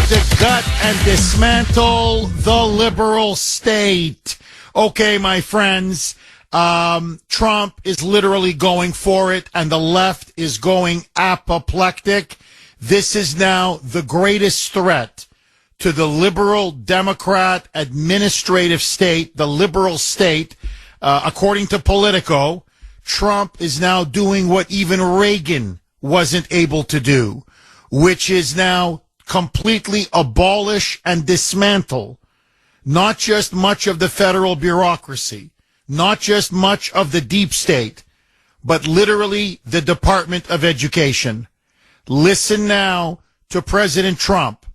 to gut and dismantle the liberal state. Okay, my friends, Trump is literally going for it, and the left is going apoplectic. This is now the greatest threat to the liberal Democrat administrative state, the liberal state. According to Politico, Trump is now doing what even Reagan wasn't able to do, which is now completely abolish and dismantle not just much of the federal bureaucracy, not just much of the deep state, but literally the Department of Education. Listen now to President Trump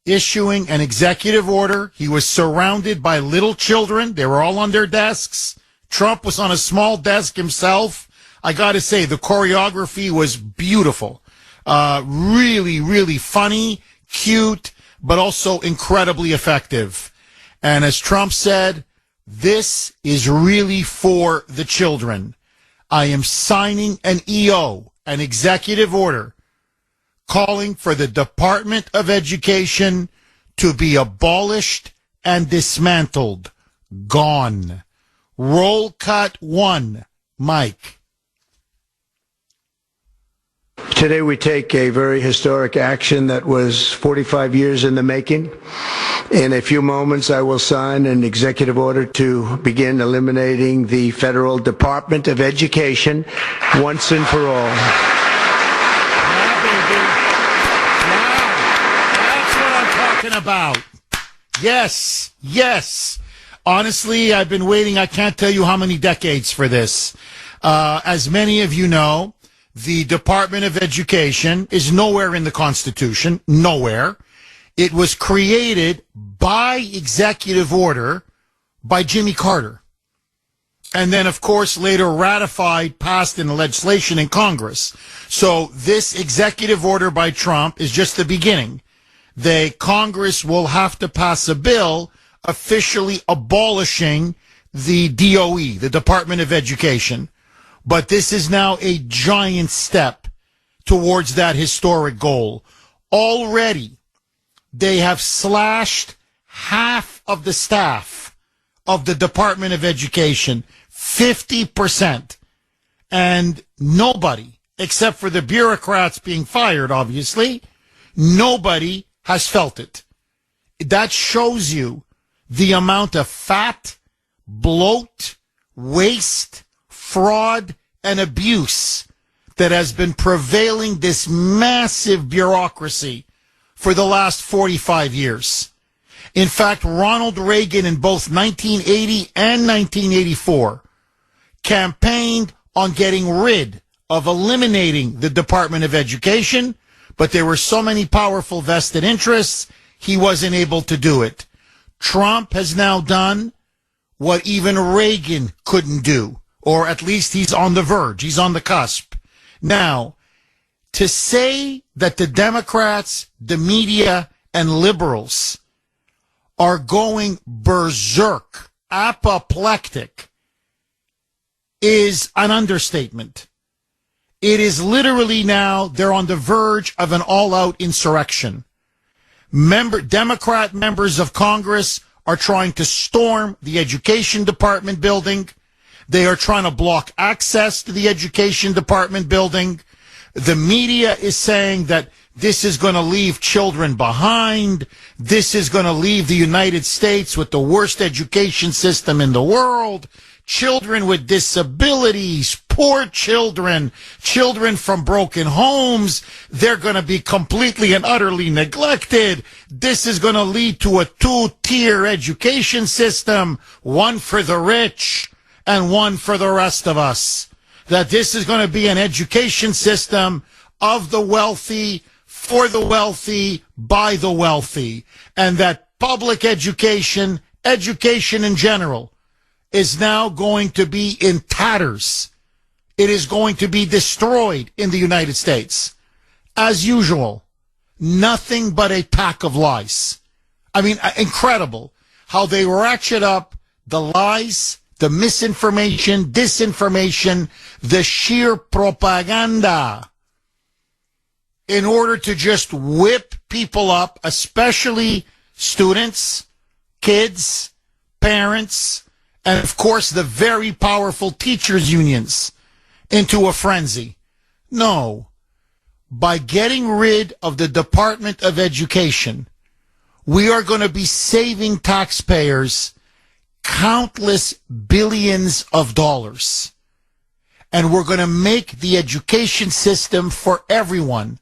issuing an executive order. He was surrounded by little children. They were all on their desks. Trump was on a small desk himself. I got to say, the choreography was beautiful. Really, really funny, cute, but also incredibly effective. And as Trump said, this is really for the children. I am signing an EO, an executive order, calling for the Department of Education to be abolished and dismantled. Gone. Roll cut one. Mike. Today we take a very historic action that was 45 years in the making. In a few moments I will sign an executive order to begin eliminating the Federal Department of Education once and for all. Yeah, baby. Wow. That's what I'm talking about. Yes, yes. Honestly, I've been waiting, I can't tell you how many decades for this. As many of you know, the Department of Education is nowhere in the Constitution, nowhere. It was created by executive order by Jimmy Carter. And then, of course, later ratified, passed in legislation in Congress. So this executive order by Trump is just the beginning. Congress will have to pass a bill officially abolishing the DOE, the Department of Education. But this is now a giant step towards that historic goal. Already, they have slashed half of the staff of the Department of Education, 50%. And nobody, except for the bureaucrats being fired, obviously, nobody has felt it. That shows you the amount of fat, bloat, waste, fraud, and abuse that has been prevailing this massive bureaucracy for the last 45 years. In fact, Ronald Reagan in both 1980 and 1984 campaigned on getting rid of eliminating the Department of Education, but there were so many powerful vested interests, he wasn't able to do it. Trump has now done what even Reagan couldn't do. Or at least he's on the verge. He's on the cusp. Now, to say that the Democrats, the media, and liberals are going berserk, apoplectic, is an understatement. It is literally now, they're on the verge of an all-out insurrection. Democrat members of Congress are trying to storm the Education Department building. They are trying to block access to the Education Department building. The media is saying that this is going to leave children behind. This is going to leave the United States with the worst education system in the world. Children with disabilities, poor children, children from broken homes, they're going to be completely and utterly neglected. This is going to lead to a two-tier education system, one for the rich and one for the rest of us. That this is going to be an education system of the wealthy, for the wealthy, by the wealthy. And that public education, education in general, is now going to be in tatters. It is going to be destroyed in the United States. As usual, nothing but a pack of lies. I mean, incredible how they ratchet up the lies, the misinformation, disinformation, the sheer propaganda. in order to just whip people up, especially students, kids, parents, and of course the very powerful teachers' unions into a frenzy. No. By getting rid of the Department of Education, we are going to be saving taxpayers countless billions of dollars. And we're going to make the education system for everyone,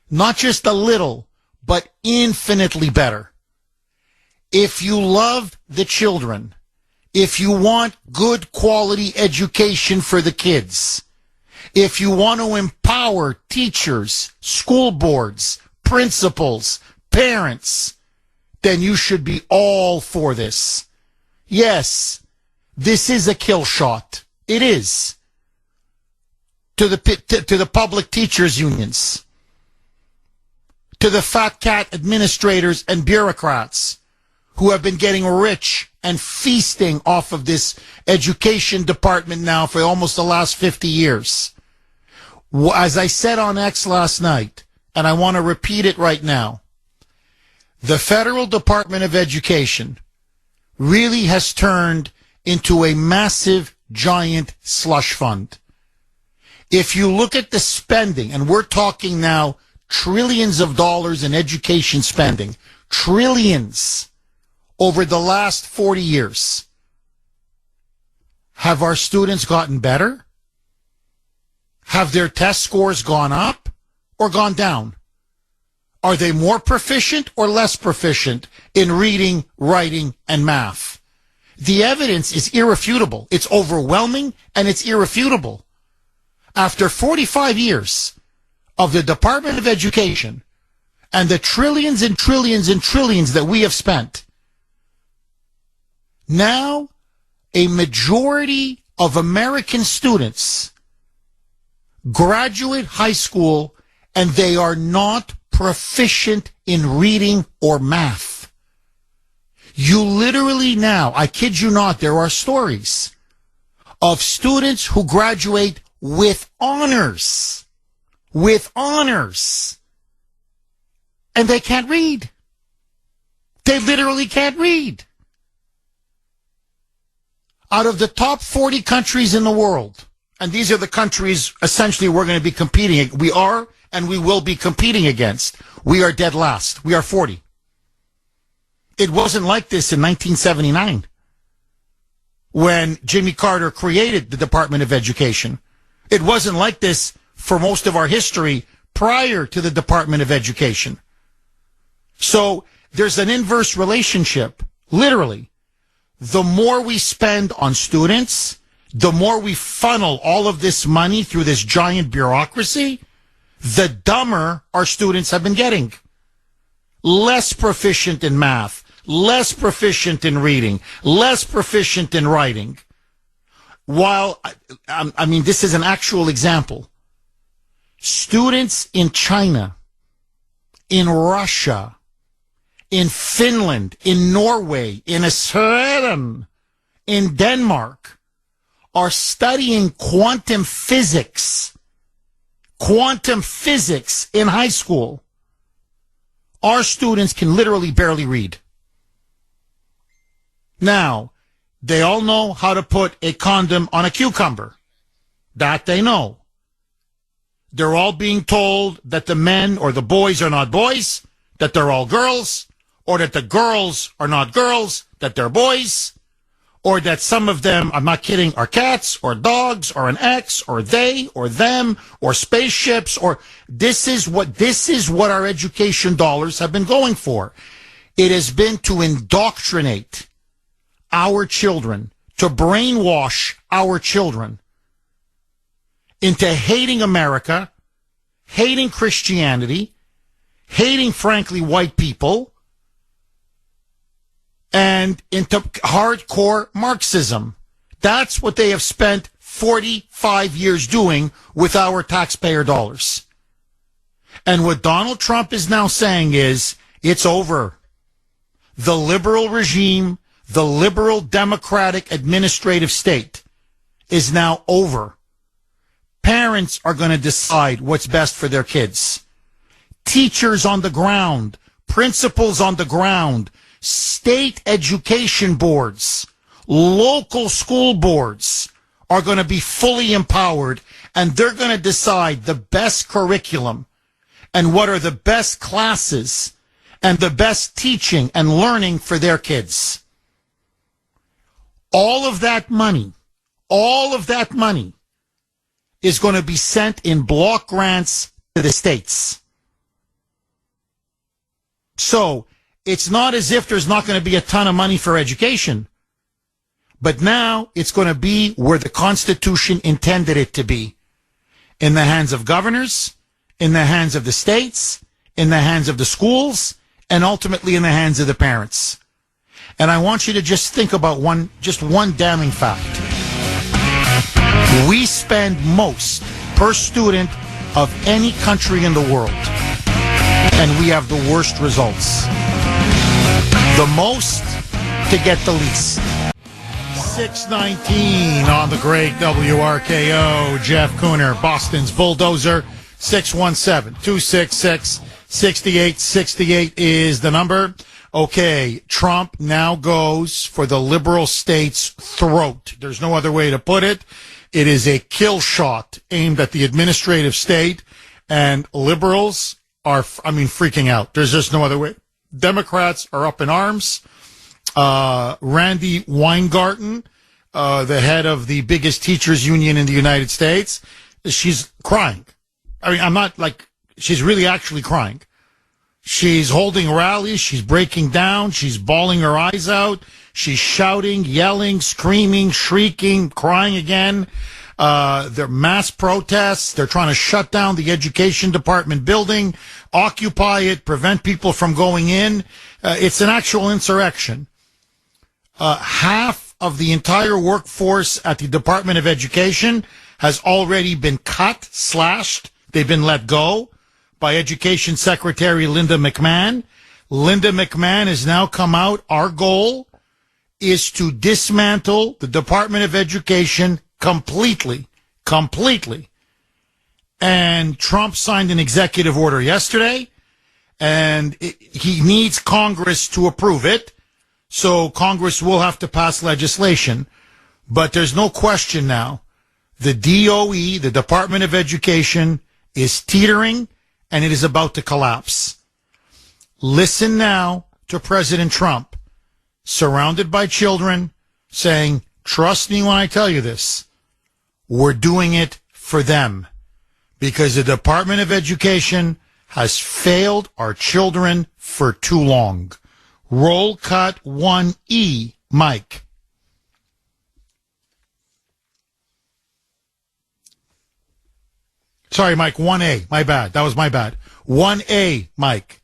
not just a little, but infinitely better. If you love the children, if you want good quality education for the kids, if you want to empower teachers, school boards, principals, parents, then you should be all for this. Yes, this is a kill shot. It is. To the public teachers unions, to the fat cat administrators and bureaucrats who have been getting rich and feasting off of this education department now for almost the last 50 years. As I said on X last night, and I want to repeat it right now, the Federal Department of Education really has turned into a massive, giant slush fund. If you look at the spending, and we're talking now trillions of dollars in education spending, trillions over the last 40 years, have our students gotten better? Have their test scores gone up or gone down? Are they more proficient or less proficient in reading, writing, and math? The evidence is irrefutable. It's overwhelming and it's irrefutable. After 45 years of the Department of Education and the trillions and trillions and trillions that we have spent, now a majority of American students graduate high school and they are not proficient in reading or math. You literally now, I kid you not, there are stories of students who graduate with honors, and they can't read. They literally can't read. Out of the top 40 countries in the world, and these are the countries essentially we're going to be competing, we are and we will be competing against, we are dead last. We are 40. It wasn't like this in 1979 when Jimmy Carter created the Department of Education. It wasn't like this for most of our history prior to the Department of Education. So there's an inverse relationship, literally. The more we spend on students, the more we funnel all of this money through this giant bureaucracy, the dumber our students have been getting. Less proficient in math, less proficient in reading, less proficient in writing. While, I mean, this is an actual example. Students in China, in Russia, in Finland, in Norway, in Sweden, in Denmark, are studying quantum physics in high school. Our students can literally barely read. Now, they all know how to put a condom on a cucumber. That they know. They're all being told that the men or the boys are not boys, that they're all girls, or that the girls are not girls, that they're boys, or that some of them, I'm not kidding, are cats or dogs or an X or they or them or spaceships, or this is what our education dollars have been going for. It has been to indoctrinate our children, to brainwash our children into hating America, hating Christianity, hating, frankly, white people, and into hardcore Marxism. That's what they have spent 45 years doing with our taxpayer dollars. And what Donald Trump is now saying is, it's over. The liberal regime, the liberal democratic administrative state is now over. Parents are going to decide what's best for their kids. teachers on the ground, principals on the ground, state education boards, local school boards are going to be fully empowered, and they're going to decide the best curriculum and what are the best classes and the best teaching and learning for their kids. All of that money is going to be sent in block grants to the states. So it's not as if there's not going to be a ton of money for education, but now it's going to be where the Constitution intended it to be, in the hands of governors, in the hands of the states, in the hands of the schools, and ultimately in the hands of the parents. And I want you to just think about one damning fact. We spend most per student of any country in the world, and we have the worst results. The most to get the least. 619 on the great WRKO. Jeff Kuhner, Boston's Bulldozer. 617-266-6868 is the number. Okay, Trump now goes for the liberal state's throat. There's no other way to put it. It is a kill shot aimed at the administrative state, and liberals are, freaking out. There's just no other way. Democrats are up in arms. Randy Weingarten, the head of the biggest teachers union in the United States, she's crying. She's really actually crying. She's holding rallies. She's breaking down. She's bawling her eyes out. She's shouting, yelling, screaming, shrieking, crying again. They're mass protests. They're trying to shut down the education department building, occupy it, prevent people from going in. It's an actual insurrection. Half of the entire workforce at the Department of Education has already been cut, slashed. They've been let go by Education Secretary Linda McMahon. Linda McMahon has now come out. Our goal is to dismantle the Department of Education completely. And Trump signed an executive order yesterday, and he needs Congress to approve it. So Congress will have to pass legislation. But there's no question now. The DOE, the Department of Education, is teetering, and it is about to collapse. Listen now to President Trump, surrounded by children, saying, trust me when I tell you this, we're doing it for them, because the Department of Education has failed our children for too long. Roll cut 1E, Mike. Sorry, Mike, 1A. My bad. That was my bad. 1A, Mike.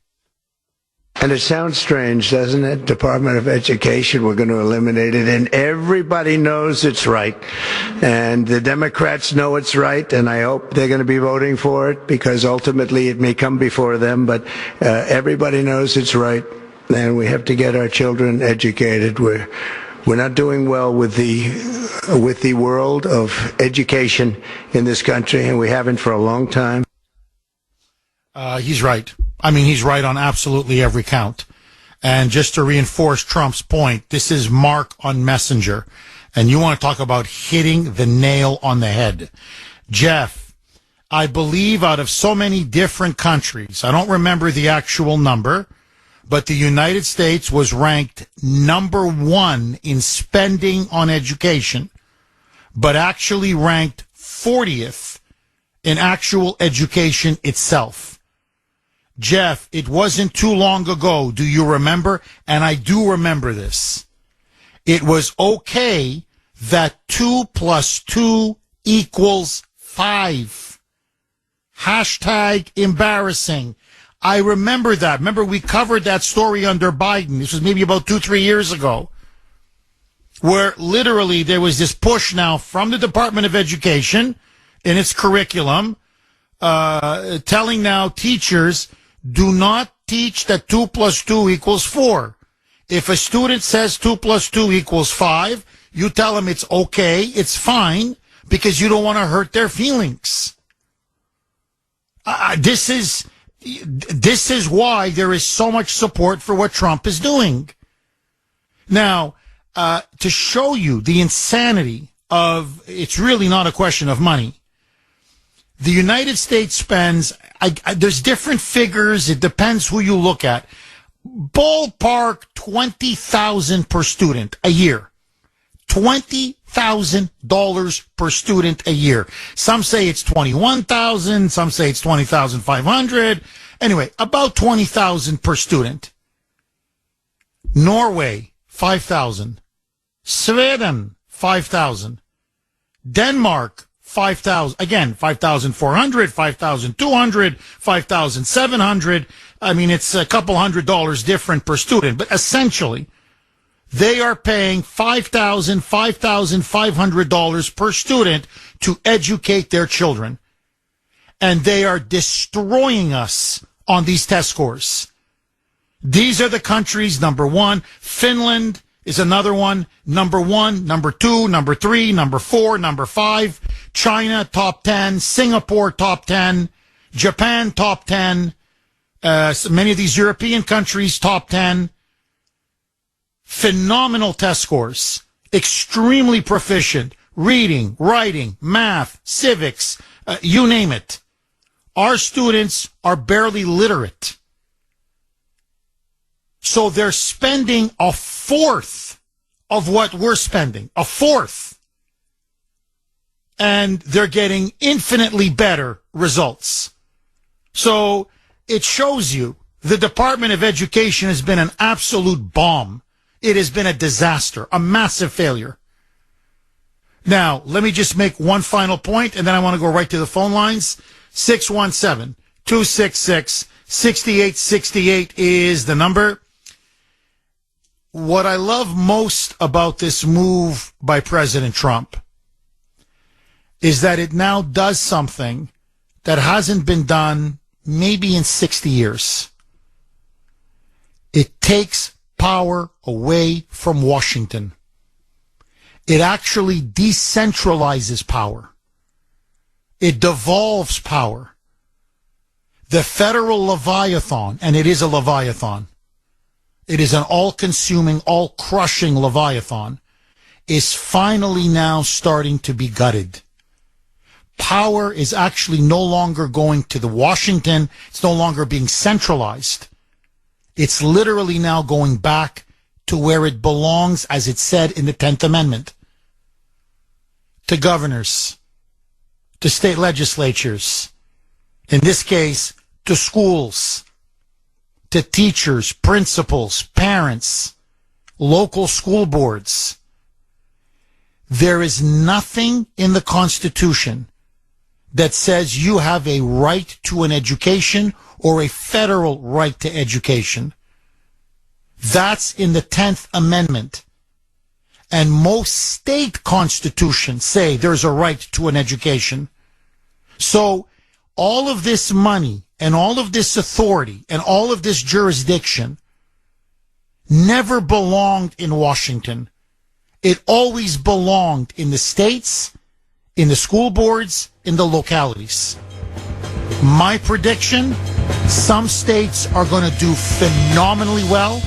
And it sounds strange, doesn't it? Department of Education, we're going to eliminate it. And everybody knows it's right. And the Democrats know it's right. And I hope they're going to be voting for it, because ultimately it may come before them. But everybody knows it's right. And we have to get our children educated. We're not doing well with the world of education in this country, and we haven't for a long time. He's right. He's right on absolutely every count. And just to reinforce Trump's point, this is Mark on Messenger. And you want to talk about hitting the nail on the head. Jeff, I believe out of so many different countries, I don't remember the actual number, but the United States was ranked number 1 in spending on education, but actually ranked 40th in actual education itself. Jeff, it wasn't too long ago, do you remember? And I do remember this. It was okay that 2 + 2 = 5. Hashtag embarrassing. I remember that. Remember, we covered that story under Biden. This was maybe about 2-3 years ago, where literally there was this push now from the Department of Education in its curriculum, telling now teachers, do not teach that 2 + 2 = 4. If a student says 2 + 2 = 5, you tell them it's okay, it's fine, because you don't want to hurt their feelings. This is, this is why there is so much support for what Trump is doing. Now, to show you the insanity of, it's really not a question of money. The United States spends, there's different figures, it depends who you look at. Ballpark $20,000 per student a year. $20,000 per student a year. Some say it's $21,000, some say it's $20,500. Anyway, about $20,000 per student. Norway, $5,000. Sweden, $5,000. Denmark, $5,000. Again, $5,400, $5,200, $5,700. I mean, it's a couple $100 different per student, but essentially, they are paying $5,000, $5,500 per student to educate their children. And they are destroying us on these test scores. These are the countries, number one. Finland is another one. Number one, number two, number three, number four, number five. China, top 10. Singapore, top 10. Japan, top 10. Many of these European countries, top 10. Phenomenal test scores. Extremely proficient. Reading, writing, math, civics, you name it. Our students are barely literate. So they're spending a fourth of what we're spending. A fourth. And they're getting infinitely better results. So it shows you the Department of Education has been an absolute bomb. It has been a disaster, a massive failure. Now, let me just make one final point, and then I want to go right to the phone lines. 617-266-6868 is the number. What I love most about this move by President Trump is that it now does something that hasn't been done maybe in 60 years. It takes power away from Washington. It actually decentralizes power. It devolves power. The federal leviathan, and it is a leviathan, it is an all-consuming, all-crushing leviathan, is finally now starting to be gutted. Power is actually no longer going to the Washington. It's no longer being centralized. It's literally now going back to where it belongs, as it said in the 10th Amendment. To governors, to state legislatures, in this case, to schools, to teachers, principals, parents, local school boards. There is nothing in the Constitution that says you have a right to an education or a federal right to education. That's in the 10th Amendment. And most state constitutions say there's a right to an education. So all of this money and all of this authority and all of this jurisdiction never belonged in Washington. It always belonged in the states, in the school boards, in the localities. My prediction, some states are going to do phenomenally well,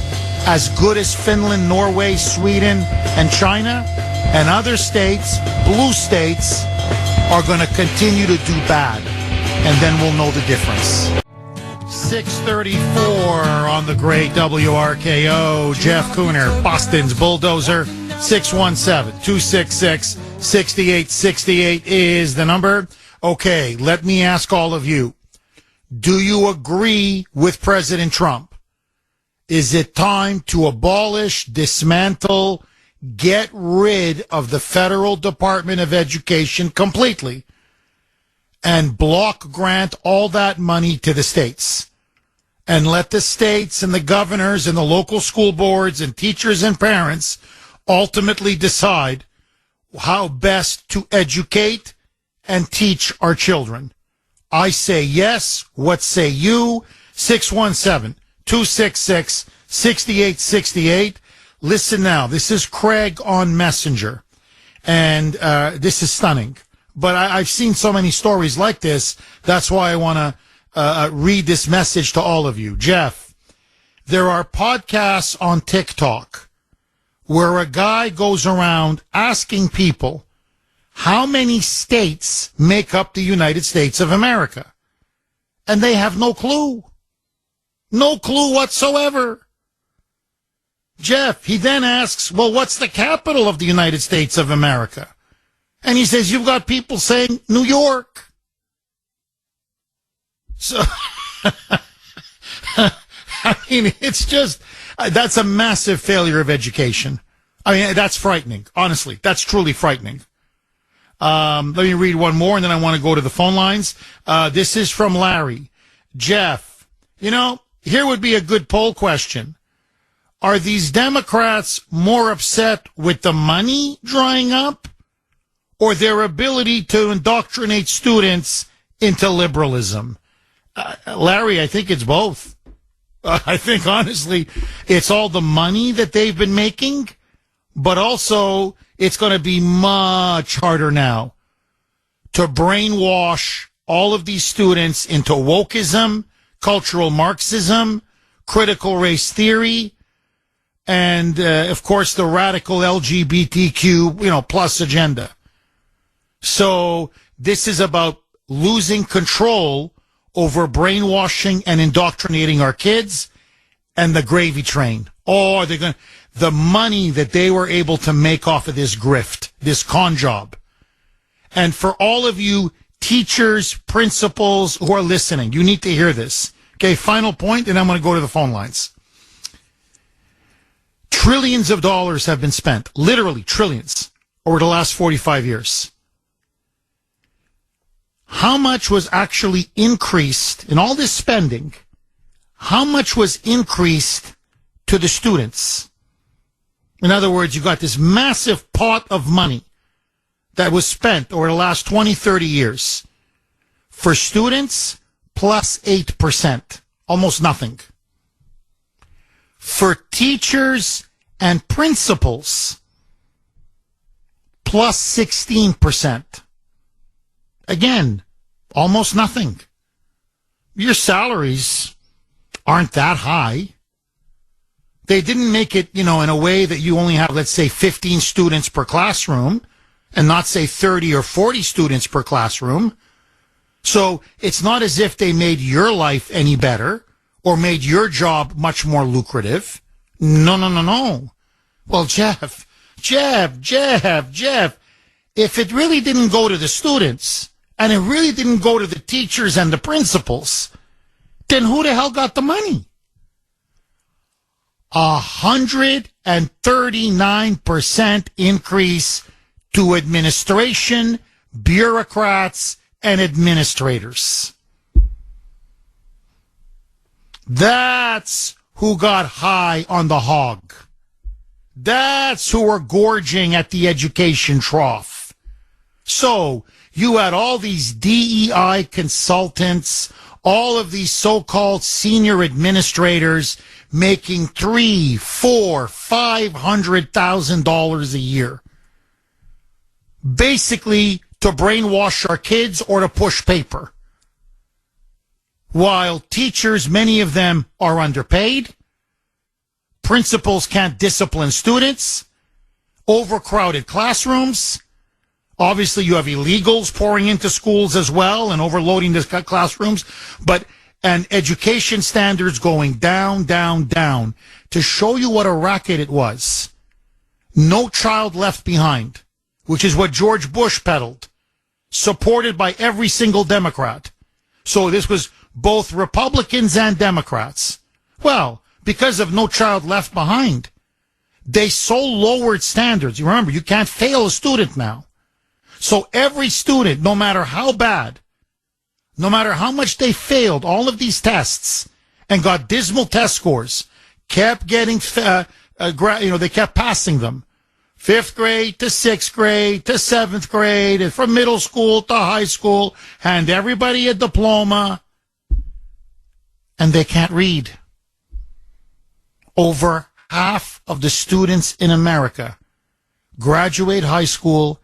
as good as Finland, Norway, Sweden, and China, and other states, blue states, are going to continue to do bad, and then we'll know the difference. 634 on the great WRKO. Jeff Kuhner, Boston's bulldozer. 617-266-6868 is the number. Okay, let me ask all of you. Do you agree with President Trump? Is it time to abolish, dismantle, get rid of the Federal Department of Education completely and block grant all that money to the states and let the states and the governors and the local school boards and teachers and parents ultimately decide how best to educate and teach our children? I say yes. What say you? 617-266-6868. Listen now. This is Craig on Messenger. And this is stunning. But I've seen so many stories like this. That's why I want to read this message to all of you. Jeff, there are podcasts on TikTok where a guy goes around asking people how many states make up the United States of America. And they have no clue. No clue whatsoever. Jeff, he then asks, well, what's the capital of the United States of America? And he says, you've got people saying New York. So, I mean, it's just, that's a massive failure of education. I mean, that's frightening. Honestly, that's truly frightening. Let me read one more, and then I want to go to the phone lines. This is from Larry. Jeff, you know, here would be a good poll question. Are these Democrats more upset with the money drying up or their ability to indoctrinate students into liberalism? Larry, I think it's both. I think, honestly, it's all the money that they've been making, but also it's going to be much harder now to brainwash all of these students into wokeism, cultural Marxism, critical race theory, and, of course, the radical LGBTQ, plus agenda. So this is about losing control over brainwashing and indoctrinating our kids and the gravy train. Oh, the money that they were able to make off of this grift, this con job. And for all of you teachers, principals who are listening, you need to hear this. Okay, final point, and I'm going to go to the phone lines. Trillions of dollars have been spent, literally trillions, over the last 45 years. How much was actually increased in all this spending? How much was increased to the students? In other words, you got this massive pot of money that was spent over the last 20, 30 years. For students, plus 8%, almost nothing. For teachers and principals, plus 16%. Again, almost nothing. Your salaries aren't that high. They didn't make it, in a way that you only have, let's say, 15 students per classroom and not, say, 30 or 40 students per classroom. So it's not as if they made your life any better or made your job much more lucrative. No. Well, Jeff, if it really didn't go to the students and it really didn't go to the teachers and the principals, then who the hell got the money? 139% increase to administration, bureaucrats, and administrators. That's who got high on the hog. That's who are gorging at the education trough. So you had all these DEI consultants, all of these so-called senior administrators making $300,000, $400,000, $500,000 a year, basically to brainwash our kids or to push paper. While teachers, many of them are underpaid, principals can't discipline students, overcrowded classrooms. Obviously, you have illegals pouring into schools as well and overloading the classrooms, and education standards going down, to show you what a racket it was. No Child Left Behind, which is what George Bush peddled, supported by every single Democrat. So this was both Republicans and Democrats. Well, because of No Child Left Behind, they so lowered standards. You remember, you can't fail a student now. So every student, no matter how bad, no matter how much they failed all of these tests and got dismal test scores, kept getting, they kept passing them. 5th grade to 6th grade to 7th grade, and from middle school to high school, hand everybody a diploma, and they can't read. Over half of the students in America graduate high school,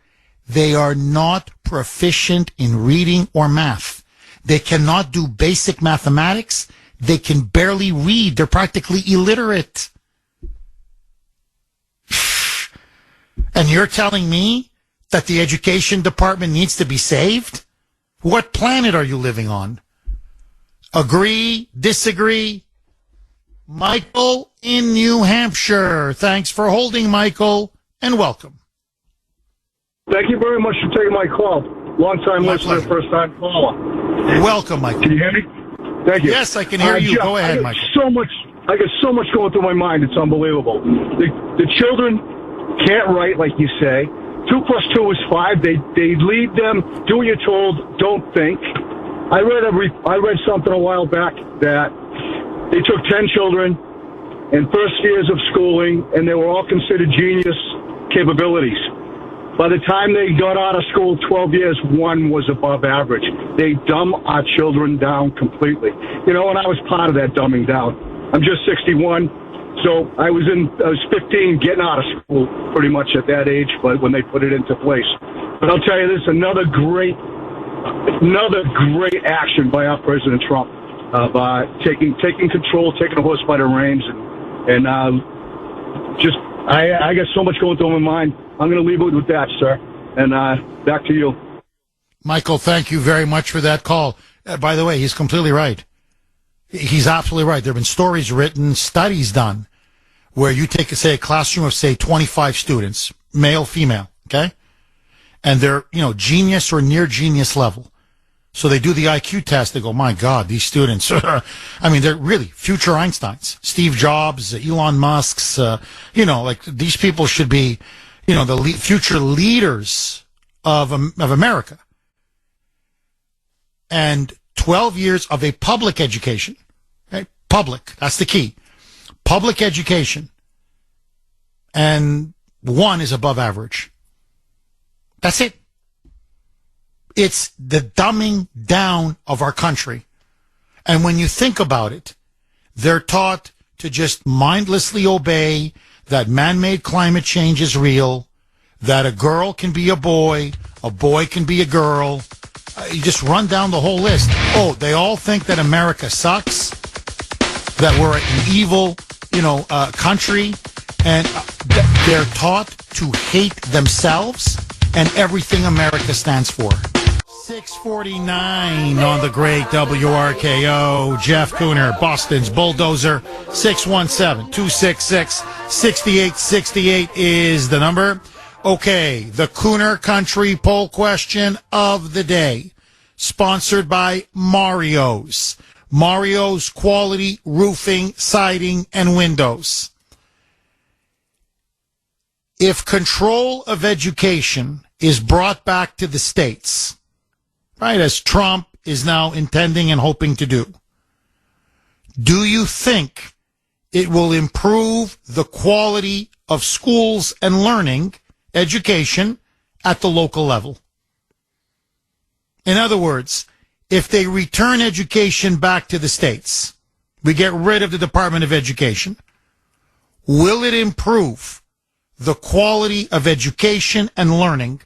they are not proficient in reading or math. They cannot do basic mathematics. They can barely read. They're practically illiterate. And you're telling me that the education department needs to be saved? What planet are you living on? Agree? Disagree? Michael in New Hampshire. Thanks for holding, Michael, and welcome. Thank you very much for taking my call. Long-time listener, first-time caller. Welcome, Michael. Can you hear me? Thank you. Yes, I can hear you. Jeff, Go ahead, Michael. I got so much going through my mind. It's unbelievable. The children can't write, like you say. 2 plus 2 is 5. They lead them, do what you're told, don't think. I read something a while back that they took 10 children in first years of schooling, and they were all considered genius capabilities. By the time they got out of school, 12 years, one was above average. They dumb our children down completely. And I was part of that dumbing down. I'm just 61, so I was 15 getting out of school pretty much at that age, but when they put it into place. But I'll tell you this, another great action by our President Trump, by taking control, taking the horse by the reins, and I got so much going through my mind. I'm going to leave it with that, sir. And back to you. Michael, thank you very much for that call. By the way, he's completely right. He's absolutely right. There have been stories written, studies done, where you take, say, a classroom of, say, 25 students, male, female, okay? And they're, genius or near genius level. So they do the IQ test. They go, my God, these students, they're really future Einsteins. Steve Jobs, Elon Musk's, these people should be, the future leaders of America. And 12 years of a public education, okay? Public, that's the key. Public education. And 1 is above average. That's it. It's the dumbing down of our country. And when you think about it, they're taught to just mindlessly obey that man-made climate change is real, that a girl can be a boy can be a girl. You just run down the whole list. Oh, they all think that America sucks, that we're an evil, country, and they're taught to hate themselves and everything America stands for. 649 on the great WRKO. Jeff Kuhner, Boston's Bulldozer. 617-266-6868 is the number. Okay, the Kuhner Country poll question of the day. Sponsored by Mario's. Mario's quality roofing, siding, and windows. If control of education is brought back to the states, right, as Trump is now intending and hoping to do you think it will improve the quality of schools and learning, education, at the local level? In other words, if they return education back to the states, we get rid of the Department of Education, will it improve the quality of education and learning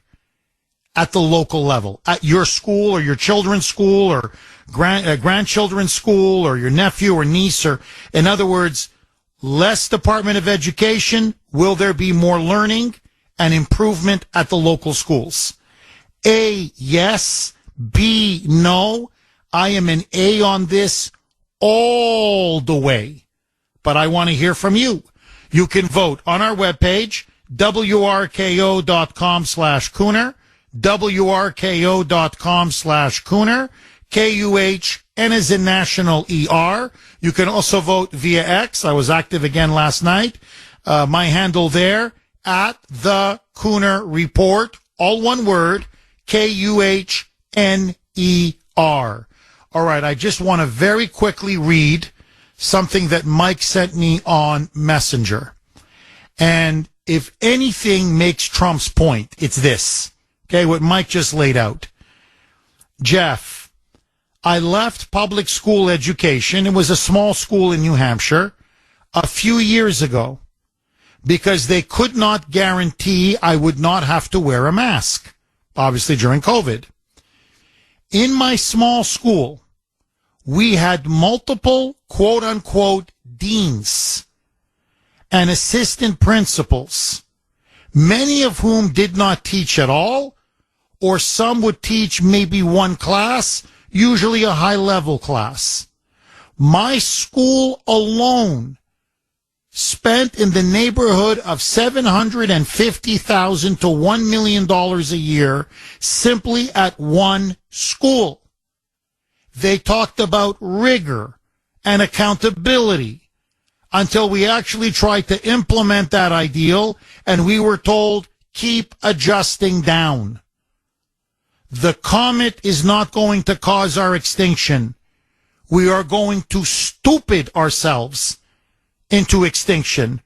at the local level, at your school or your children's school or grandchildren's school or your nephew or niece? Or, in other words, less Department of Education, will there be more learning and improvement at the local schools? A, yes. B, no. I am an A on this all the way. But I want to hear from you. You can vote on our webpage, wrko.com/Kuhner, wrko.com/Kuhner, Kuhn as in national ER. You can also vote via X. I was active again last night. My handle there, at the Kuhner Report, all one word, Kuhner. All right, I just want to very quickly read something that Mike sent me on Messenger. And if anything makes Trump's point, it's this. Okay, what Mike just laid out. Jeff, I left public school education. It was a small school in New Hampshire a few years ago because they could not guarantee I would not have to wear a mask, obviously during COVID. In my small school, we had multiple quote-unquote deans and assistant principals, many of whom did not teach at all, or some would teach maybe one class, usually a high-level class. My school alone spent in the neighborhood of $750,000 to $1 million a year simply at one school. They talked about rigor and accountability until we actually tried to implement that ideal, and we were told, keep adjusting down. The comet is not going to cause our extinction. We are going to stupid ourselves into extinction.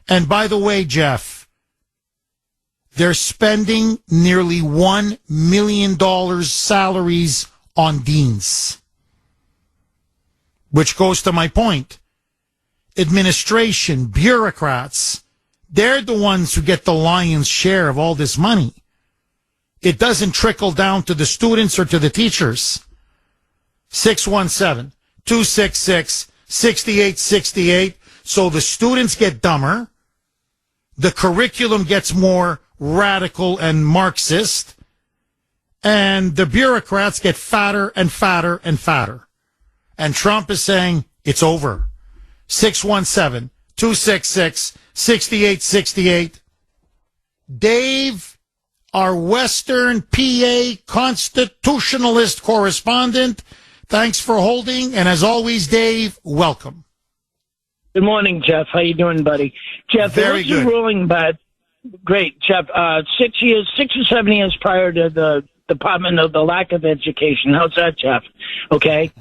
And by the way, Jeff, they're spending nearly $1 million salaries on deans. Which goes to my point. Administration, bureaucrats, they're the ones who get the lion's share of all this money. It doesn't trickle down to the students or to the teachers. 617-266-6868. So the students get dumber. The curriculum gets more radical and Marxist. And the bureaucrats get fatter and fatter and fatter. And Trump is saying, it's over. 617-266-6868. Dave, our Western PA constitutionalist correspondent, thanks for holding. And as always, Dave, welcome. Good morning, Jeff. How you doing, buddy? Jeff, Very good. Ruling, but great, Jeff. 6 or 7 years prior to the Department of the lack of education. How's that, Jeff? Okay.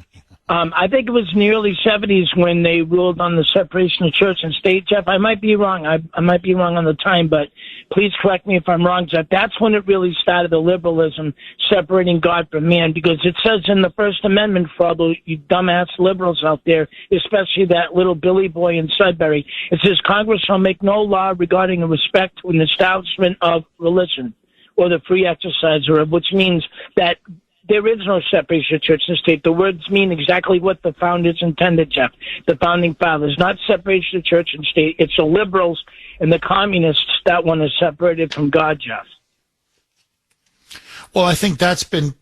I think it was in the early 70s when they ruled on the separation of church and state. Jeff, I might be wrong. I might be wrong on the time, but please correct me if I'm wrong, Jeff. That's when it really started, the liberalism, separating God from man, because it says in the First Amendment, for all those you dumbass liberals out there, especially that little Billy boy in Sudbury, it says Congress shall make no law regarding a respect to an establishment of religion or the free exercise thereof, which means that there is no separation of church and state. The words mean exactly what the founders intended, Jeff. The founding fathers, not separation of church and state. It's the liberals and the communists that want to separate it from God, Jeff. Well, I think that's been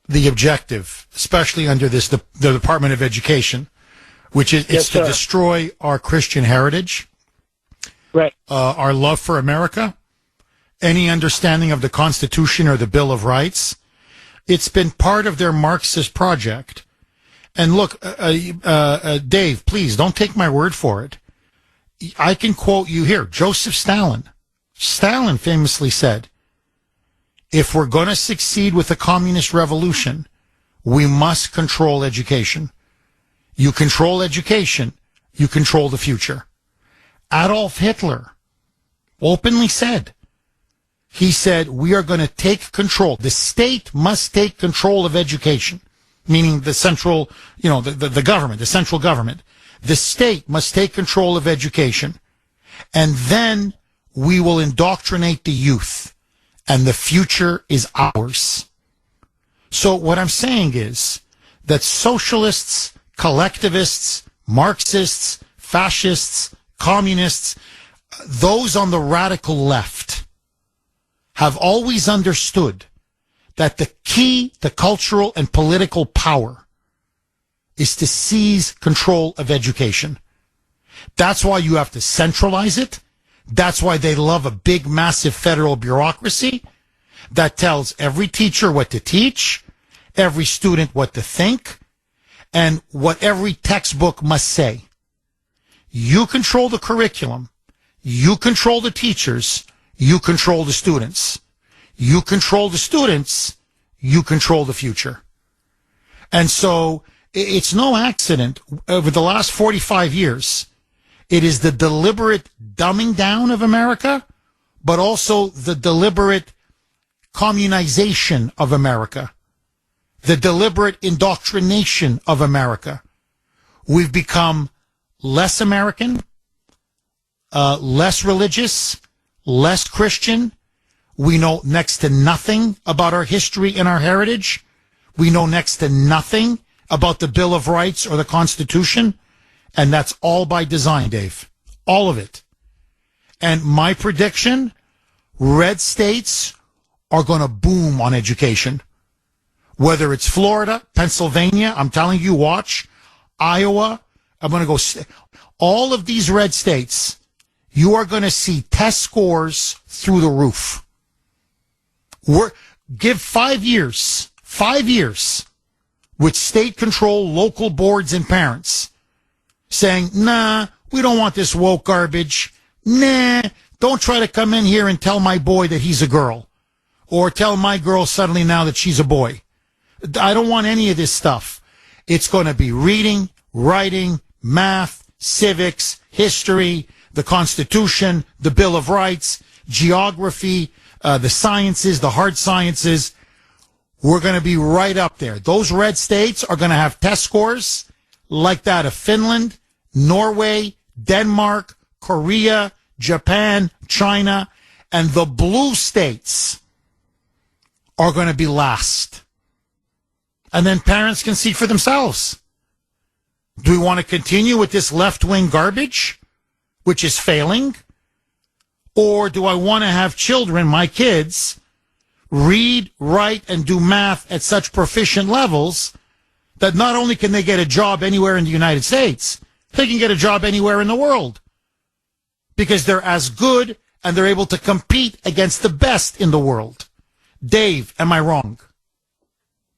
the objective, especially under this, the Department of Education, which is it's to destroy our Christian heritage, right? Our love for America, any understanding of the Constitution or the Bill of Rights. It's been part of their Marxist project. And look, Dave, please don't take my word for it. I can quote you here. Joseph Stalin. Stalin famously said, if we're going to succeed with the communist revolution, we must control education. You control education, you control the future. Adolf Hitler openly said, he said, we are going to take control. The state must take control of education, meaning the central, the government, the central government. The state must take control of education, and then we will indoctrinate the youth, and the future is ours. So what I'm saying is that socialists, collectivists, Marxists, fascists, communists, those on the radical left, have always understood that the key to cultural and political power is to seize control of education. That's why you have to centralize it. That's why they love a big, massive federal bureaucracy that tells every teacher what to teach, every student what to think, and what every textbook must say. You control the curriculum. You control the teachers. You control the students. You control the students. You control the future. And so it's no accident over the last 45 years, it is the deliberate dumbing down of America, but also the deliberate communization of America, the deliberate indoctrination of America. We've become less American, less religious, less Christian. We know next to nothing about our history and our heritage. We know next to nothing about the Bill of Rights or the Constitution, and that's all by design, Dave. All of it. And my prediction, red states are going to boom on education. Whether it's Florida, Pennsylvania, I'm telling you, watch, Iowa, I'm going to go, all of these red states, you are going to see test scores through the roof. Give 5 years with state control, local boards, and parents saying, nah, we don't want this woke garbage. Nah, don't try to come in here and tell my boy that he's a girl, or tell my girl suddenly now that she's a boy. I don't want any of this stuff. It's going to be reading, writing, math, civics, history, the Constitution, the Bill of Rights, geography, the sciences, the hard sciences. We're going to be right up there. Those red states are going to have test scores like that of Finland, Norway, Denmark, Korea, Japan, China, and the blue states are going to be last. And then parents can see for themselves. Do we want to continue with this left-wing garbage, which is failing? Or do I want to have children, my kids, read, write, and do math at such proficient levels that not only can they get a job anywhere in the United States, they can get a job anywhere in the world because they're as good and they're able to compete against the best in the world. Dave, am I wrong?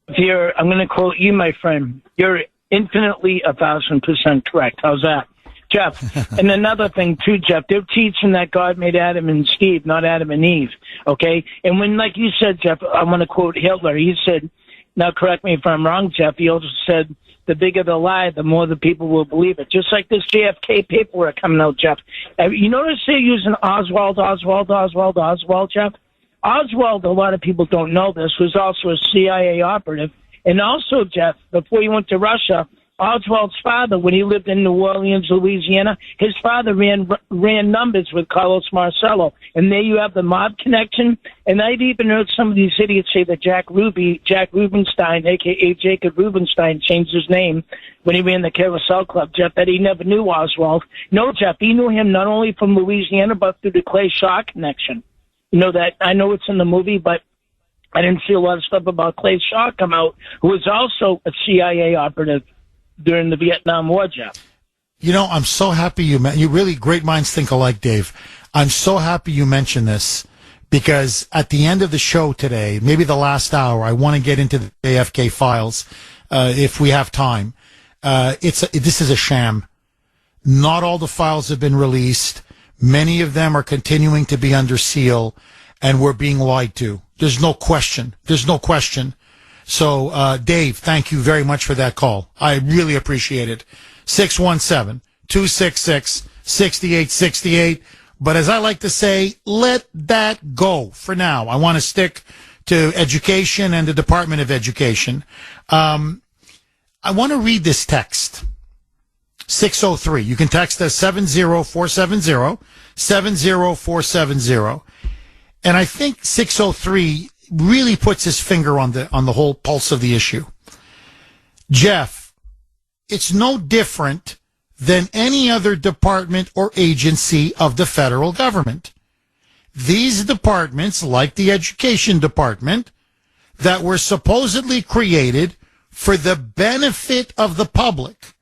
I'm going to quote you, my friend. You're infinitely 1,000% correct. How's that? Jeff, and another thing too, Jeff, they're teaching that God made Adam and Steve, not Adam and Eve, okay? And when, like you said, Jeff, I'm going to quote Hitler. He said, now correct me if I'm wrong, Jeff, he also said, the bigger the lie, the more the people will believe it. Just like this JFK paperwork coming out, Jeff. You notice they're using Oswald, Jeff? Oswald, a lot of people don't know this, was also a CIA operative. And also, Jeff, before he went to Russia, Oswald's father, when he lived in New Orleans, Louisiana, his father ran numbers with Carlos Marcello. And there you have the mob connection. And I've even heard some of these idiots say that Jack Rubenstein, a.k.a. Jacob Rubenstein, changed his name when he ran the Carousel Club, Jeff, that he never knew Oswald. No, Jeff, he knew him not only from Louisiana, but through the Clay Shaw connection. You know that, I know it's in the movie, but I didn't see a lot of stuff about Clay Shaw come out, who was also a CIA operative during the Vietnam War, Jeff. You know, I'm so happy you really, great minds think alike, Dave. I'm so happy you mentioned this because at the end of the show today, maybe the last hour, I want to get into the AFK files if we have time. This is a sham. Not all the files have been released. Many of them are continuing to be under seal, and we're being lied to. There's no question. So, Dave, thank you very much for that call. I really appreciate it. 617-266-6868. But as I like to say, let that go for now. I want to stick to education and the Department of Education. I want to read this text. 603. You can text us 70470. And I think 603 really puts his finger on the whole pulse of the issue. Jeff, it's no different than any other department or agency of the federal government. These departments, like the education department, that were supposedly created for the benefit of the public,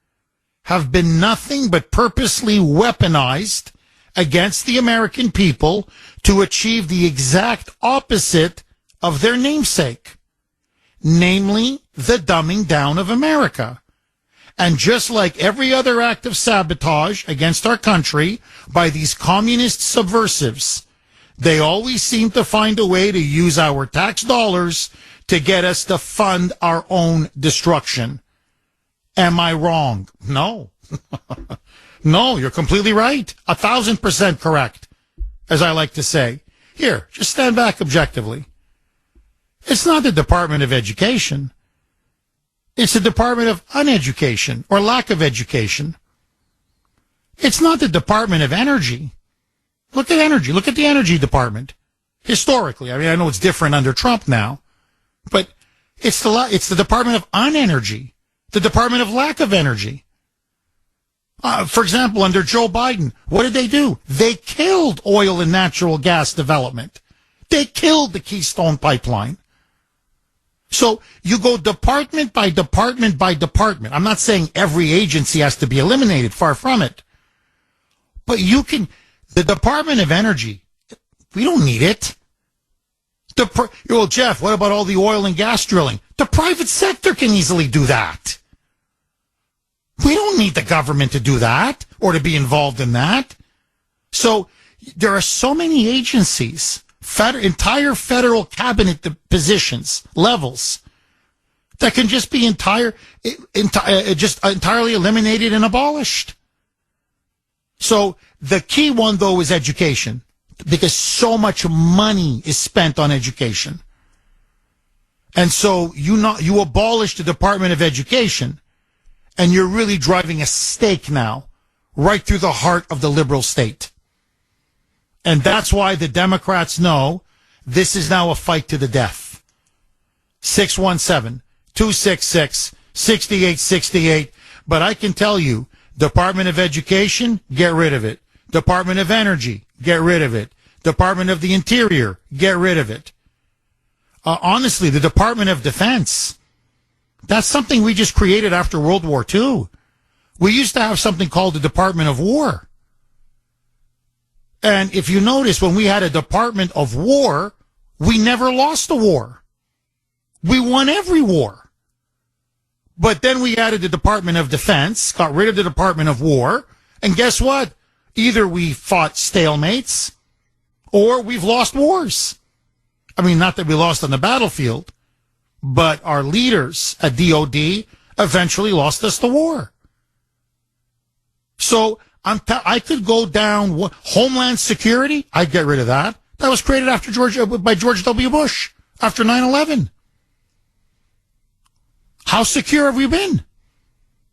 have been nothing but purposely weaponized against the American people to achieve the exact opposite of their namesake, namely the dumbing down of America. And just like every other act of sabotage against our country by these communist subversives, they always seem to find a way to use our tax dollars to get us to fund our own destruction. Am I wrong? No. No, you're completely right. 1,000% correct, as I like to say. Here, just stand back objectively. It's not the Department of Education. It's the Department of Uneducation or lack of education. It's not the Department of Energy. Look at energy. Look at the Energy Department. Historically, I mean, I know it's different under Trump now, but It's the Department of Unenergy, the Department of Lack of Energy. For example, under Joe Biden, what did they do? They killed oil and natural gas development. They killed the Keystone Pipeline. So you go department by department by department. I'm not saying every agency has to be eliminated, far from it. But the Department of Energy, we don't need it. Well, Jeff, what about all the oil and gas drilling? The private sector can easily do that. We don't need the government to do that or to be involved in that. So there are so many agencies, entire federal cabinet positions, levels, that can just be entirely eliminated and abolished. So the key one, though, is education, because so much money is spent on education. And so you abolish the Department of Education, and you're really driving a stake now right through the heart of the liberal state. And that's why the Democrats know this is now a fight to the death. 617-266-6868. But I can tell you, Department of Education, get rid of it. Department of Energy, get rid of it. Department of the Interior, get rid of it. Honestly, the Department of Defense, that's something we just created after World War II. We used to have something called the Department of War. And if you notice, when we had a Department of War, we never lost a war. We won every war. But then we added the Department of Defense, got rid of the Department of War, and guess what? Either we fought stalemates, or we've lost wars. I mean, not that we lost on the battlefield, but our leaders at DOD eventually lost us the war. So I could go down Homeland Security. I'd get rid of that. That was created by George W. Bush after 9/11. How secure have we been?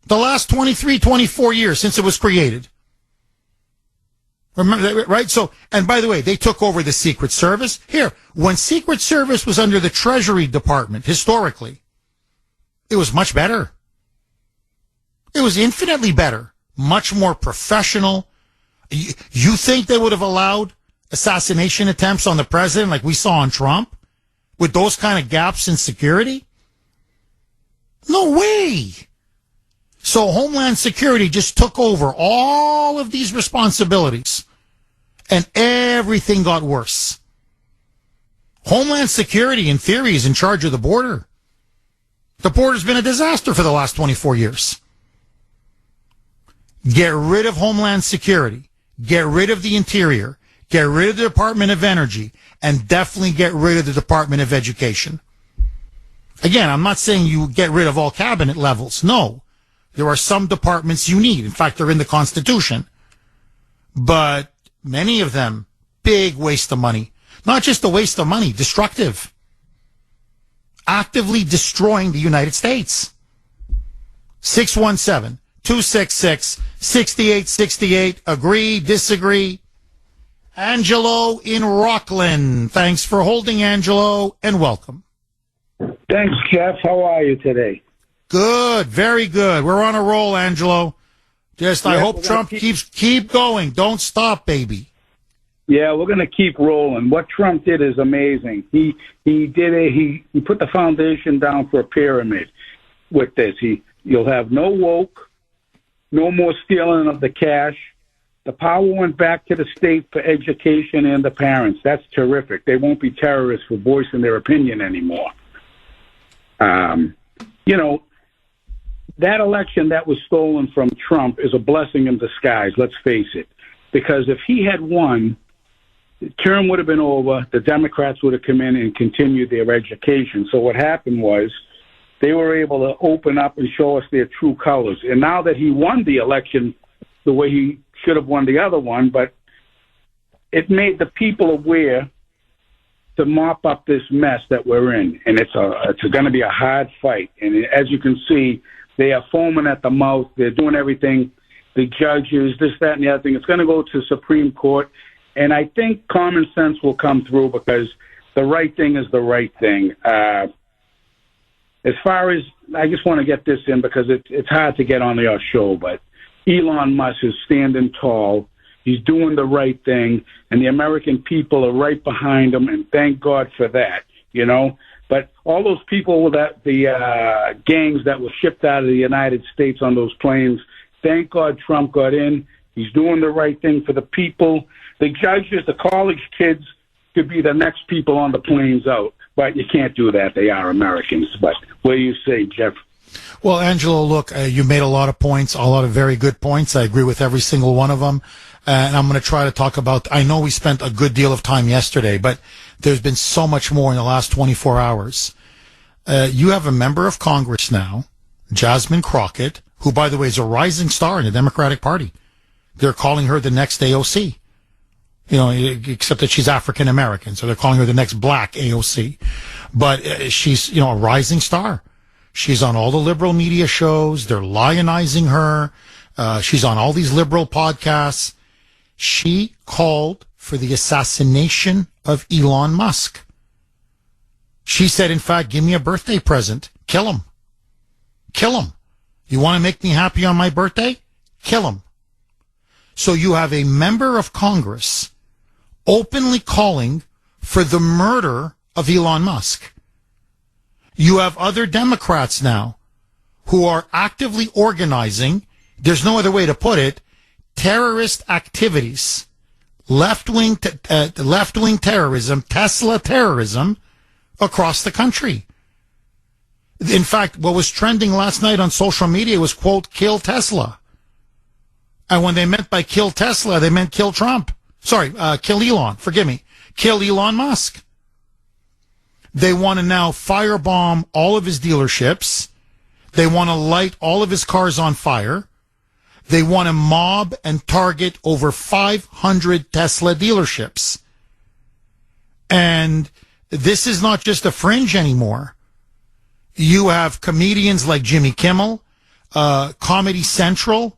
The last 23, 24 years since it was created. Remember that, right? So, and by the way, they took over the Secret Service. Here, when Secret Service was under the Treasury Department, historically, it was much better. It was infinitely better, much more professional. You think they would have allowed assassination attempts on the president like we saw on Trump with those kind of gaps in security? No way. So Homeland Security just took over all of these responsibilities, and everything got worse. Homeland Security, in theory, is in charge of the border. The border's been a disaster for the last 24 years. Get rid of Homeland Security. Get rid of the Interior. Get rid of the Department of Energy. And definitely get rid of the Department of Education. Again, I'm not saying you get rid of all cabinet levels. No. There are some departments you need. In fact, they're in the Constitution. But many of them, big waste of money. Not just a waste of money, destructive. Actively destroying the United States. 617-266-6868. Agree, disagree. Angelo in Rockland. Thanks for holding, Angelo, and welcome. Thanks, Jeff. How are you today? Good, very good. We're on a roll, Angelo. I hope Trump keep going. Don't stop, baby. Yeah, we're going to keep rolling. What Trump did is amazing. He put the foundation down for a pyramid with this. You'll have no woke, no more stealing of the cash. The power went back to the state for education and the parents. That's terrific. They won't be terrorists for voicing their opinion anymore. That election that was stolen from Trump is a blessing in disguise, let's face it. Because if he had won, the term would have been over, the Democrats would have come in and continued their education. So what happened was they were able to open up and show us their true colors. And now that he won the election the way he should have won the other one, but it made the people aware to mop up this mess that we're in. And it's going to be a hard fight. And as you can see, they are foaming at the mouth. They're doing everything. The judges, this, that, and the other thing. It's going to go to Supreme Court. And I think common sense will come through because the right thing is the right thing. as far as, I just want to get this in because it's hard to get on your show, but Elon Musk is standing tall. He's doing the right thing, and the American people are right behind him, and thank God for that, you know. But all those people, that the gangs that were shipped out of the United States on those planes, thank God Trump got in. He's doing the right thing for the people. The judges, the college kids could be the next people on the planes out, but you can't do that. They are Americans. But what do you say, Jeff? Well, Angelo, look, you made a lot of points, a lot of very good points. I agree with every single one of them. And I'm going to try to talk about, I know we spent a good deal of time yesterday, but there's been so much more in the last 24 hours. You have a member of Congress now, Jasmine Crockett, who, by the way, is a rising star in the Democratic Party. They're calling her the next AOC. You know, except that she's African American, so they're calling her the next black AOC. But she's, you know, a rising star. She's on all the liberal media shows. They're lionizing her. She's on all these liberal podcasts. She called for the assassination of Elon Musk. She said, in fact, give me a birthday present. Kill him. Kill him. You want to make me happy on my birthday? Kill him. So you have a member of Congress openly calling for the murder of Elon Musk. You have other Democrats now who are actively organizing, there's no other way to put it, terrorist activities, left-wing terrorism, Tesla terrorism across the country. In fact, what was trending last night on social media was, quote, kill Tesla. And when they meant by kill Tesla, they meant kill Trump. Sorry, kill Elon. Forgive me. Kill Elon Musk. They want to now firebomb all of his dealerships. They want to light all of his cars on fire. They want to mob and target over 500 Tesla dealerships. And this is not just a fringe anymore. You have comedians like Jimmy Kimmel, Comedy Central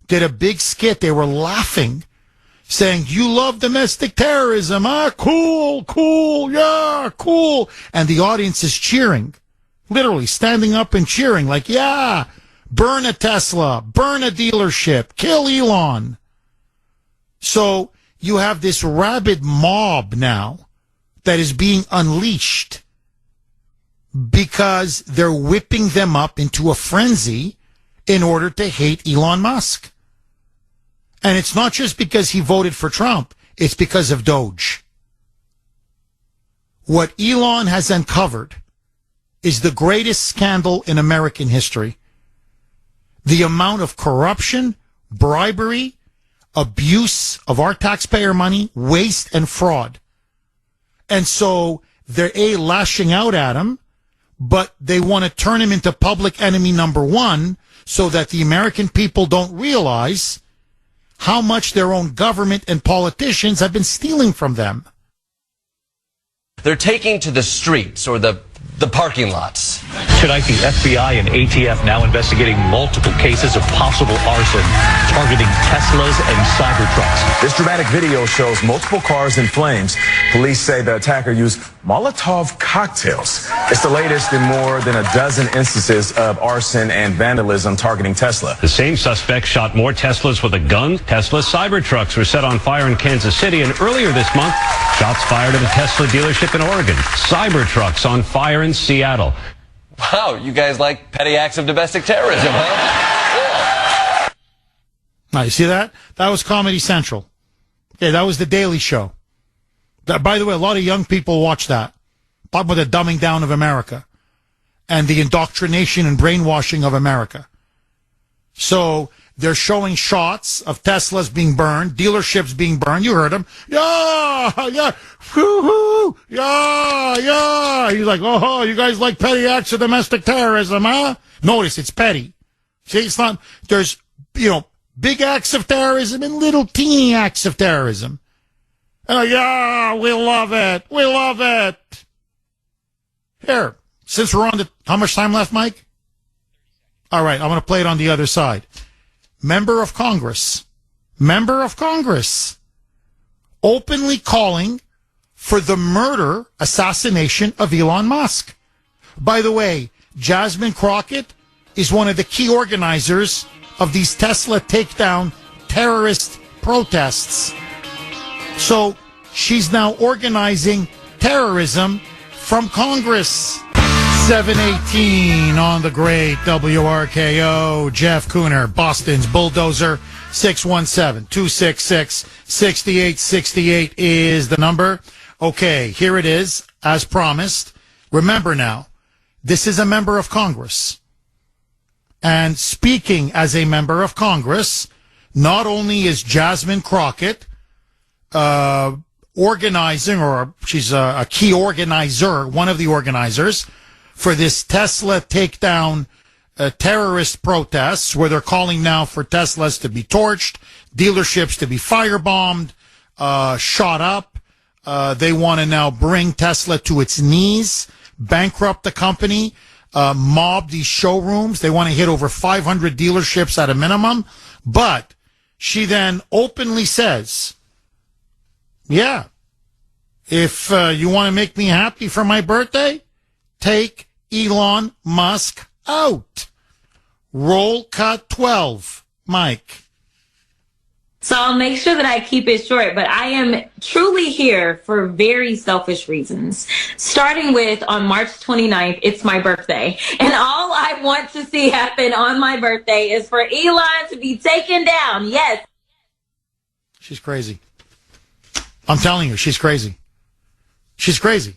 did a big skit. They were laughing, saying, you love domestic terrorism, huh? Cool, cool, yeah, cool. And the audience is cheering, literally standing up and cheering like, yeah, burn a Tesla, burn a dealership, kill Elon. So you have this rabid mob now that is being unleashed because they're whipping them up into a frenzy in order to hate Elon Musk. And it's not just because he voted for Trump. It's because of Doge. What Elon has uncovered is the greatest scandal in American history. The amount of corruption, bribery, abuse of our taxpayer money, waste, and fraud. And so they're lashing out at him, but they want to turn him into public enemy number one so that the American people don't realize how much their own government and politicians have been stealing from them. They're taking to the streets or the parking lots. Tonight, the FBI and ATF now investigating multiple cases of possible arson targeting Teslas and Cybertrucks. This dramatic video shows multiple cars in flames. Police say the attacker used Molotov cocktails. It's the latest in more than a dozen instances of arson and vandalism targeting Tesla. The same suspect shot more Teslas with a gun. Tesla Cybertrucks were set on fire in Kansas City, and earlier this month, shots fired at a Tesla dealership in Oregon. Cybertrucks on fire in Seattle. Wow, you guys like petty acts of domestic terrorism, huh? Now, you see that? That was Comedy Central. Okay, that was The Daily Show. That, by the way, a lot of young people watch that. Talk about the dumbing down of America and the indoctrination and brainwashing of America. So they're showing shots of Teslas being burned, dealerships being burned. You heard them. Yeah, yeah, woo-hoo, yeah, yeah. He's like, oh, you guys like petty acts of domestic terrorism, huh? Notice it's petty. See, it's not, there's, big acts of terrorism and little teeny acts of terrorism. And like, yeah, we love it. We love it. Here, since we're on how much time left, Mike? All right, I'm going to play it on the other side. Member of Congress, openly calling for the assassination of Elon Musk. By the way, Jasmine Crockett is one of the key organizers of these Tesla takedown terrorist protests. So she's now organizing terrorism from Congress. 718 on the great WRKO. Jeff Kuhner, Boston's bulldozer. 617-266-6868 is the number. Okay, here it is, as promised. Remember now, this is a member of Congress. And speaking as a member of Congress, not only is Jasmine Crockett organizing, or she's a key organizer, one of the organizers, for this Tesla takedown terrorist protests, where they're calling now for Teslas to be torched, dealerships to be firebombed, shot up. They want to now bring Tesla to its knees, bankrupt the company, mob these showrooms. They want to hit over 500 dealerships at a minimum. But she then openly says, yeah, if you want to make me happy for my birthday, take Elon Musk out. Roll cut 12. Mike. So I'll make sure that I keep it short, but I am truly here for very selfish reasons. Starting with, on March 29th, it's my birthday. And all I want to see happen on my birthday is for Elon to be taken down. Yes. She's crazy. I'm telling you, she's crazy. She's crazy.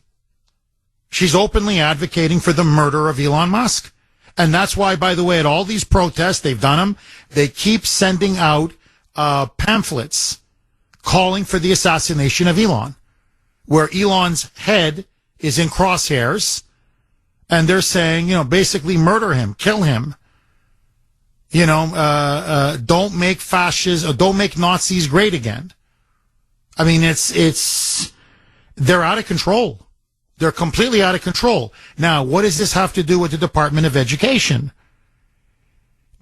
She's openly advocating for the murder of Elon Musk. And that's why, by the way, at all these protests, they've done them, they keep sending out pamphlets calling for the assassination of Elon, where Elon's head is in crosshairs, and they're saying, basically murder him, kill him. Don't make fascists, or don't make Nazis great again. I mean, they're out of control. They're completely out of control. Now, what does this have to do with the Department of Education?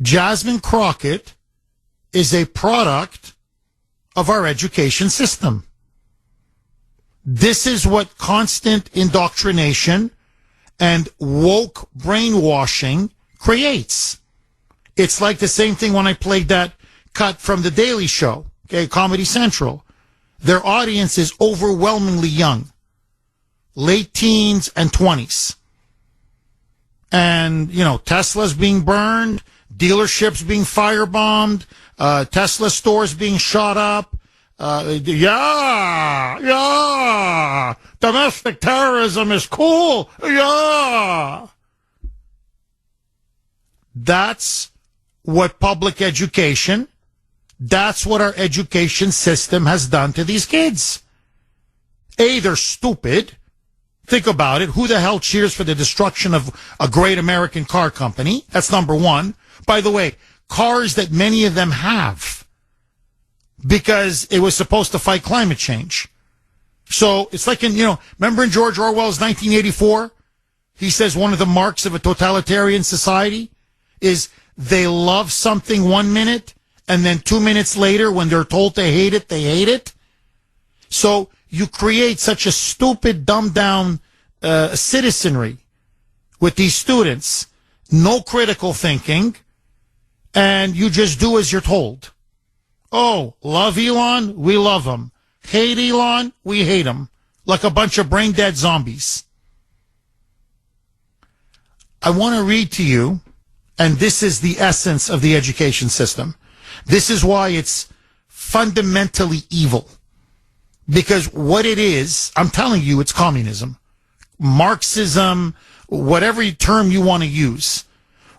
Jasmine Crockett is a product of our education system. This is what constant indoctrination and woke brainwashing creates. It's like the same thing when I played that cut from The Daily Show, Comedy Central. Their audience is overwhelmingly young. Late teens and 20s. And, Tesla's being burned, dealerships being firebombed, Tesla stores being shot up. Domestic terrorism is cool. Yeah. That's what public education, that's what our education system has done to these kids. A, they're stupid. Think about it. Who the hell cheers for the destruction of a great American car company? That's number one. By the way, cars that many of them have, because it was supposed to fight climate change. So it's like remember in George Orwell's 1984? He says one of the marks of a totalitarian society is they love something 1 minute, and then 2 minutes later, when they're told they hate it, they hate it. So you create such a stupid, dumbed-down citizenry with these students, no critical thinking, and you just do as you're told. Oh, love Elon? We love him. Hate Elon? We hate him. Like a bunch of brain-dead zombies. I want to read to you, and this is the essence of the education system. This is why it's fundamentally evil. Because what it is, I'm telling you, it's communism, Marxism, whatever term you want to use.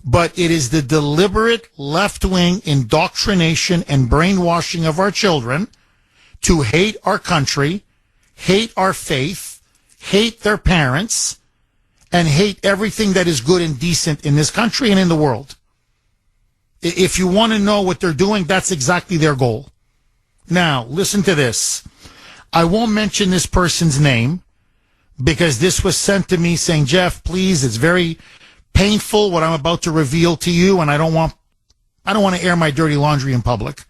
But it is the deliberate left-wing indoctrination and brainwashing of our children to hate our country, hate our faith, hate their parents, and hate everything that is good and decent in this country and in the world. If you want to know what they're doing, that's exactly their goal. Now, listen to this. I won't mention this person's name because this was sent to me saying, Jeff, please, it's very painful what I'm about to reveal to you, and I don't want to air my dirty laundry in public.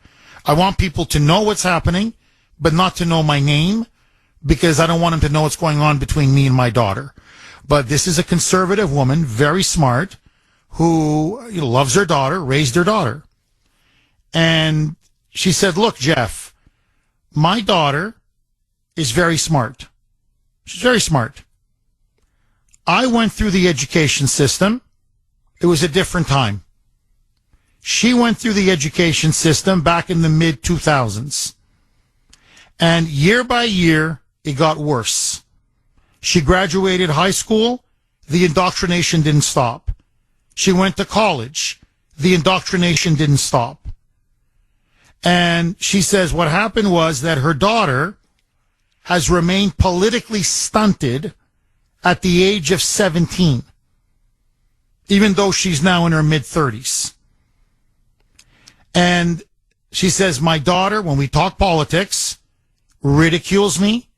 I want people to know what's happening, but not to know my name, because I don't want them to know what's going on between me and my daughter. But this is a conservative woman, very smart, who loves her daughter, raised her daughter. And she said, look, Jeff, my daughter is very smart. She's very smart. I went through the education system. It was a different time. She went through the education system back in the mid-2000s. And year by year, it got worse. She graduated high school. The indoctrination didn't stop. She went to college. The indoctrination didn't stop. And she says what happened was that her daughter has remained politically stunted at the age of 17, even though she's now in her mid-30s. And she says, my daughter, when we talk politics, ridicules me,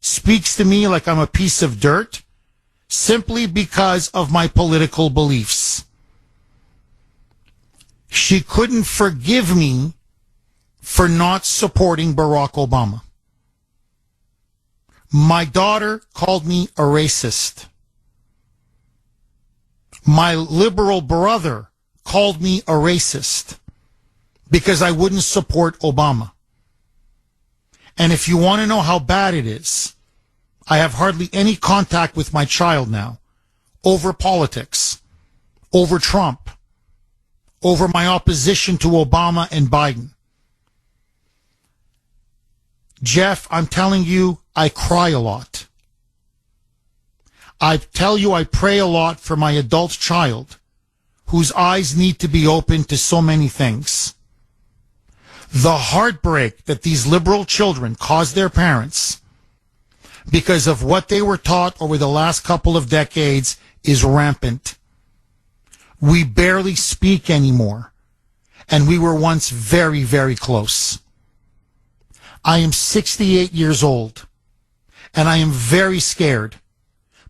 speaks to me like I'm a piece of dirt, simply because of my political beliefs. She couldn't forgive me for not supporting Barack Obama. My daughter called me a racist. My liberal brother called me a racist because I wouldn't support Obama. And if you want to know how bad it is, I have hardly any contact with my child now over politics, over Trump, over my opposition to Obama and Biden. Jeff, I'm telling you, I cry a lot. I tell you, I pray a lot for my adult child, whose eyes need to be opened to so many things. The heartbreak that these liberal children cause their parents because of what they were taught over the last couple of decades is rampant. We barely speak anymore, and we were once very, very close. I am 68 years old, and I am very scared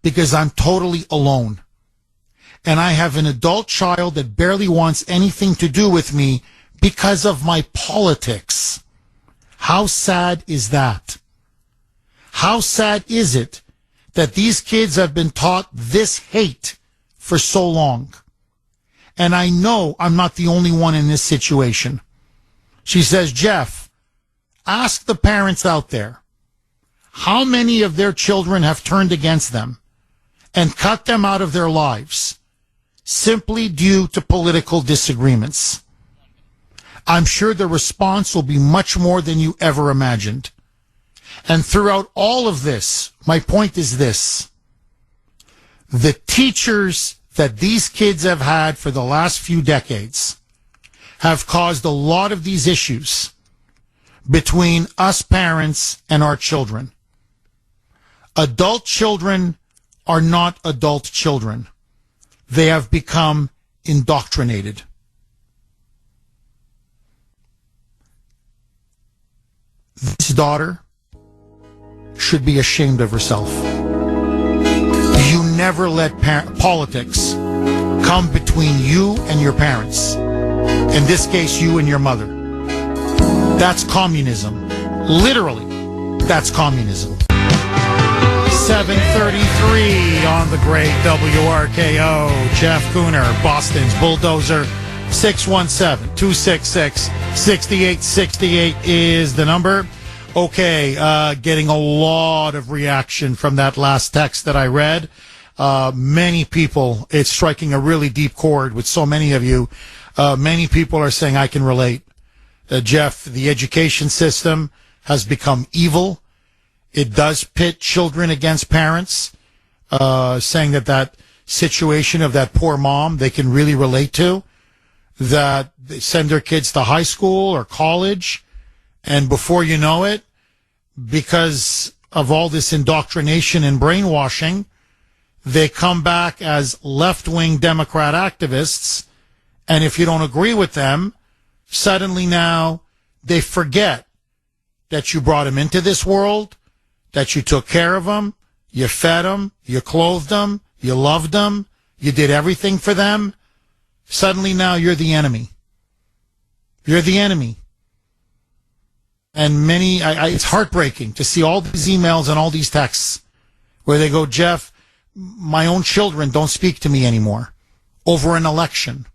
because I'm totally alone. And I have an adult child that barely wants anything to do with me because of my politics. How sad is that? How sad is it that these kids have been taught this hate for so long? And I know I'm not the only one in this situation. She says, Jeff, ask the parents out there, how many of their children have turned against them and cut them out of their lives simply due to political disagreements? I'm sure the response will be much more than you ever imagined. And throughout all of this, my point is this. The teachers that these kids have had for the last few decades have caused a lot of these issues between us parents and our children. Adult children are not adult children. They have become indoctrinated. This daughter should be ashamed of herself. You never let politics come between you and your parents. In this case, you and your mother. That's communism. Literally, that's communism. 7:33 on the great WRKO. Jeff Kuhner, Boston's Bulldozer. 617-266-6868 is the number. Okay, getting a lot of reaction from that last text that I read. Many people, it's striking a really deep chord with so many of you. Many people are saying, I can relate. Jeff, the education system has become evil. It does pit children against parents, saying that situation of that poor mom they can really relate to, that they send their kids to high school or college, and before you know it, because of all this indoctrination and brainwashing, they come back as left-wing Democrat activists, and if you don't agree with them, suddenly now they forget that you brought them into this world, that you took care of them, you fed them, you clothed them, you loved them, you did everything for them. Suddenly now you're the enemy. You're the enemy. And it's heartbreaking to see all these emails and all these texts where they go, Jeff, my own children don't speak to me anymore over an election,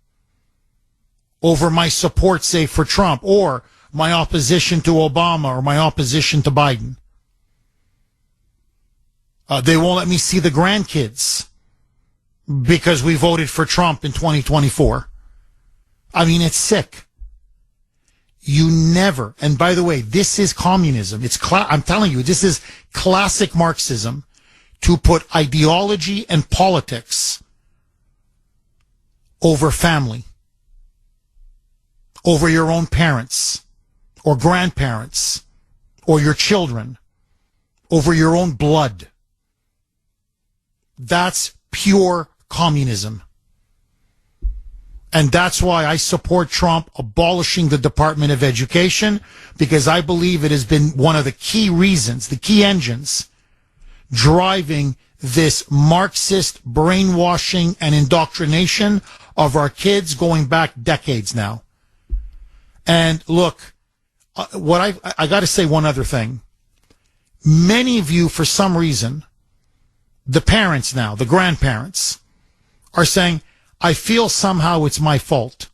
over my support, say, for Trump, or my opposition to Obama, or my opposition to Biden. They won't let me see the grandkids because we voted for Trump in 2024. I mean, it's sick. You never, and by the way, this is communism. I'm telling you, this is classic Marxism, to put ideology and politics over family, over your own parents or grandparents or your children, over your own blood. That's pure communism. And that's why I support Trump abolishing the Department of Education, because I believe it has been one of the key reasons, the key engines driving this Marxist brainwashing and indoctrination of our kids going back decades now. And look, I got to say one other thing. Many of you, for some reason, the parents now, the grandparents, are saying, I feel somehow it's my fault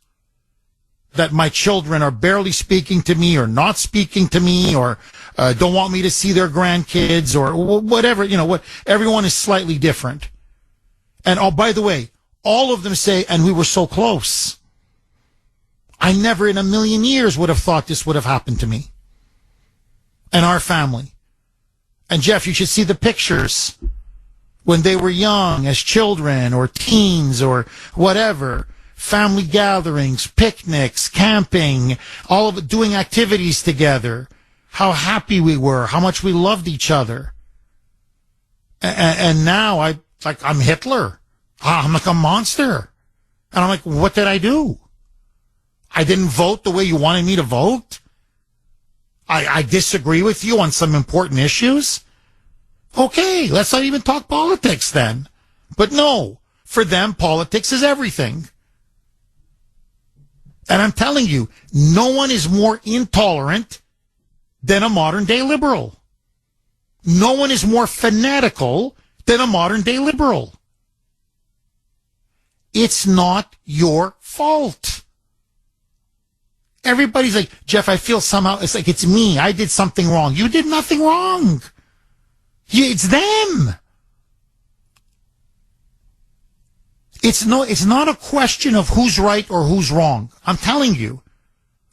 that my children are barely speaking to me or not speaking to me or don't want me to see their grandkids or whatever, everyone is slightly different. And oh, by the way, all of them say, and we were so close. I never in a million years would have thought this would have happened to me and our family. And Jeff, you should see the pictures when they were young as children or teens or whatever. Family gatherings, picnics, camping, all of it, doing activities together, how happy we were, how much we loved each other. And now I'm Hitler. I'm like a monster. And I'm like, what did I do? I didn't vote the way you wanted me to vote. I disagree with you on some important issues. Okay, let's not even talk politics then. But no, for them, politics is everything. And I'm telling you, no one is more intolerant than a modern-day liberal. No one is more fanatical than a modern-day liberal. It's not your fault. Everybody's like, Jeff, I feel somehow, it's like it's me. I did something wrong. You did nothing wrong. It's them. It's not a question of who's right or who's wrong. I'm telling you.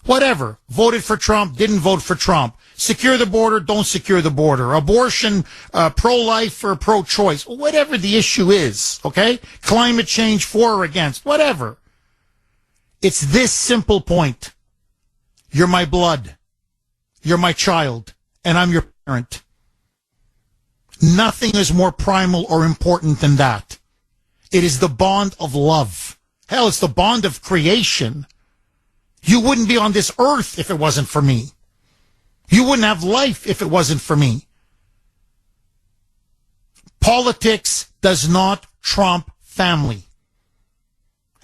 Whatever. Voted for Trump, didn't vote for Trump. Secure the border, don't secure the border. Abortion, pro-life or pro-choice. Whatever the issue is, okay? Climate change, for or against, whatever. It's this simple point. You're my blood. You're my child. And I'm your parent. Nothing is more primal or important than that. It is the bond of love. Hell, it's the bond of creation. You wouldn't be on this earth if it wasn't for me. You wouldn't have life if it wasn't for me. Politics does not trump family.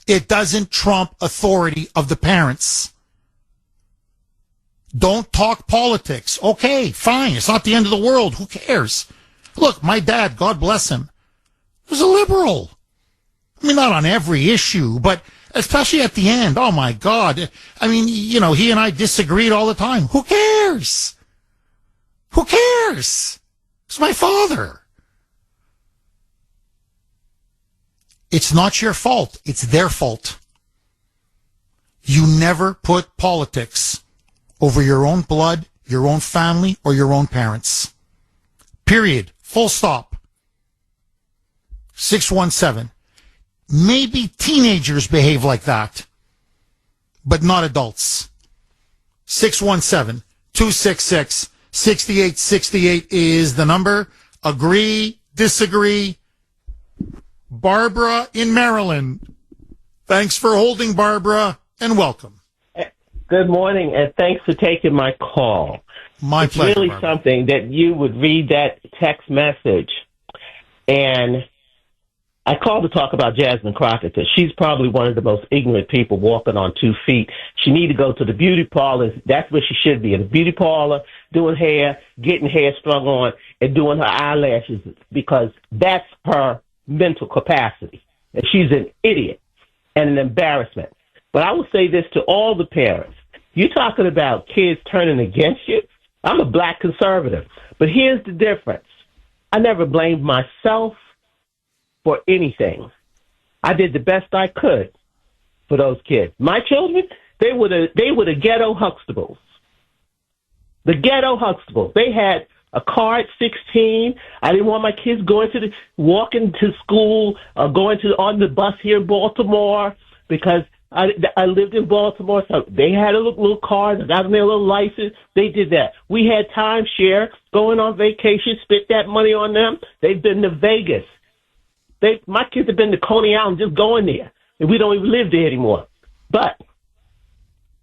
It doesn't trump authority of the parents. Don't talk politics. Okay, fine. It's not the end of the world. Who cares? Look, my dad, God bless him, was a liberal. I mean, not on every issue, but especially at the end. Oh, my God. I mean, he and I disagreed all the time. Who cares? Who cares? It's my father. It's not your fault. It's their fault. You never put politics over your own blood, your own family, or your own parents. Period. Full stop. 617. Maybe teenagers behave like that, but not adults. 617-266-6868 is the number. Agree, disagree. Barbara in Maryland. Thanks for holding, Barbara, and welcome. Good morning, and thanks for taking my call. My pleasure. It's really Barbara. something that you would read that text message, and I called to talk about Jasmine Crockett because she's probably one of the most ignorant people walking on 2 feet. She need to go to the beauty parlor. That's where she should be, in the beauty parlor, doing hair, getting hair strung on, and doing her eyelashes, because that's her mental capacity. And she's an idiot and an embarrassment. But I will say this to all the parents. You're talking about kids turning against you. I'm a black conservative. But here's the difference. I never blamed myself for anything. I did the best I could for those kids. My children, they were the ghetto Huxtables. The ghetto Huxtables. They had a car at 16. I didn't want my kids walking to school or going on the bus here in Baltimore because I lived in Baltimore. So they had a little car. They got their little license. They did that. We had timeshare, going on vacation, spent that money on them. They've been to Vegas. My kids have been to Coney Island, just going there. And we don't even live there anymore. But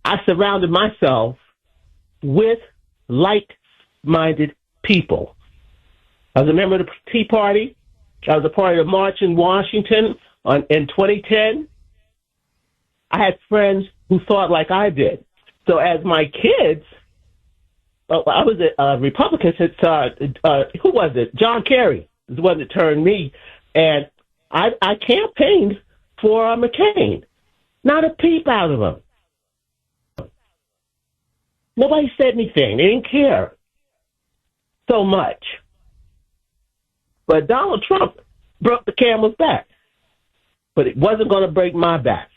I surrounded myself with like-minded people. I was a member of the Tea Party. I was a part of the March in Washington in 2010. I had friends who thought like I did. So as my kids, I was a Republican since, who was it? John Kerry is the one that turned me. And I campaigned for McCain. Not a peep out of him. Nobody said anything. They didn't care so much. But Donald Trump broke the camel's back. But it wasn't going to break my back.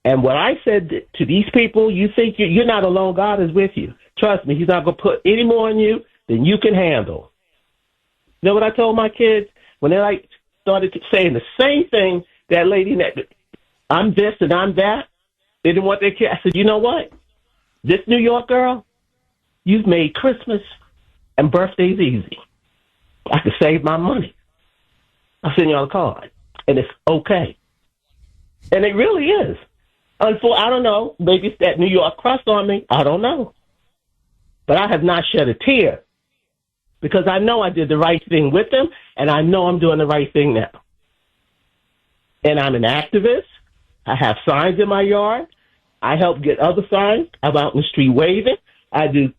And what I said to these people, you think you're not alone. God is with you. Trust me, he's not going to put any more on you than you can handle. You know what I told my kids? When they started saying the same thing, that lady, I'm this and I'm that, they didn't want their kid. I said, you know what? This New York girl, you've made Christmas and birthdays easy. I can save my money. I'll send you on a card. And it's okay. And it really is. I don't know. Maybe it's that New York crust on me. I don't know. But I have not shed a tear because I know I did the right thing with them, and I know I'm doing the right thing now. And I'm an activist. I have signs in my yard. I help get other signs. I'm out in the street waving. I do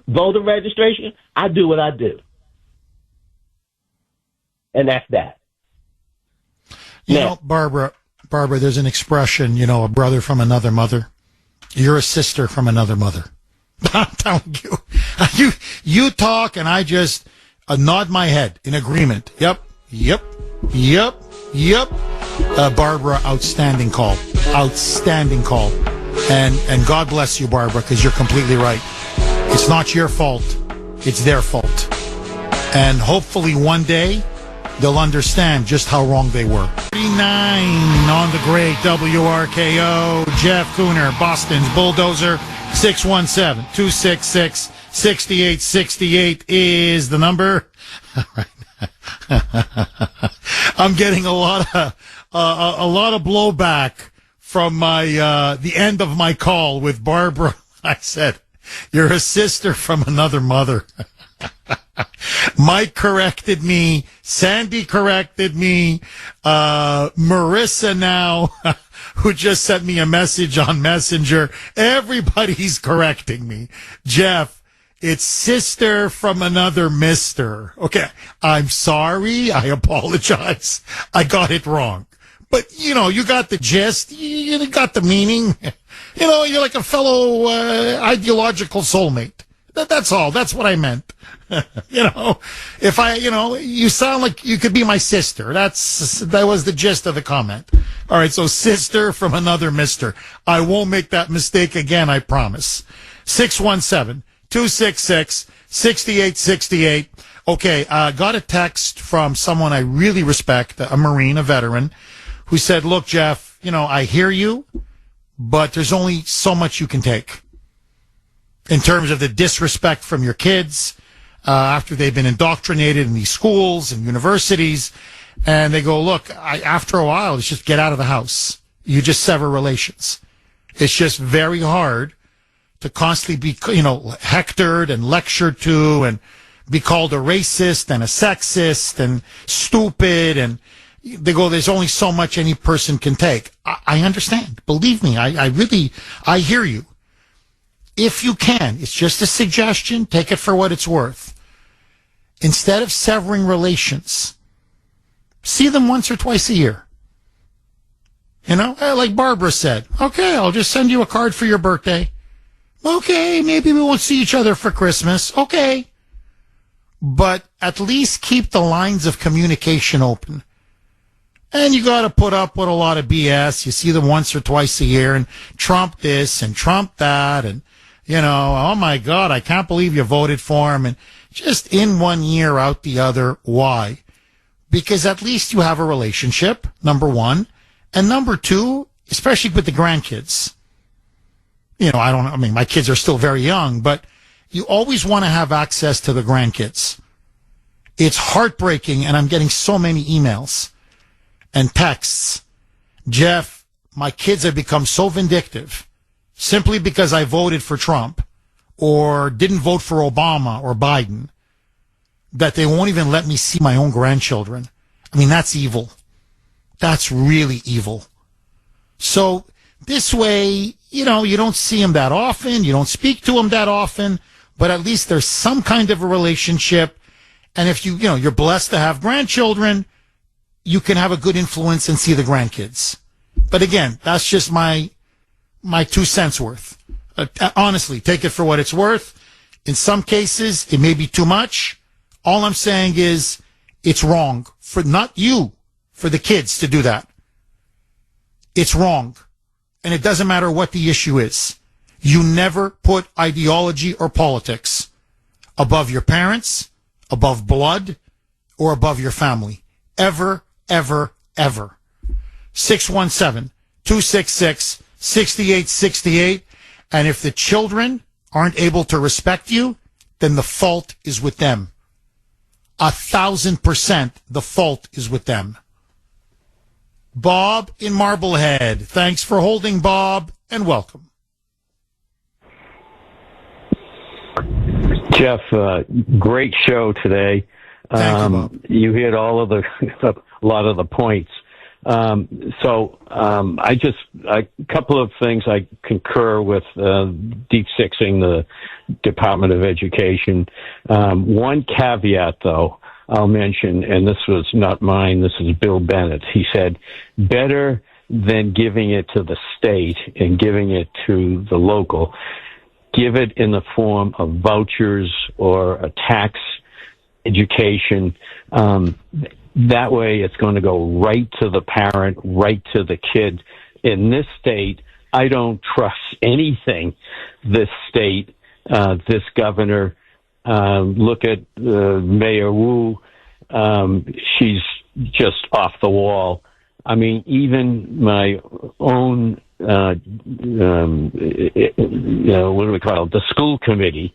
voter registration. I do what I do. And that's that. You know, Barbara, there's an expression, a brother from another mother. You're a sister from another mother. I'm telling you. You talk and I just nod my head in agreement. Yep. Barbara, outstanding call. And God bless you, Barbara, because you're completely right. It's not your fault. It's their fault. And hopefully one day they'll understand just how wrong they were. 39 on the great WRKO. Jeff Kuhner, Boston's Bulldozer. 617-266-6868 is the number. All right. I'm getting a lot of blowback from the end of my call with Barbara. I said, "You're a sister from another mother." Mike corrected me. Sandy corrected me. Marissa now, who just sent me a message on Messenger. Everybody's correcting me. Jeff, it's sister from another mister. Okay, I'm sorry. I apologize. I got it wrong. But, you got the gist. You got the meaning. You're like a fellow ideological soulmate. That's all. That's what I meant. If you sound like you could be my sister. That was the gist of the comment. All right. So sister from another mister. I won't make that mistake again. I promise. 617-266-6868. Okay. Got a text from someone I really respect, a Marine, a veteran, who said, look, Jeff, I hear you, but there's only so much you can take in terms of the disrespect from your kids after they've been indoctrinated in these schools and universities. And they go, look, after a while, it's just get out of the house. You just sever relations. It's just very hard to constantly be, hectored and lectured to and be called a racist and a sexist and stupid. And they go, there's only so much any person can take. I understand. Believe me, I hear you. If you can, it's just a suggestion. Take it for what it's worth. Instead of severing relations, See them once or twice a year. You know, like Barbara said, okay, I'll just send you a card for your birthday. Okay, maybe we won't see each other for Christmas. Okay. But at least keep the lines of communication open. And you got to put up with a lot of BS. You see them once or twice a year and Trump this and Trump that. And, you know, oh my God, I can't believe you voted for him. And just in one year, out the other. Why? Because at least you have a relationship, number one. And number two, especially with the grandkids. You know, I mean, my kids are still very young, but you always want to have access to the grandkids. It's heartbreaking, and I'm getting so many emails and texts. Jeff, my kids have become so vindictive simply because I voted for Trump or didn't vote for Obama or Biden that they won't even let me see my own grandchildren. I mean, that's evil. That's really evil. So this way, you know, you don't see them that often. You don't speak to them that often, but at least there's some kind of a relationship. And if you're blessed to have grandchildren, you can have a good influence and see the grandkids. But again, that's just my 2 cents worth. Honestly, take it for what it's worth. In some cases, it may be too much. All I'm saying is it's wrong for not you, for the kids to do that. It's wrong. And it doesn't matter what the issue is. You never put ideology or politics above your parents, above blood, or above your family. Ever, ever, ever. 617-266-6868. And if the children aren't able to respect you, then the fault is with them. 1,000% the fault is with them. Bob in Marblehead. Thanks for holding, Bob, and welcome. Jeff, great show today. Thank you, Bob. You hit all of a lot of the points. A couple of things I concur with, deep sixing the Department of Education. One caveat, though, I'll mention, and this was not mine, this is Bill Bennett. He said, better than giving it to the state and giving it to the local, give it in the form of vouchers or a tax education. That way it's going to go right to the parent, right to the kid. In this state, I don't trust anything this state, this governor. Look at Mayor Wu. She's just off the wall. I mean, even my own, what do we call it? The school committee,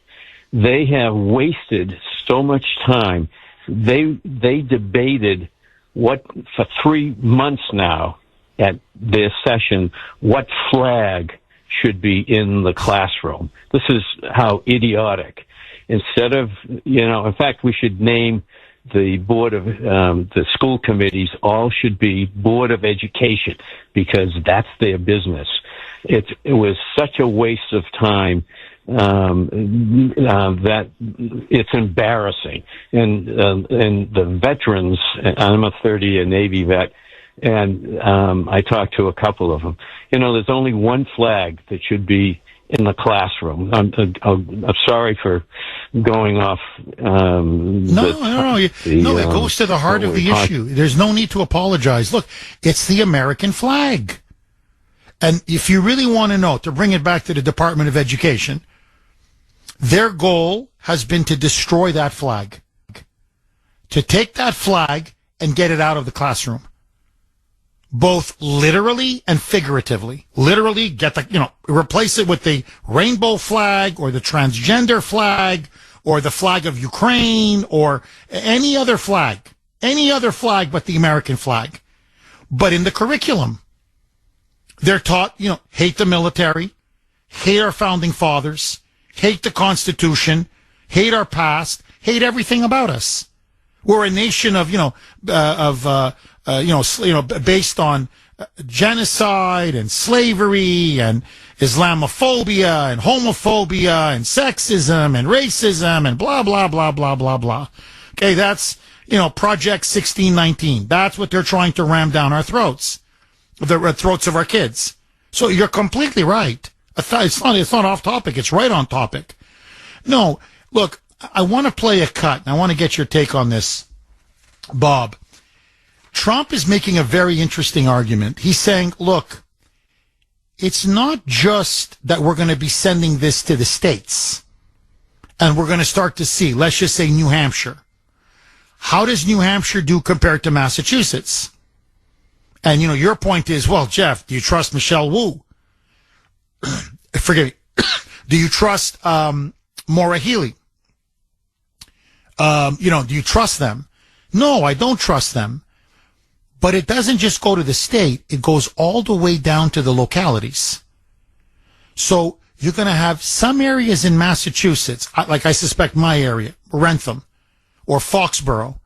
they have wasted so much time. They debated for 3 months now at their session, what flag should be in the classroom. This is how idiotic. Instead of, in fact, we should name the board of, the school committees all should be Board of Education because that's their business. It was such a waste of time, that it's embarrassing. And the veterans, I'm a 30-year Navy vet, and I talked to a couple of them. There's only one flag that should be in the classroom. I'm sorry for going off. No, it goes to the heart of the issue. There's no need to apologize. Look, it's the American flag. And if you really want to know, to bring it back to the Department of Education, their goal has been to destroy that flag. To take that flag and get it out of the classroom. Both literally and figuratively. Literally, replace it with the rainbow flag or the transgender flag or the flag of Ukraine or any other flag but the American flag. But in the curriculum, they're taught, hate the military, hate our founding fathers, hate the Constitution, hate our past, hate everything about us. We're a nation of, based on genocide and slavery and Islamophobia and homophobia and sexism and racism and blah, blah, blah, blah, blah, blah. Okay, that's, Project 1619. That's what they're trying to ram down our throats, the throats of our kids. So you're completely right. It's not off topic. It's right on topic. No, look, I want to play a cut, and I want to get your take on this, Bob. Trump is making a very interesting argument. He's saying, look, it's not just that we're going to be sending this to the states, and we're going to start to see, let's just say New Hampshire. How does New Hampshire do compared to Massachusetts? And, your point is, well, Jeff, do you trust Michelle Wu? Forgive me. Do you trust Maura Healey? Do you trust them? No, I don't trust them. But it doesn't just go to the state. It goes all the way down to the localities. So you're going to have some areas in Massachusetts, like I suspect my area, Rentham or Foxborough,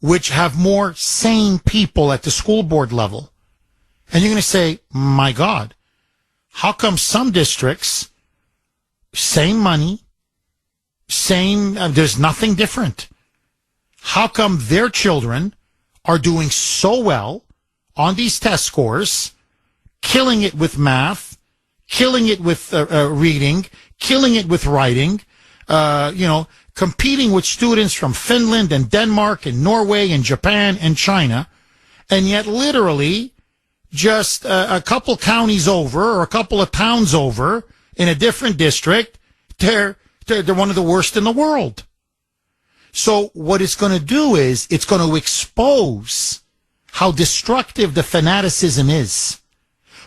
which have more sane people at the school board level. And you're going to say, my God, how come some districts, same money, there's nothing different? How come their children are doing so well on these test scores, killing it with math, killing it with reading, killing it with writing, competing with students from Finland and Denmark and Norway and Japan and China, and yet literally just a couple counties over or a couple of towns over in a different district, they're one of the worst in the world. So what it's going to do is it's going to expose how destructive the fanaticism is.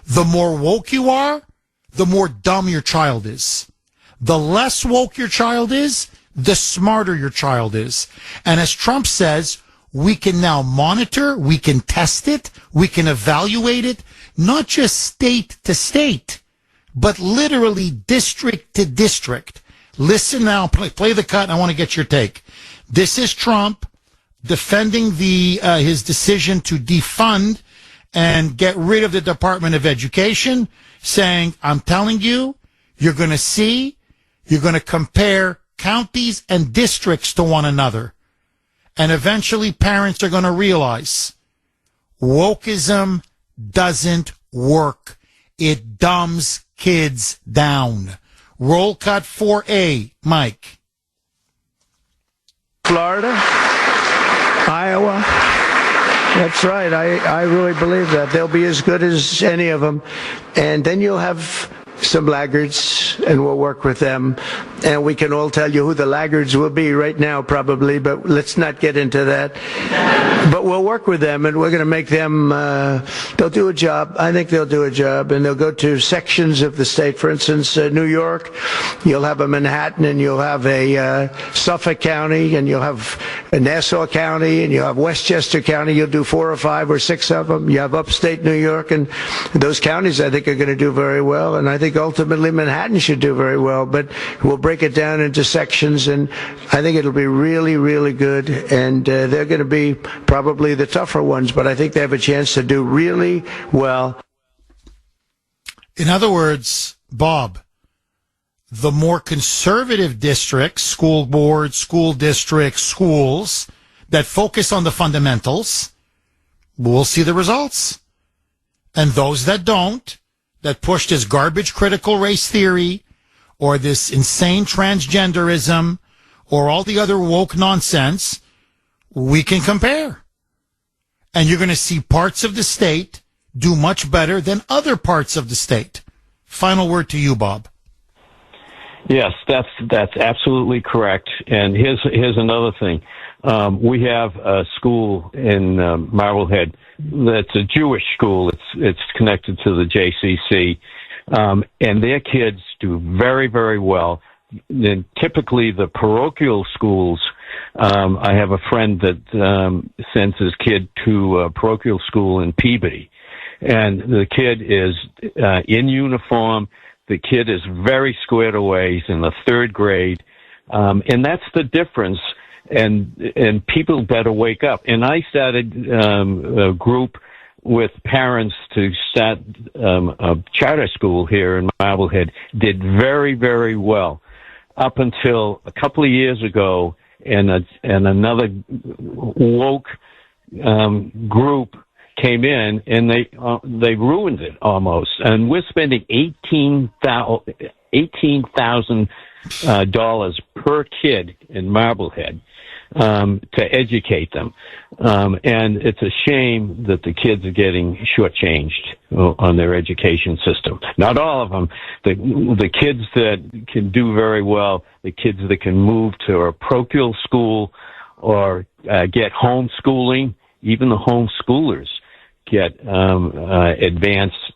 The more woke you are, the more dumb your child is. The less woke your child is, the smarter your child is. And as Trump says, we can now monitor, we can test it, we can evaluate it, not just state to state, but literally district to district. Listen now, play the cut. I want to get your take. This is Trump defending his decision to defund and get rid of the Department of Education, saying, I'm telling you, you're going to compare counties and districts to one another. And eventually parents are going to realize wokeism doesn't work. It dumbs kids down. Roll cut 4A, Mike. Florida, Iowa. That's right. I really believe that. They'll be as good as any of them. And then you'll have some laggards, and we'll work with them. And we can all tell you who the laggards will be right now, probably, but let's not get into that. But we'll work with them, and we're going to make them, they'll do a job. I think they'll do a job, and they'll go to sections of the state. For instance, New York, you'll have a Manhattan, and you'll have a Suffolk County, and you'll have a Nassau County, and you'll have Westchester County. You'll do 4 or 5 or 6 of them. You have upstate New York, and those counties, I think, are going to do very well. And I think ultimately Manhattan should do very well, but we'll break it down into sections, and I think it'll be really, really good. And they're going to be probably the tougher ones, but I think they have a chance to do really well. In other words, Bob, the more conservative districts, school boards, school districts, schools that focus on the fundamentals, we'll see the results. And those that don't, that push this garbage critical race theory or this insane transgenderism or all the other woke nonsense, we can compare. And you're going to see parts of the state do much better than other parts of the state. Final word to you, Bob. Yes, that's absolutely correct. And here's another thing. We have a school in Marblehead that's a Jewish school. It's connected to the JCC, and their kids do very, very well. Then typically the parochial schools. I have a friend that sends his kid to a parochial school in Peabody, and the kid is in uniform. The kid is very squared away. He's in the 3rd grade, and that's the difference. And people better wake up. And I started a group with parents to start a charter school here in Marblehead. Did very, very well up until a couple of years ago. and another woke group came in, and they ruined it almost. And we're spending $18,000 per kid in Marblehead to educate them. And it's a shame that the kids are getting shortchanged on their education system. Not all of them. The kids that can do very well, the kids that can move to a parochial school or get homeschooling, even the homeschoolers get advanced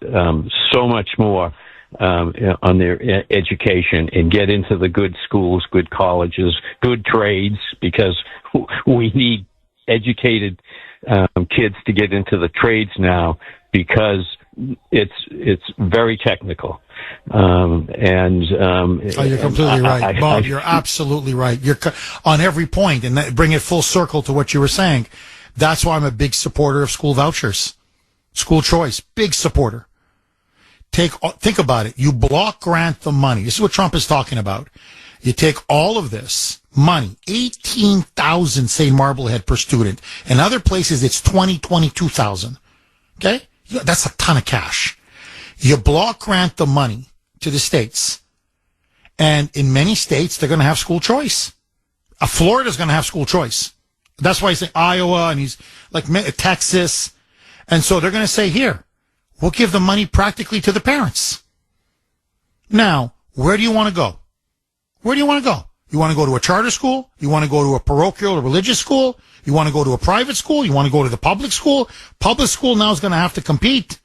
so much more on their education and get into the good schools, good colleges, good trades, because we need educated kids to get into the trades now, because it's very technical. You're completely right, Bob. You're absolutely right. You're on every point, and bring it full circle to what you were saying. That's why I'm a big supporter of school vouchers, school choice, big supporter. Think about it. You block grant the money. This is what Trump is talking about. You take all of this money, 18,000, say, Marblehead per student. In other places, it's 22,000. Okay? That's a ton of cash. You block grant the money to the states. And in many states, they're going to have school choice. Florida's going to have school choice. That's why he's saying Iowa, and he's like Texas. And so they're going to say, here, we'll give the money practically to the parents. Now, where do you want to go? Where do you want to go? You want to go to a charter school? You want to go to a parochial or religious school? You want to go to a private school? You want to go to the public school? Public school now is going to have to compete.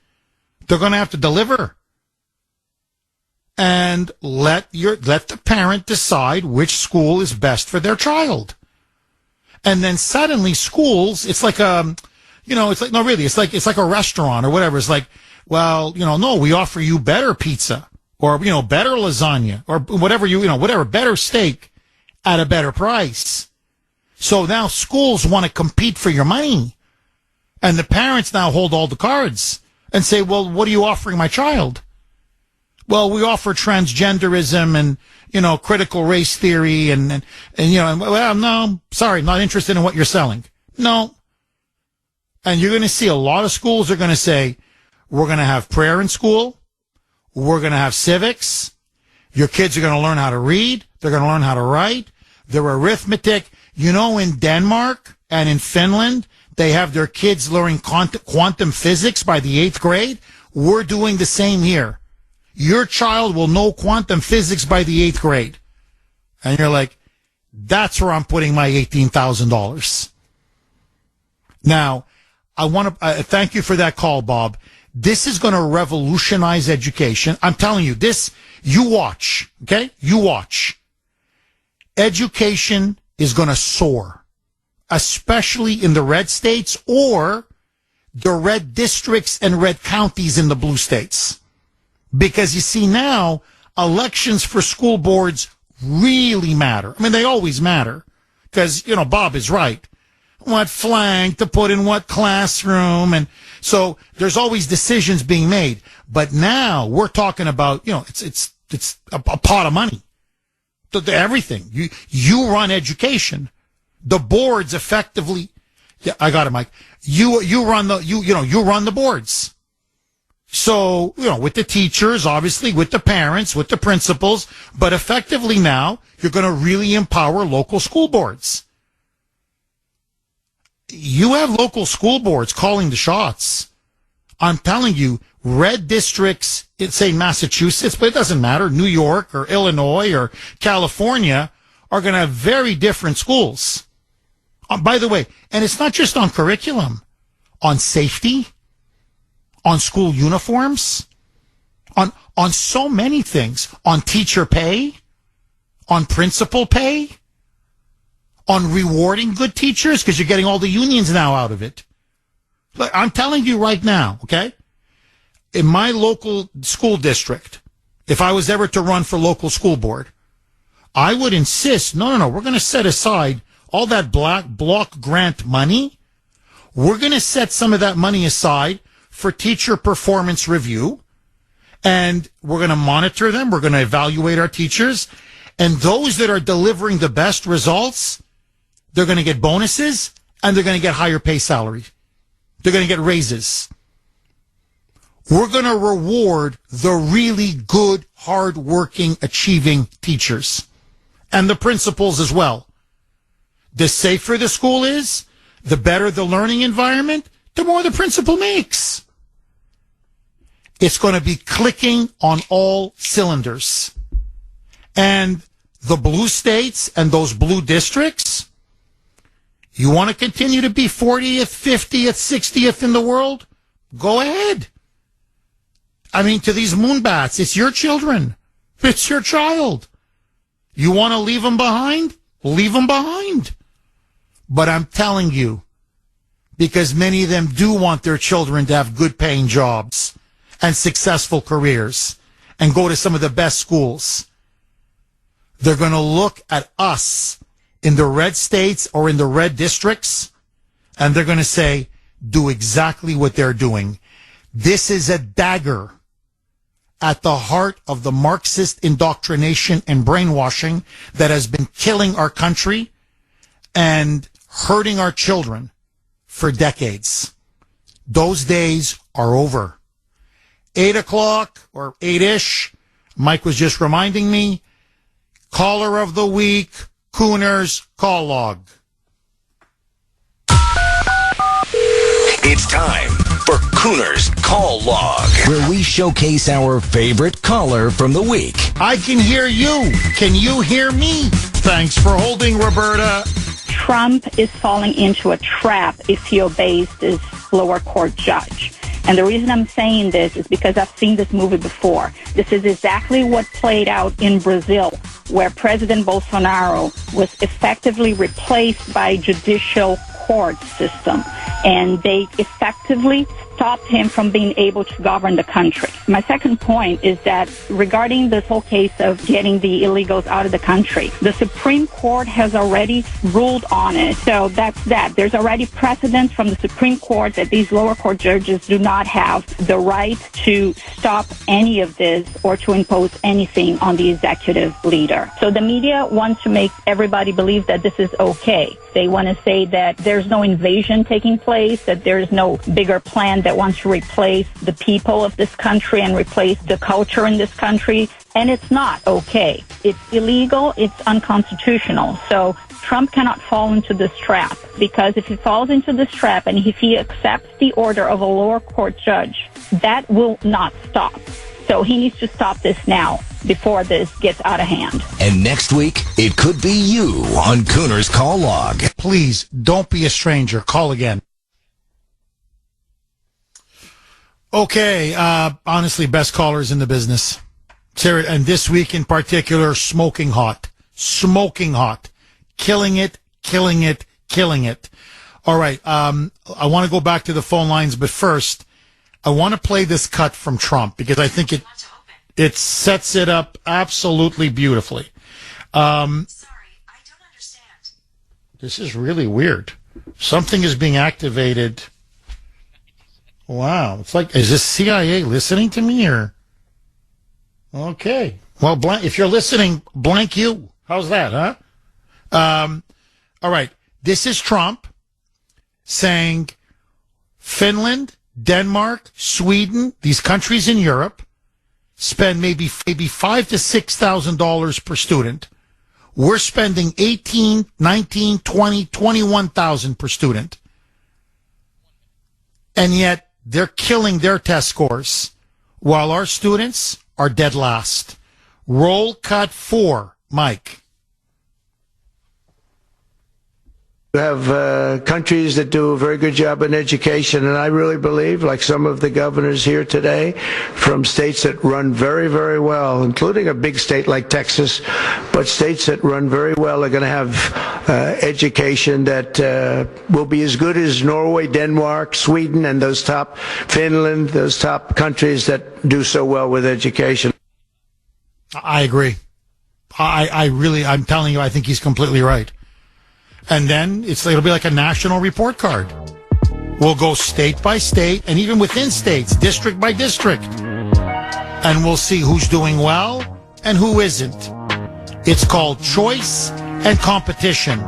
They're going to have to deliver. And let the parent decide which school is best for their child. And then suddenly schools, it's like it's like a restaurant or whatever. It's like, well, no, we offer you better pizza or, better lasagna or whatever, better steak at a better price. So now schools want to compete for your money. And the parents now hold all the cards and say, well, what are you offering my child? Well, we offer transgenderism and, critical race theory and well, no, sorry, not interested in what you're selling. No. And you're going to see a lot of schools are going to say, we're going to have prayer in school. We're going to have civics. Your kids are going to learn how to read. They're going to learn how to write. Their arithmetic. In Denmark and in Finland, they have their kids learning quantum physics by the 8th grade. We're doing the same here. Your child will know quantum physics by the 8th grade. And you're like, that's where I'm putting my $18,000. Now, I want to thank you for that call, Bob. This is going to revolutionize education. I'm telling you, you watch, okay? You watch. Education is going to soar, especially in the red states or the red districts and red counties in the blue states. Because you see now, elections for school boards really matter. I mean, they always matter. Because, Bob is right. What flank to put in what classroom. And so there's always decisions being made. But now we're talking about, it's a pot of money. Everything. You run education. The boards effectively, yeah, I got it, Mike. You run the boards. So, with the teachers, obviously, with the parents, with the principals, but effectively now, you're going to really empower local school boards. You have local school boards calling the shots. I'm telling you, red districts, say Massachusetts, but it doesn't matter, New York or Illinois or California, are going to have very different schools. By the way, and it's not just on curriculum, on safety, on school uniforms, on so many things, on teacher pay, on principal pay, on rewarding good teachers, because you're getting all the unions now out of it. Look, I'm telling you right now, okay? In my local school district, if I was ever to run for local school board, I would insist, no, we're going to set aside all that block grant money. We're going to set some of that money aside for teacher performance review, and we're going to monitor them. We're going to evaluate our teachers, and those that are delivering the best results, they're going to get bonuses, and they're going to get higher pay salary. They're going to get raises. We're going to reward the really good, hard-working, achieving teachers and the principals as well. The safer the school is, the better the learning environment, the more the principal makes. It's going to be clicking on all cylinders. And the blue states and those blue districts, you want to continue to be 40th, 50th, 60th in the world? Go ahead. I mean, to these moonbats, it's your children. It's your child. You want to leave them behind? Leave them behind. But I'm telling you, because many of them do want their children to have good paying jobs and successful careers and go to some of the best schools. They're going to look at us in the red states or in the red districts, and they're going to say, do exactly what they're doing. This is a dagger at the heart of the Marxist indoctrination and brainwashing that has been killing our country and hurting our children for decades. Those days are over. 8 o'clock or 8-ish, Mike was just reminding me, caller of the week, Kuhner's call log. It's time for Kuhner's call log, where we showcase our favorite caller from the week. I can hear you. Can you hear me? Thanks for holding, Roberta. Trump is falling into a trap if he obeys this lower court judge. And the reason I'm saying this is because I've seen this movie before. This is exactly what played out in Brazil, where President Bolsonaro was effectively replaced by a judicial court system. And they effectively stopped him from being able to govern the country. My second point is that regarding this whole case of getting the illegals out of the country, the Supreme Court has already ruled on it. So that's that. There's already precedent from the Supreme Court that these lower court judges do not have the right to stop any of this or to impose anything on the executive leader. So the media wants to make everybody believe that this is okay. They want to say that there's no invasion taking place, that there's no bigger plan that wants to replace the people of this country and replace the culture in this country. And it's not okay. It's illegal. It's unconstitutional. So Trump cannot fall into this trap, because if he falls into this trap and if he accepts the order of a lower court judge, that will not stop. So he needs to stop this now before this gets out of hand. And next week, it could be you on Kuhner's call log. Please, don't be a stranger. Call again. Okay, honestly, best callers in the business. Sarah, and this week in particular, smoking hot. Smoking hot. Killing it, killing it, killing it. All right, I want to go back to the phone lines, but first, I want to play this cut from Trump because I think it sets it up absolutely beautifully. Sorry, I don't understand. This is really weird. Something is being activated. Wow. It's like, is this CIA listening to me or? Okay. Well, if you're listening, blank you. How's that, huh? All right. This is Trump saying Finland, Denmark, Sweden, these countries in Europe spend maybe $5,000 to $6,000 per student. We're spending $18,000, $19,000, $20,000, $21,000 per student. And yet they're killing their test scores while our students are dead last. Roll cut 4, Mike. You have countries that do a very good job in education, and I really believe, like some of the governors here today, from states that run very, very well, including a big state like Texas, but states that run very well are going to have education that will be as good as Norway, Denmark, Sweden, and those top, Finland, those top countries that do so well with education. I agree. I'm telling you, I think he's completely right. And then it'll be like a national report card. We'll go state by state and even within states, district by district. And we'll see who's doing well and who isn't. It's called choice and competition.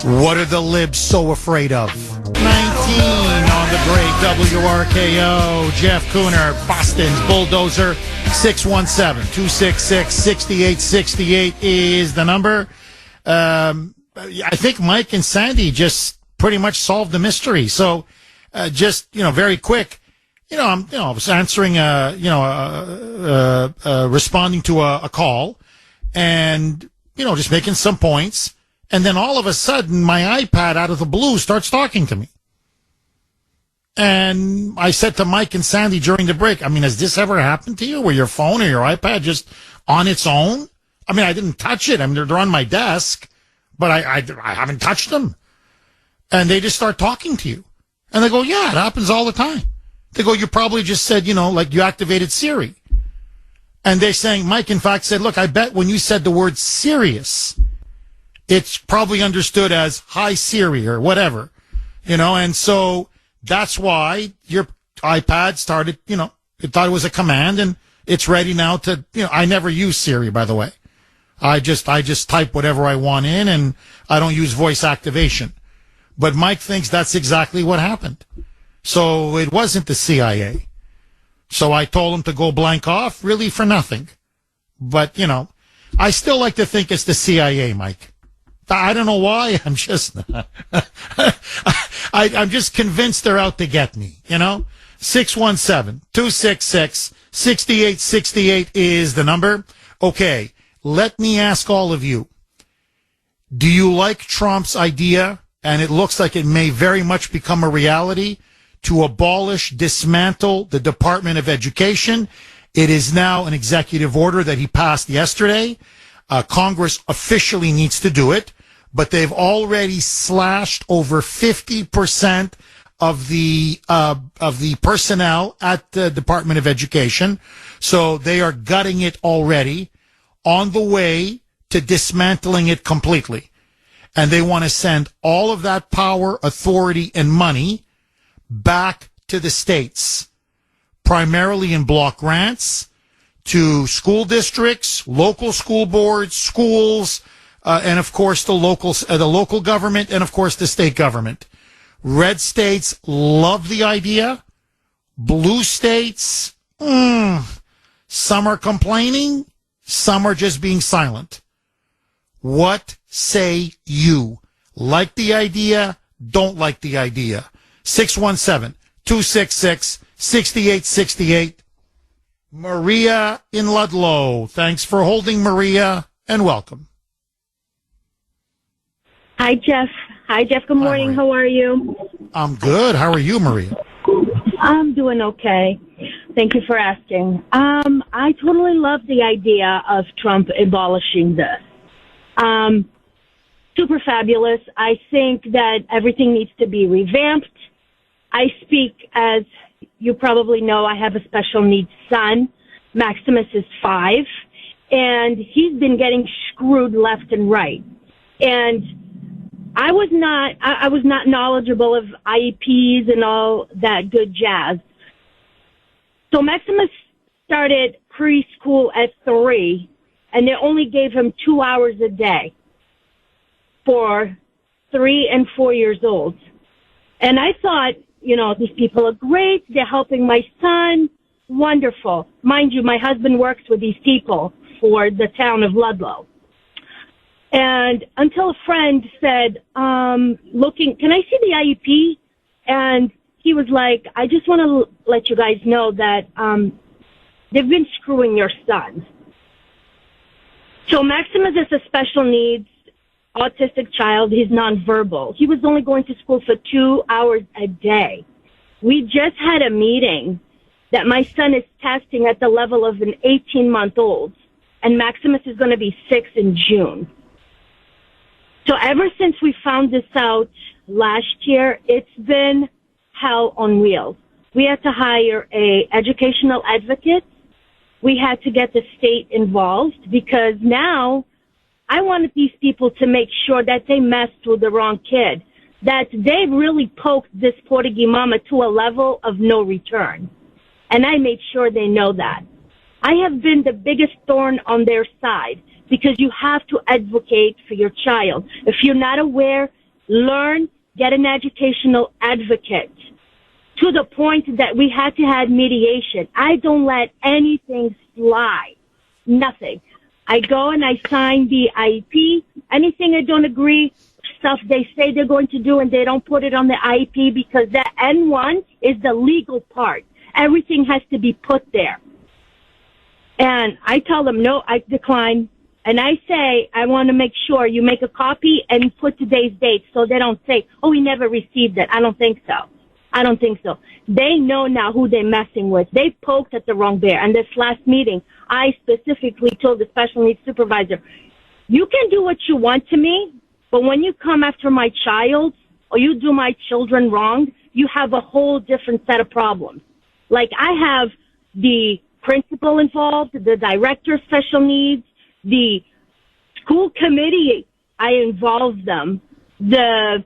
What are the libs so afraid of? 19 on the great WRKO. Jeff Kuhner, Boston's Bulldozer. 617-266-6868 is the number. I think Mike and Sandy just pretty much solved the mystery. So, very quick. I was answering, responding to a call and, just making some points. And then all of a sudden, my iPad out of the blue starts talking to me. And I said to Mike and Sandy during the break, has this ever happened to you where your phone or your iPad just on its own? I didn't touch it. They're on my desk, but I haven't touched them. And they just start talking to you. And they go, yeah, it happens all the time. They go, you probably just said, you activated Siri. And they're saying, Mike, in fact, said, look, I bet when you said the word serious, it's probably understood as hi Siri or whatever, and so that's why your iPad started, it thought it was a command and it's ready now to, I never use Siri, by the way. I just type whatever I want in and I don't use voice activation. But Mike thinks that's exactly what happened. So it wasn't the CIA. So I told him to go blank off, really for nothing. But, I still like to think it's the CIA, Mike. I don't know why. I'm just, I'm just convinced they're out to get me, 617-266-6868 is the number. Okay. Let me ask all of you. Do you like Trump's idea? And it looks like it may very much become a reality to dismantle the Department of Education. It is now an executive order that he passed yesterday. Congress officially needs to do it. But they've already slashed over 50% of the personnel at the Department of Education. So they are gutting it already, on the way to dismantling it completely. And they want to send all of that power, authority, and money back to the states, primarily in block grants to school districts, local school boards, schools, and of course the local government, and of course the state government. Red states love the idea. Blue states, some are complaining, some are just being silent. What say you? Like the idea? Don't like the idea? 617-266-6868. Maria in Ludlow. Thanks for holding, Maria, and welcome. Hi, Jeff. Good morning. How are you? I'm good. How are you, Maria? I'm doing okay. Thank you for asking. I totally love the idea of Trump abolishing this. Super fabulous. I think that everything needs to be revamped. I speak, as you probably know, I have a special needs son. Maximus is 5, and he's been getting screwed left and right. And I was not knowledgeable of IEPs and all that good jazz. So Maximus started preschool at 3, and they only gave him 2 hours a day for 3 and 4 years old. And I thought, these people are great. They're helping my son. Wonderful. Mind you, my husband works with these people for the town of Ludlow. And until a friend said, can I see the IEP? And he was like, I just want to let you guys know that they've been screwing your son. So Maximus is a special needs autistic child. He's nonverbal. He was only going to school for 2 hours a day. We just had a meeting that my son is testing at the level of an 18-month-old, and Maximus is going to be 6 in June. So ever since we found this out last year, it's been hell on wheels. We had to hire a educational advocate. We had to get the state involved because now I wanted these people to make sure that they messed with the wrong kid, that they really poked this Portuguese mama to a level of no return. And I made sure they know that. I have been the biggest thorn on their side because you have to advocate for your child. If you're not aware, learn, get an educational advocate, to the point that we had to have mediation. I don't let anything slide. Nothing. I go and I sign the IEP. Anything I don't agree, stuff they say they're going to do and they don't put it on the IEP because that N1 is the legal part. Everything has to be put there. And I tell them, no, I decline. And I say, I want to make sure you make a copy and put today's date so they don't say, oh, we never received it. I don't think so. I don't think so. They know now who they're messing with. They poked at the wrong bear. And this last meeting, I specifically told the special needs supervisor, you can do what you want to me, but when you come after my child or you do my children wrong, you have a whole different set of problems. Like I have the principal involved, the director of special needs, the school committee, I involve them. The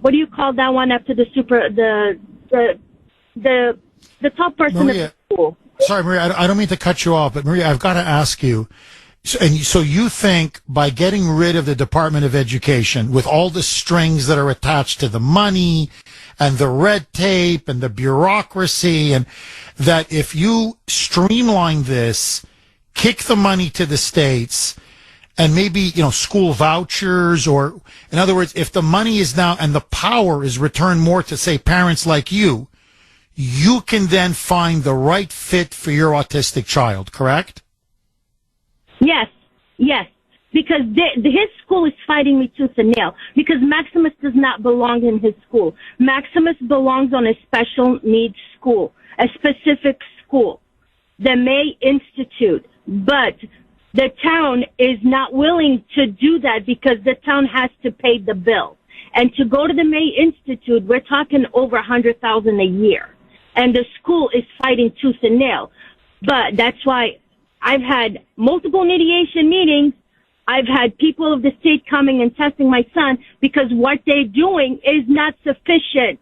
what do you call that one after the the top person Maria, at the school? Sorry, Maria, I don't mean to cut you off, but Maria, I've got to ask you. So you think by getting rid of the Department of Education with all the strings that are attached to the money and the red tape and the bureaucracy, and that if you streamline this, kick the money to the states, and maybe, school vouchers, or in other words, if the money is now and the power is returned more to, say, parents like you can then find the right fit for your autistic child, correct? Yes, because his school is fighting me tooth and nail, because Maximus does not belong in his school. Maximus belongs on a special needs school, a specific school, the May Institute, but the town is not willing to do that because the town has to pay the bill. And to go to the May Institute, we're talking over $100,000 a year. And the school is fighting tooth and nail. But that's why I've had multiple mediation meetings. I've had people of the state coming and testing my son because what they're doing is not sufficient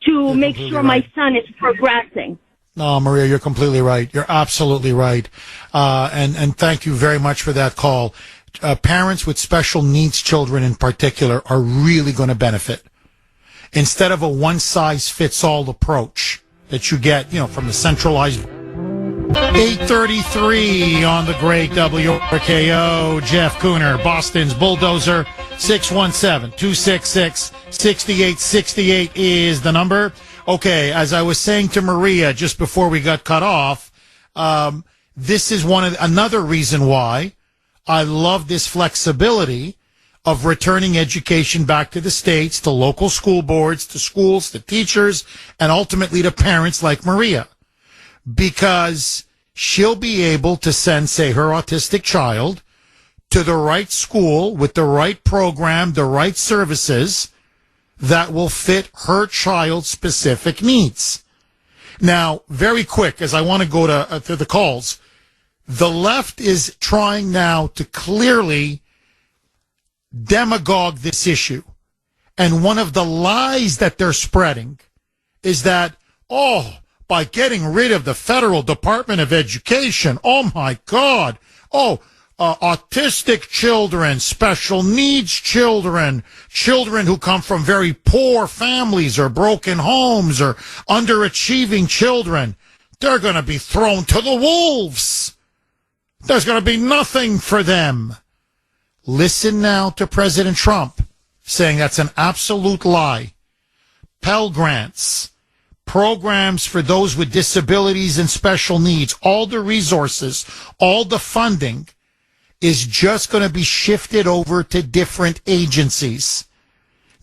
to make sure my son is progressing. No, Maria, you're completely right. You're absolutely right. And thank you very much for that call. Parents with special needs children in particular are really going to benefit. Instead of a one-size-fits-all approach that you get, from the centralized. 8:33 on the great WRKO. Jeff Kuhner, Boston's Bulldozer. 617-266-6868 is the number. Okay, as I was saying to Maria just before we got cut off, this is another reason why I love this flexibility of returning education back to the states, to local school boards, to schools, to teachers, and ultimately to parents like Maria. Because she'll be able to send, say, her autistic child to the right school with the right program, the right services that will fit her child's specific needs. Now, very quick, as I want to go to the calls, the left is trying now to clearly demagogue this issue. And one of the lies that they're spreading is that, by getting rid of the Federal Department of Education, oh my God, autistic children, special needs children, children who come from very poor families or broken homes or underachieving children, they're going to be thrown to the wolves. There's going to be nothing for them. Listen now to President Trump saying that's an absolute lie. Pell Grants, programs for those with disabilities and special needs, all the resources, all the funding is just going to be shifted over to different agencies.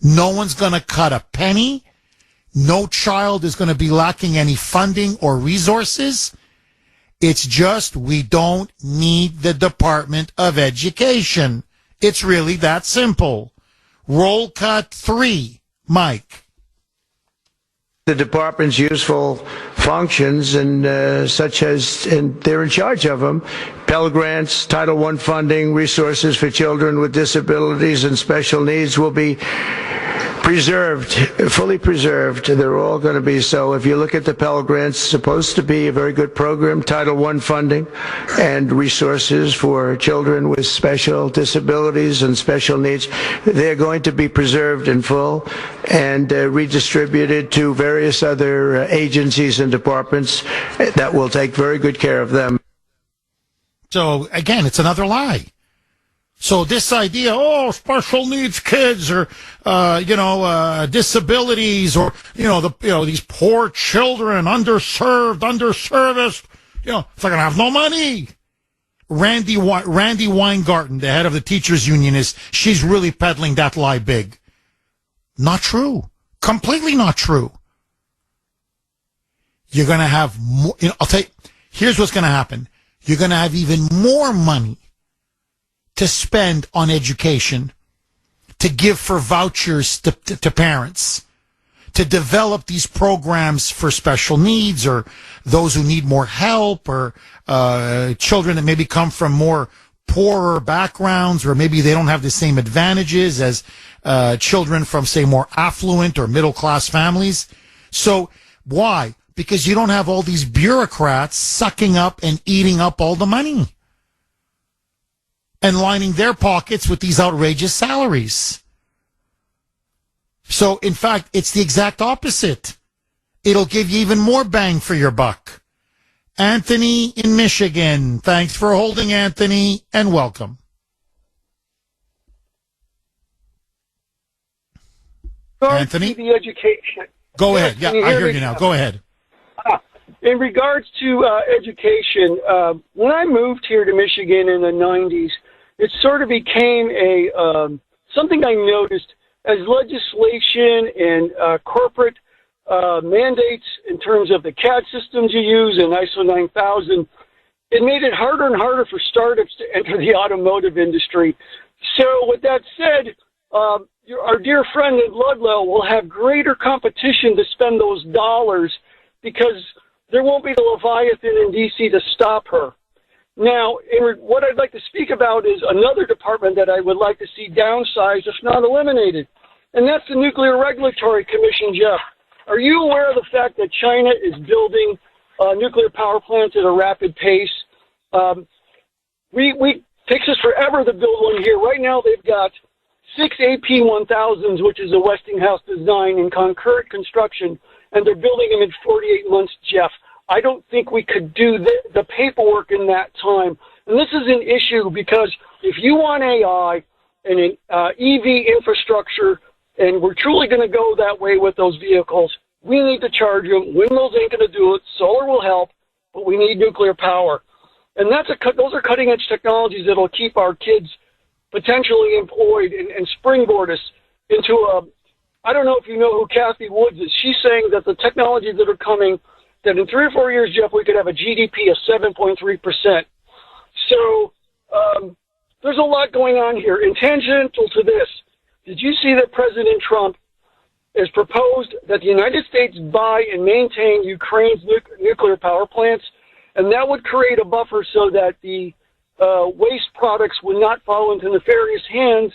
No one's going to cut a penny. No child is going to be lacking any funding or resources. It's just we don't need the Department of Education. It's really that simple. Roll cut 3, Mike. The department's useful functions and such as, and they're in charge of them. Pell Grants, Title I funding, resources for children with disabilities and special needs will be preserved, fully preserved. They're all going to be so. If you look at the Pell Grants, it's supposed to be a very good program, Title I funding and resources for children with special disabilities and special needs. They're going to be preserved in full and redistributed to various other agencies and departments that will take very good care of them. So, again, it's another lie. So this idea, special needs kids or, disabilities or, these poor children, underserved, underserviced, it's like I have no money. Randy Weingarten, the head of the teachers union, she's really peddling that lie big. Not true. Completely not true. You're going to have more, I'll tell you, here's what's going to happen. You're going to have even more money to spend on education, to give for vouchers to parents, to develop these programs for special needs or those who need more help or children that maybe come from more poorer backgrounds or maybe they don't have the same advantages as children from, say, more affluent or middle-class families. So why? Because you don't have all these bureaucrats sucking up and eating up all the money and lining their pockets with these outrageous salaries. So, in fact, it's the exact opposite. It'll give you even more bang for your buck. Anthony in Michigan. Thanks for holding, Anthony, and welcome. Anthony? The education. Go ahead. Yeah, I hear you now. Go ahead. In regards to education, when I moved here to Michigan in the 90s, it sort of became something I noticed as legislation and corporate mandates in terms of the CAD systems you use and ISO 9000. It made it harder and harder for startups to enter the automotive industry. So with that said, our dear friend in Ludlow will have greater competition to spend those dollars because there won't be the leviathan in D.C. to stop her. Now, what I'd like to speak about is another department that I would like to see downsized, if not eliminated, and that's the Nuclear Regulatory Commission, Jeff. Are you aware of the fact that China is building nuclear power plants at a rapid pace? We takes us forever to build one here. Right now, they've got 6 AP-1000s, which is a Westinghouse design, in concurrent construction, and they're building them in 48 months, Jeff. I don't think we could do the paperwork in that time. And this is an issue because if you want AI and an EV infrastructure, and we're truly going to go that way with those vehicles, we need to charge them. Windmills ain't going to do it. Solar will help, but we need nuclear power. And those are cutting-edge technologies that will keep our kids potentially employed and springboard us into I don't know if you know who Kathy Woods is. She's saying that the technologies that are coming, that in 3 or 4 years, Jeff, we could have a GDP of 7.3%. So there's a lot going on here. And tangential to this, did you see that President Trump has proposed that the United States buy and maintain Ukraine's nuclear power plants? And that would create a buffer so that the waste products would not fall into nefarious hands.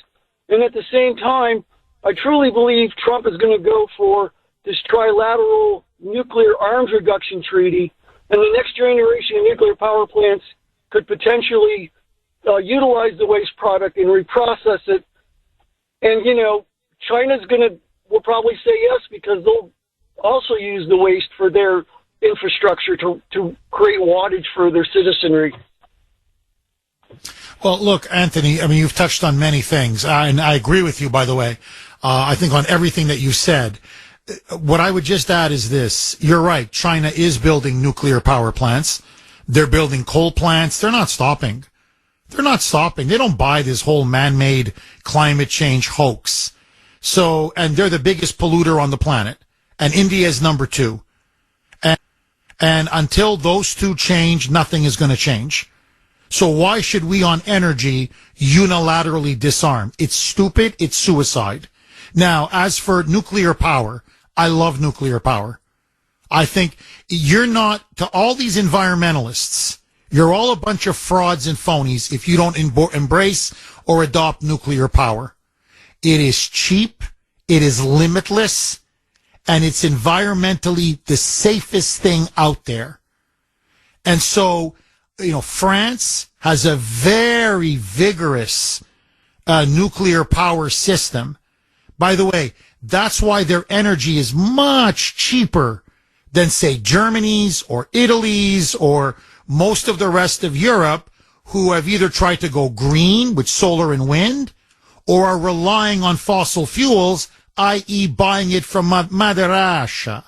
And at the same time, I truly believe Trump is going to go for this trilateral nuclear arms reduction treaty, and the next generation of nuclear power plants could potentially utilize the waste product and reprocess it. And, China's will probably say yes because they'll also use the waste for their infrastructure to create wattage for their citizenry. Well, look, Anthony, I mean, you've touched on many things, and I agree with you, by the way. I think on everything that you said. What I would just add is this. You're right. China is building nuclear power plants. They're building coal plants. They're not stopping. They're not stopping. They don't buy this whole man-made climate change hoax. So, and they're the biggest polluter on the planet. And India is number 2. And until those two change, nothing is going to change. So why should we on energy unilaterally disarm? It's stupid. It's suicide. Now, as for nuclear power, I love nuclear power. I think you're not, to all these environmentalists, you're all a bunch of frauds and phonies if you don't embrace or adopt nuclear power. It is cheap. It is limitless, and it's environmentally the safest thing out there. And so, France has a very vigorous nuclear power system. By the way, that's why their energy is much cheaper than, say, Germany's or Italy's or most of the rest of Europe, who have either tried to go green with solar and wind or are relying on fossil fuels, i.e. buying it from Mother Russia.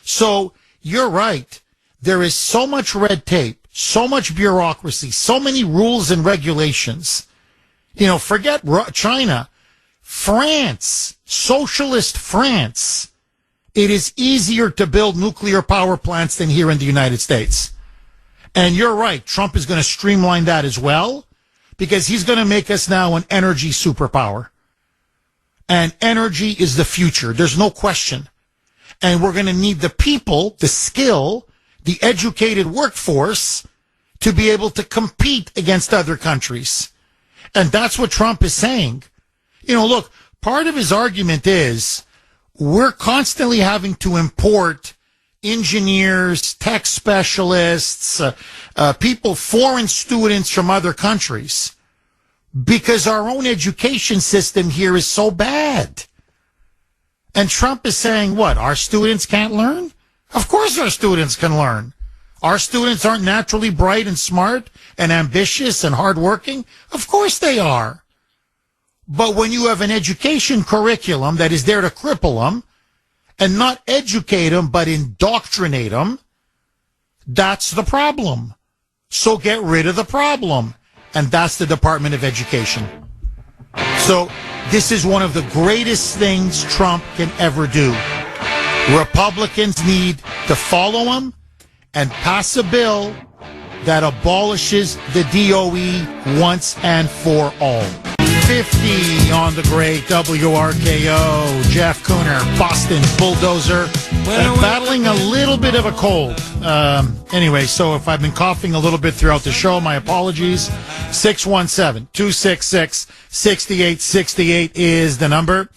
So you're right. There is so much red tape, so much bureaucracy, so many rules and regulations. Forget China. France, socialist France, it is easier to build nuclear power plants than here in the United States. And you're right, Trump is going to streamline that as well, because he's going to make us now an energy superpower. And energy is the future. There's no question. And we're going to need the people, the skill, the educated workforce to be able to compete against other countries. And that's what Trump is saying. Look, part of his argument is we're constantly having to import engineers, tech specialists, people, foreign students from other countries, because our own education system here is so bad. And Trump is saying, what, our students can't learn? Of course our students can learn. Our students aren't naturally bright and smart and ambitious and hardworking. Of course they are. But when you have an education curriculum that is there to cripple them and not educate them but indoctrinate them, that's the problem. So get rid of the problem. And that's the Department of Education. So this is one of the greatest things Trump can ever do. Republicans need to follow him and pass a bill that abolishes the DOE once and for all. 50 on the great WRKO. Jeff Kuhner, Boston Bulldozer, battling a little bit of a cold. Anyway, so if I've been coughing a little bit throughout the show, my apologies. 617-266-6868 is the number.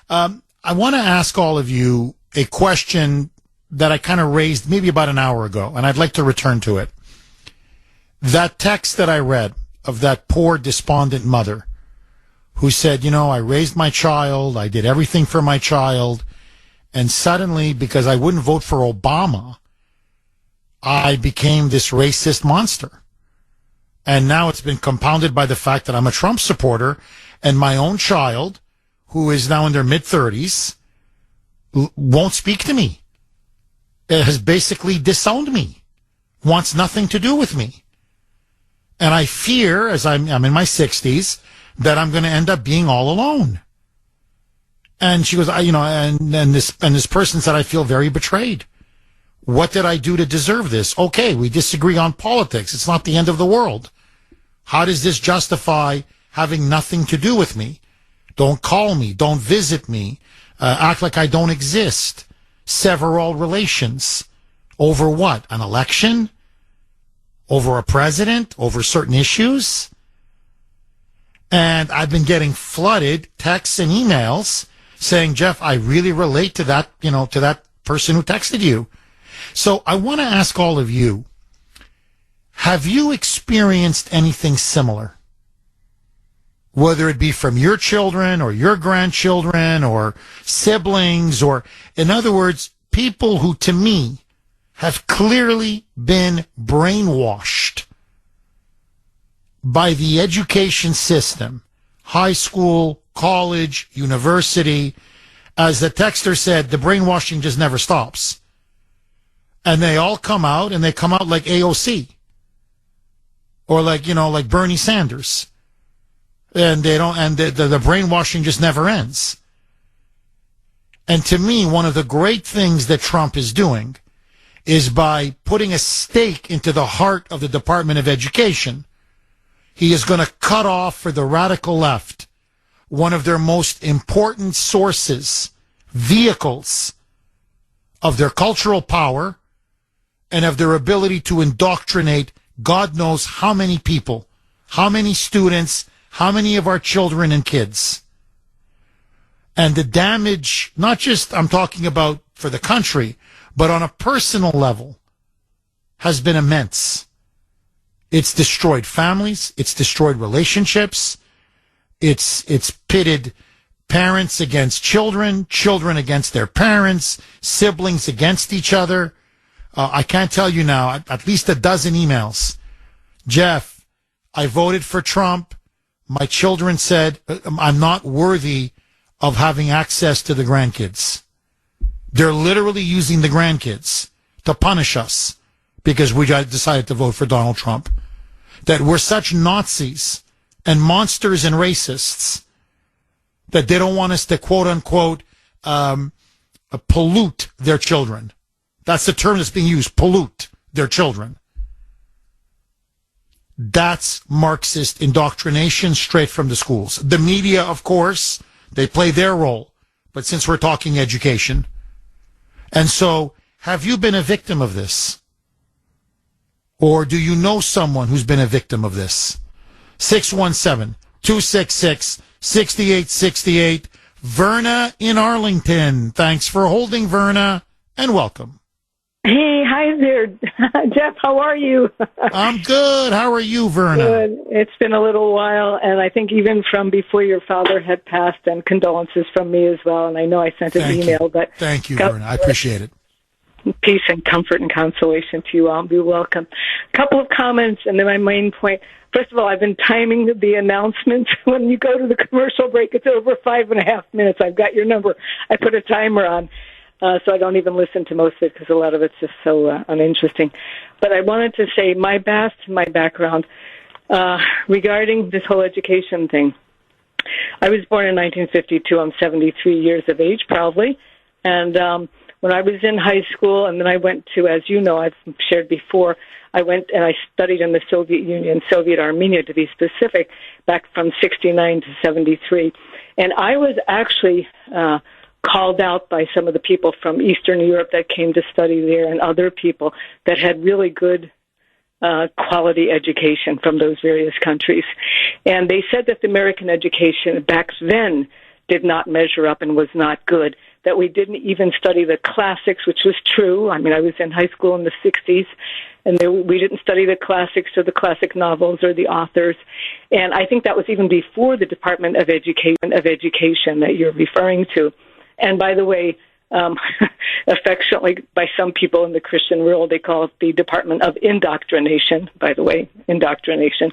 I want to ask all of you a question that I kind of raised maybe about an hour ago, and I'd like to return to it. That text that I read of that poor, despondent mother who said, I raised my child, I did everything for my child, and suddenly, because I wouldn't vote for Obama, I became this racist monster. And now it's been compounded by the fact that I'm a Trump supporter, and my own child, who is now in their mid-30s, won't speak to me. It has basically disowned me, wants nothing to do with me. And I fear, as I'm in my 60s, that I'm going to end up being all alone. And she goes, and this person said, I feel very betrayed. What did I do to deserve this? Okay, we disagree on politics. It's not the end of the world. How does this justify having nothing to do with me? Don't call me. Don't visit me. Act like I don't exist. Sever all relations. Over what? An election? Over a president? Over certain issues? And I've been getting flooded texts and emails saying, Jeff, I really relate to that, to that person who texted you. So I want to ask all of you, have you experienced anything similar? Whether it be from your children or your grandchildren or siblings, or in other words, people who to me have clearly been brainwashed by the education system, high school, college, university. As the texter said, the brainwashing just never stops. And they all come out, and they come out like AOC. Or like Bernie Sanders. And they don't, and the brainwashing just never ends. And to me, one of the great things that Trump is doing is by putting a stake into the heart of the Department of Education, he is going to cut off for the radical left one of their most important sources, vehicles of their cultural power and of their ability to indoctrinate God knows how many people, how many students, how many of our children and kids. And the damage, not just I'm talking about for the country, but on a personal level, has been immense. It's destroyed families. It's destroyed relationships. It's pitted parents against children, children against their parents, siblings against each other. I can't tell you now, at least a dozen emails. Jeff, I voted for Trump. My children said I'm not worthy of having access to the grandkids. They're literally using the grandkids to punish us because we decided to vote for Donald Trump. That we're such Nazis and monsters and racists that they don't want us to, quote unquote, pollute their children. That's the term that's being used, pollute their children. That's Marxist indoctrination straight from the schools. The media, of course, they play their role. But since we're talking education, and so have you been a victim of this? Or do you know someone who's been a victim of this? 617-266-6868. Verna in Arlington. Thanks for holding, Verna, and welcome. Hey, hi there, Jeff. How are you? I'm good. How are you, Verna? Good. It's been a little while, and I think even from before your father had passed, and condolences from me as well. And I know I sent an email, but thank you, Verna. I appreciate it. Peace and comfort and consolation to you all. Be welcome. A couple of comments, and then my main point. First of all, I've been timing the announcements. When you go to the commercial break, it's over 5.5 minutes. I've got your number. I put a timer on. So I don't even listen to most of it because a lot of it's just so uninteresting. But I wanted to say my background regarding this whole education thing. I was born in 1952. I'm 73 years of age, probably. And when I was in high school, and then I went to, as you know, I've shared before, I went and I studied in the Soviet Union, Soviet Armenia to be specific, back from 69 to 73. And I was actually called out by some of the people from Eastern Europe that came to study there and other people that had really good quality education from those various countries. And they said that the American education back then did not measure up and was not good, that we didn't even study the classics, which was true. I mean, I was in high school in the 60s, and we didn't study the classics or the classic novels or the authors. And I think that was even before the Department of Education that you're referring to. And by the way, affectionately by some people in the Christian world, they call it the Department of Indoctrination, by the way, indoctrination.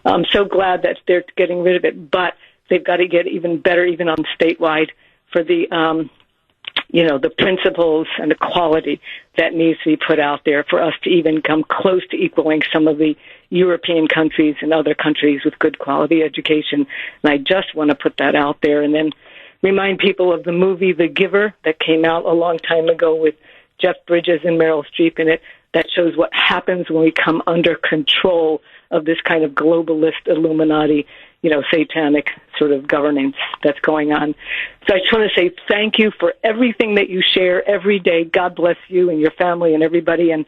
I'm so glad that they're getting rid of it, but they've got to get even better, even on statewide, for the, the principles and the quality that needs to be put out there for us to even come close to equaling some of the European countries and other countries with good quality education. And I just want to put that out there. And then remind people of the movie The Giver that came out a long time ago with Jeff Bridges and Meryl Streep in it, that shows what happens when we come under control of this kind of globalist Illuminati, satanic sort of governance that's going on. So I just want to say thank you for everything that you share every day. God bless you and your family and everybody. And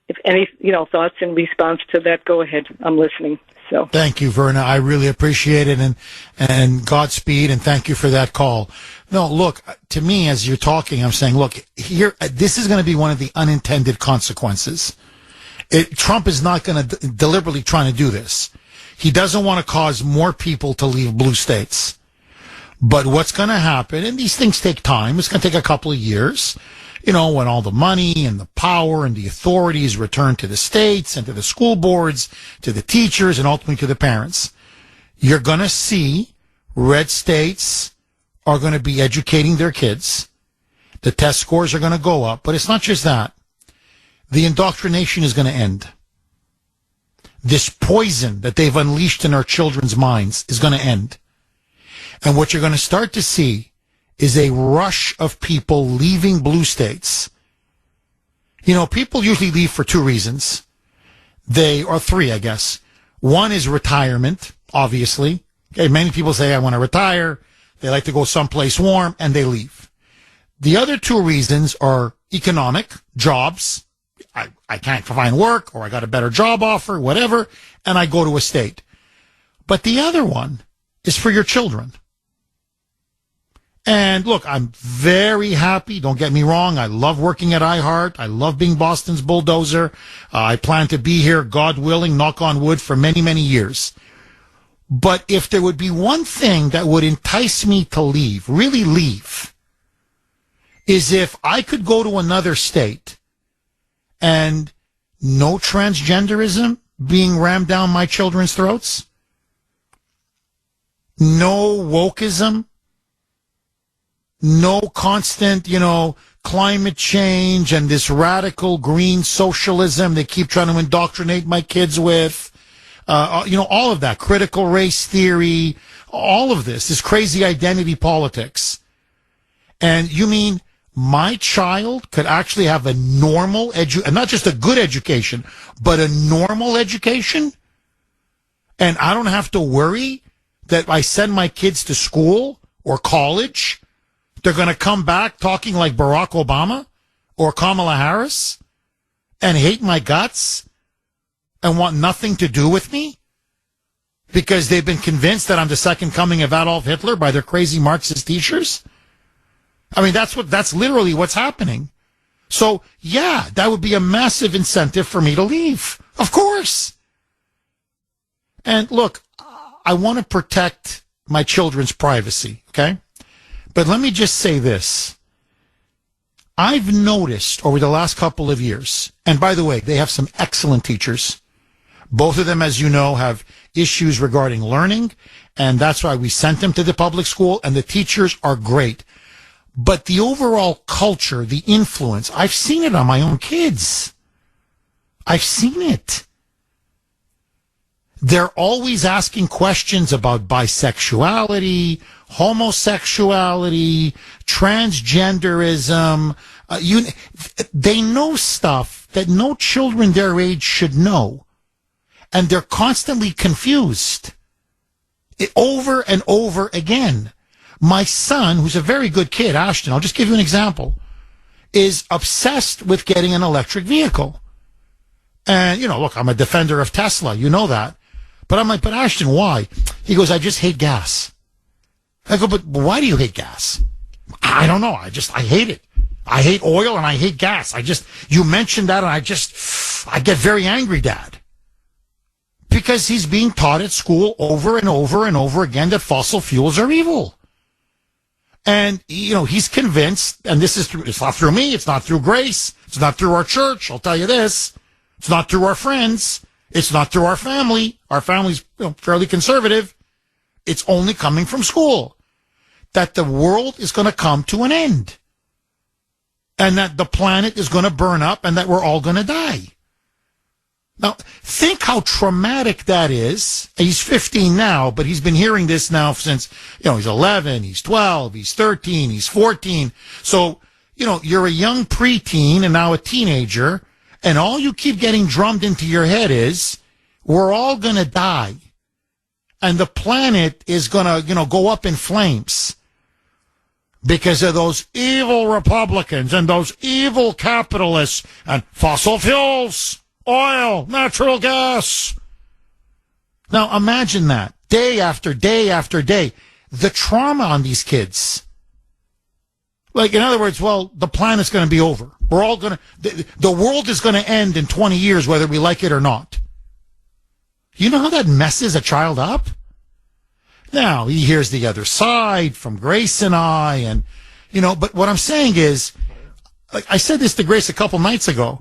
if any, thoughts in response to that, go ahead. I'm listening. So thank you, Verna. I really appreciate it, and Godspeed, and thank you for that call. No, look, to me, as you're talking, I'm saying, look, here, this is going to be one of the unintended consequences. Trump is not going to deliberately trying to do this. He doesn't want to cause more people to leave blue states. But what's going to happen, and these things take time, it's going to take a couple of years, when all the money and the power and the authorities return to the states and to the school boards, to the teachers, and ultimately to the parents, you're going to see red states are going to be educating their kids. The test scores are going to go up. But it's not just that. The indoctrination is going to end. This poison that they've unleashed in our children's minds is going to end. And what you're going to start to see is a rush of people leaving blue states. People usually leave for two reasons. Or three, I guess. One is retirement, obviously. Okay, many people say, I want to retire. They like to go someplace warm, and they leave. The other two reasons are economic, jobs. I can't find work, or I got a better job offer, whatever, and I go to a state. But the other one is for your children. And look, I'm very happy. Don't get me wrong. I love working at iHeart. I love being Boston's bulldozer. I plan to be here, God willing, knock on wood, for many, many years. But if there would be one thing that would entice me to leave, really leave, is if I could go to another state and no transgenderism being rammed down my children's throats, no wokeism, no constant, climate change and this radical green socialism they keep trying to indoctrinate my kids with, all of that, critical race theory, all of this crazy identity politics. And you mean my child could actually have a normal and not just a good education, but a normal education? And I don't have to worry that I send my kids to school or college, they're going to come back talking like Barack Obama or Kamala Harris and hate my guts and want nothing to do with me because they've been convinced that I'm the second coming of Adolf Hitler by their crazy Marxist teachers? I mean, that's literally what's happening. So, yeah, that would be a massive incentive for me to leave. Of course. And look, I want to protect my children's privacy, okay? But let me just say this. I've noticed over the last couple of years, and by the way, they have some excellent teachers. Both of them, as you know, have issues regarding learning, and that's why we sent them to the public school, and the teachers are great. But the overall culture, the influence, I've seen it on my own kids. I've seen it. They're always asking questions about bisexuality, homosexuality, transgenderism. They know stuff that no children their age should know. And they're constantly confused. Over and over again. My son, who's a very good kid, Ashton, I'll just give you an example, is obsessed with getting an electric vehicle. And, look, I'm a defender of Tesla. You know that. But I'm like, but Ashton, why? He goes, I just hate gas. I go, but why do you hate gas? I don't know. I hate it. I hate oil and I hate gas. You mentioned that and I get very angry, Dad. Because he's being taught at school over and over and over again that fossil fuels are evil. And, he's convinced, and it's not through me, it's not through Grace, it's not through our church, I'll tell you this. It's not through our friends. It's not through our family. Our family's fairly conservative. It's only coming from school. That the world is going to come to an end. And that the planet is going to burn up and that we're all going to die. Now, think how traumatic that is. He's 15 now, but he's been hearing this now since, he's 11, he's 12, he's 13, he's 14. So, you're a young preteen and now a teenager, and all you keep getting drummed into your head is, we're all going to die. And the planet is going to, go up in flames because of those evil Republicans and those evil capitalists and fossil fuels, oil, natural gas. Now imagine that day after day after day, the trauma on these kids. Like, in other words, the planet's going to be over. We're all going to, the world is going to end in 20 years, whether we like it or not. You know how that messes a child up? Now, he hears the other side from Grace and I, and, but what I'm saying is, like I said this to Grace a couple nights ago,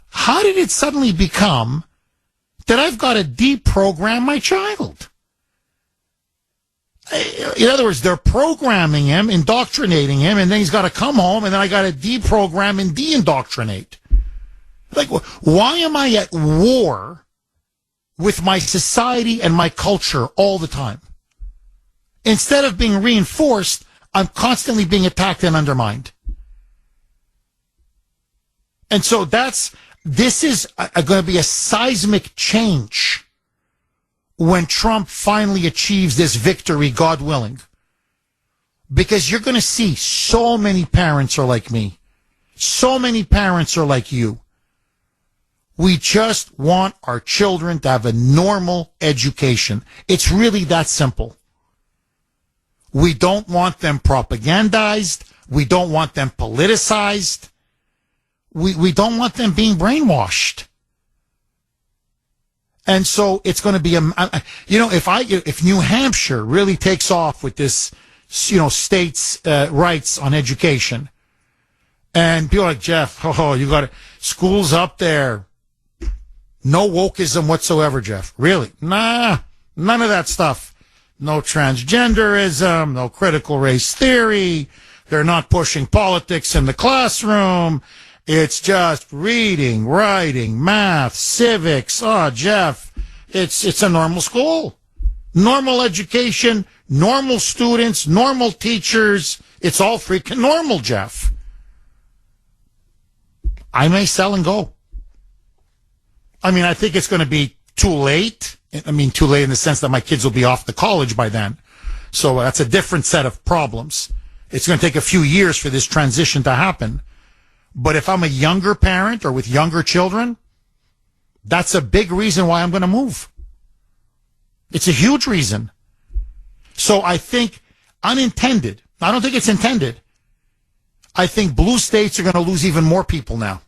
how did it suddenly become that I've got to deprogram my child? In other words, they're programming him, indoctrinating him, and then he's got to come home, and then I got to deprogram and de-indoctrinate. Like, why am I at war with my society and my culture all the time? Instead of being reinforced, I'm constantly being attacked and undermined. And so this is going to be a seismic change when Trump finally achieves this victory, God willing. Because you're going to see so many parents are like me. So many parents are like you. We just want our children to have a normal education. It's really that simple. We don't want them propagandized. We don't want them politicized. We don't want them being brainwashed. And so it's going to be if New Hampshire really takes off with this, states' rights on education, and people are like, Jeff, you got it. Schools up there, no wokeism whatsoever, Jeff. Really? Nah, none of that stuff. No transgenderism, no critical race theory. They're not pushing politics in the classroom. It's just reading, writing, math, civics. Oh, Jeff, it's a normal school. Normal education, normal students, normal teachers. It's all freaking normal, Jeff. I may sell and go. I mean, I think it's going to be too late. I mean, too late in the sense that my kids will be off to college by then. So that's a different set of problems. It's going to take a few years for this transition to happen. But if I'm a younger parent or with younger children, that's a big reason why I'm going to move. It's a huge reason. So I think unintended, I don't think it's intended, I think blue states are going to lose even more people now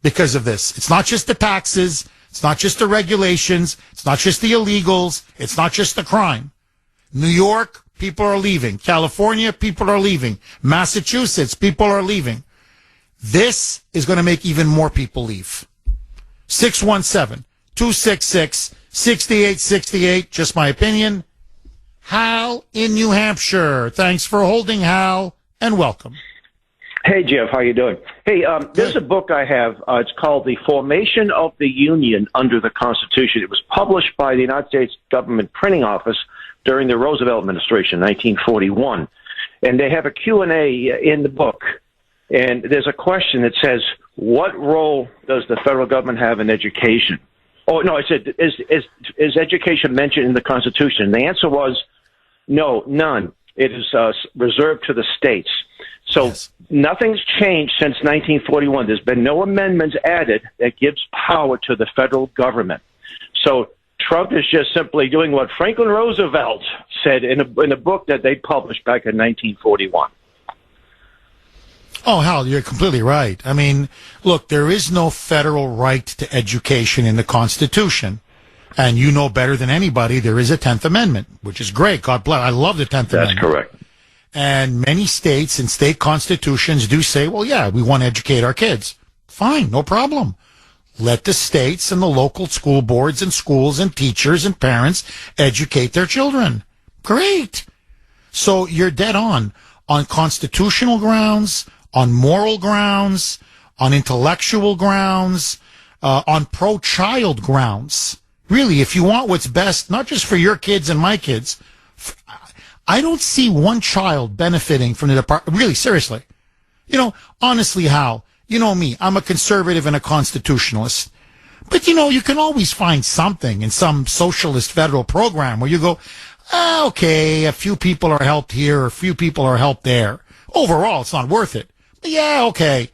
because of this. It's not just the taxes. It's not just the regulations. It's not just the illegals. It's not just the crime. New York, people are leaving. California, people are leaving. Massachusetts, people are leaving. This is going to make even more people leave. 617-266-6868. Just my opinion. Hal in New Hampshire. Thanks for holding, Hal, and welcome. Hey, Jeff, how you doing? Hey, there's a book I have. It's called The Formation of the Union Under the Constitution. It was published by the United States Government Printing Office during the Roosevelt administration, 1941. And they have a Q&A in the book. And there's a question that says, what role does the federal government have in education? Oh, no, I said, is education mentioned in the Constitution? And the answer was, no, none. It is reserved to the states. So nothing's changed since 1941. There's been no amendments added that gives power to the federal government. So Trump is just simply doing what Franklin Roosevelt said in a book that they published back in 1941. Oh, Hal, you're completely right. I mean, look, there is no federal right to education in the Constitution. And you know better than anybody, there is a 10th Amendment, which is great. God bless. I love the 10th Amendment. That's correct. And many states and state constitutions do say, well, yeah, we want to educate our kids. Fine, no problem. Let the states and the local school boards and schools and teachers and parents educate their children. Great. So you're dead on constitutional grounds, on moral grounds, on intellectual grounds, on pro-child grounds. Really, if you want what's best, not just for your kids and my kids, I don't see one child benefiting from the department. Really, seriously. Honestly, Hal, you know me, I'm a conservative and a constitutionalist. But, you can always find something in some socialist federal program where you go, okay, a few people are helped here, a few people are helped there. Overall, it's not worth it. But yeah, okay.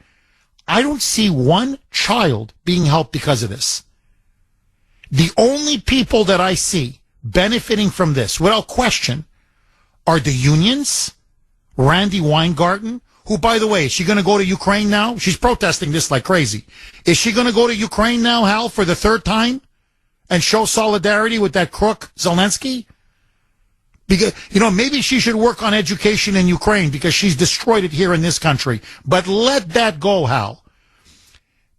I don't see one child being helped because of this. The only people that I see benefiting from this, without question, are the unions, Randy Weingarten, who, by the way, is she going to go to Ukraine now? She's protesting this like crazy. Is she going to go to Ukraine now, Hal, for the third time and show solidarity with that crook Zelensky? Because, maybe she should work on education in Ukraine because she's destroyed it here in this country. But let that go, Hal.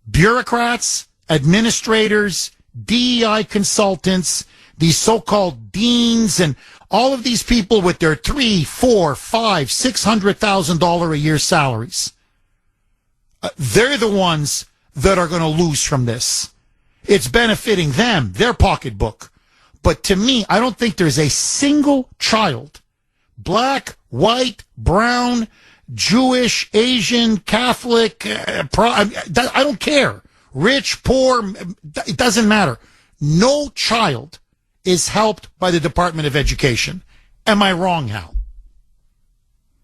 Bureaucrats, administrators, DEI consultants, these so-called deans, and all of these people with their $300,000, $400,000, $500,000, $600,000 a year salaries. They're the ones that are going to lose from this. It's benefiting them, their pocketbook. But to me, I don't think there's a single child, black, white, brown, Jewish, Asian, Catholic, I don't care. Rich, poor, it doesn't matter. No child is helped by the Department of Education. Am I wrong, Hal?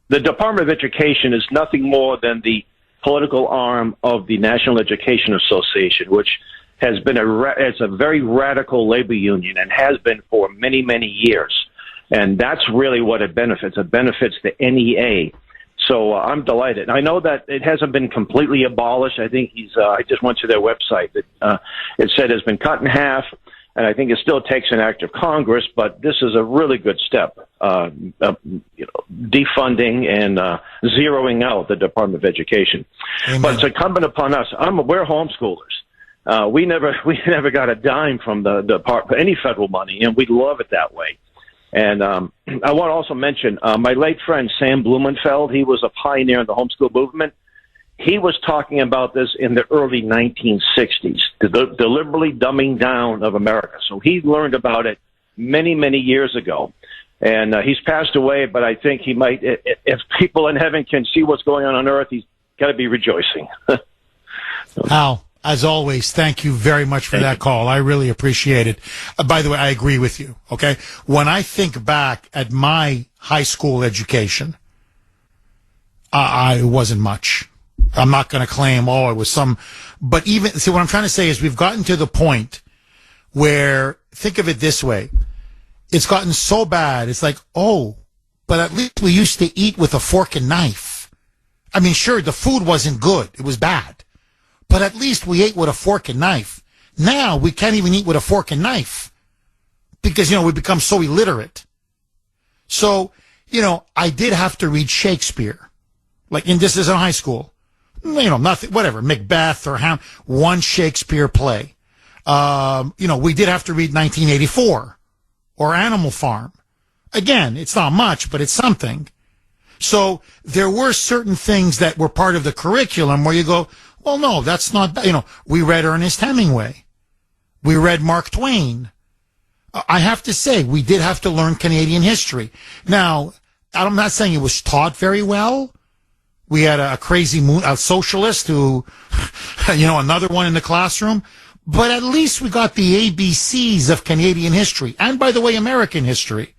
The Department of Education is nothing more than the political arm of the National Education Association, which has been it's a very radical labor union and has been for many, many years. And that's really what it benefits. It benefits the NEA. So I'm delighted. I know that it hasn't been completely abolished. I think I just went to their website. It said it's been cut in half, and I think it still takes an act of Congress, but this is a really good step, defunding and zeroing out the Department of Education. Amen. But it's incumbent upon us. We're homeschoolers. We never got a dime from the department, any federal money, and we love it that way. And I want to also mention my late friend Sam Blumenfeld. He was a pioneer in the homeschool movement. He was talking about this in the early 1960s, the deliberately dumbing down of America. So he learned about it many, many years ago. And he's passed away, but I think he might, if people in heaven can see what's going on earth, he's got to be rejoicing. Al, as always, thank you very much for that call. I really appreciate it. By the way, I agree with you, okay? When I think back at my high school education, it wasn't much. I'm not going to claim, it was some, but see, what I'm trying to say is we've gotten to the point where, think of it this way, it's gotten so bad, it's like, but at least we used to eat with a fork and knife. I mean, sure, the food wasn't good, it was bad, but at least we ate with a fork and knife. Now we can't even eat with a fork and knife because, we become so illiterate. So, I did have to read Shakespeare, this is in high school. Nothing, whatever, Macbeth or one Shakespeare play. We did have to read 1984 or Animal Farm. Again, it's not much, but it's something. So there were certain things that were part of the curriculum where you go, well, no, that's not, we read Ernest Hemingway. We read Mark Twain. I have to say, we did have to learn Canadian history. Now, I'm not saying it was taught very well. We had a crazy a socialist who, another one in the classroom. But at least we got the ABCs of Canadian history. And by the way, American history.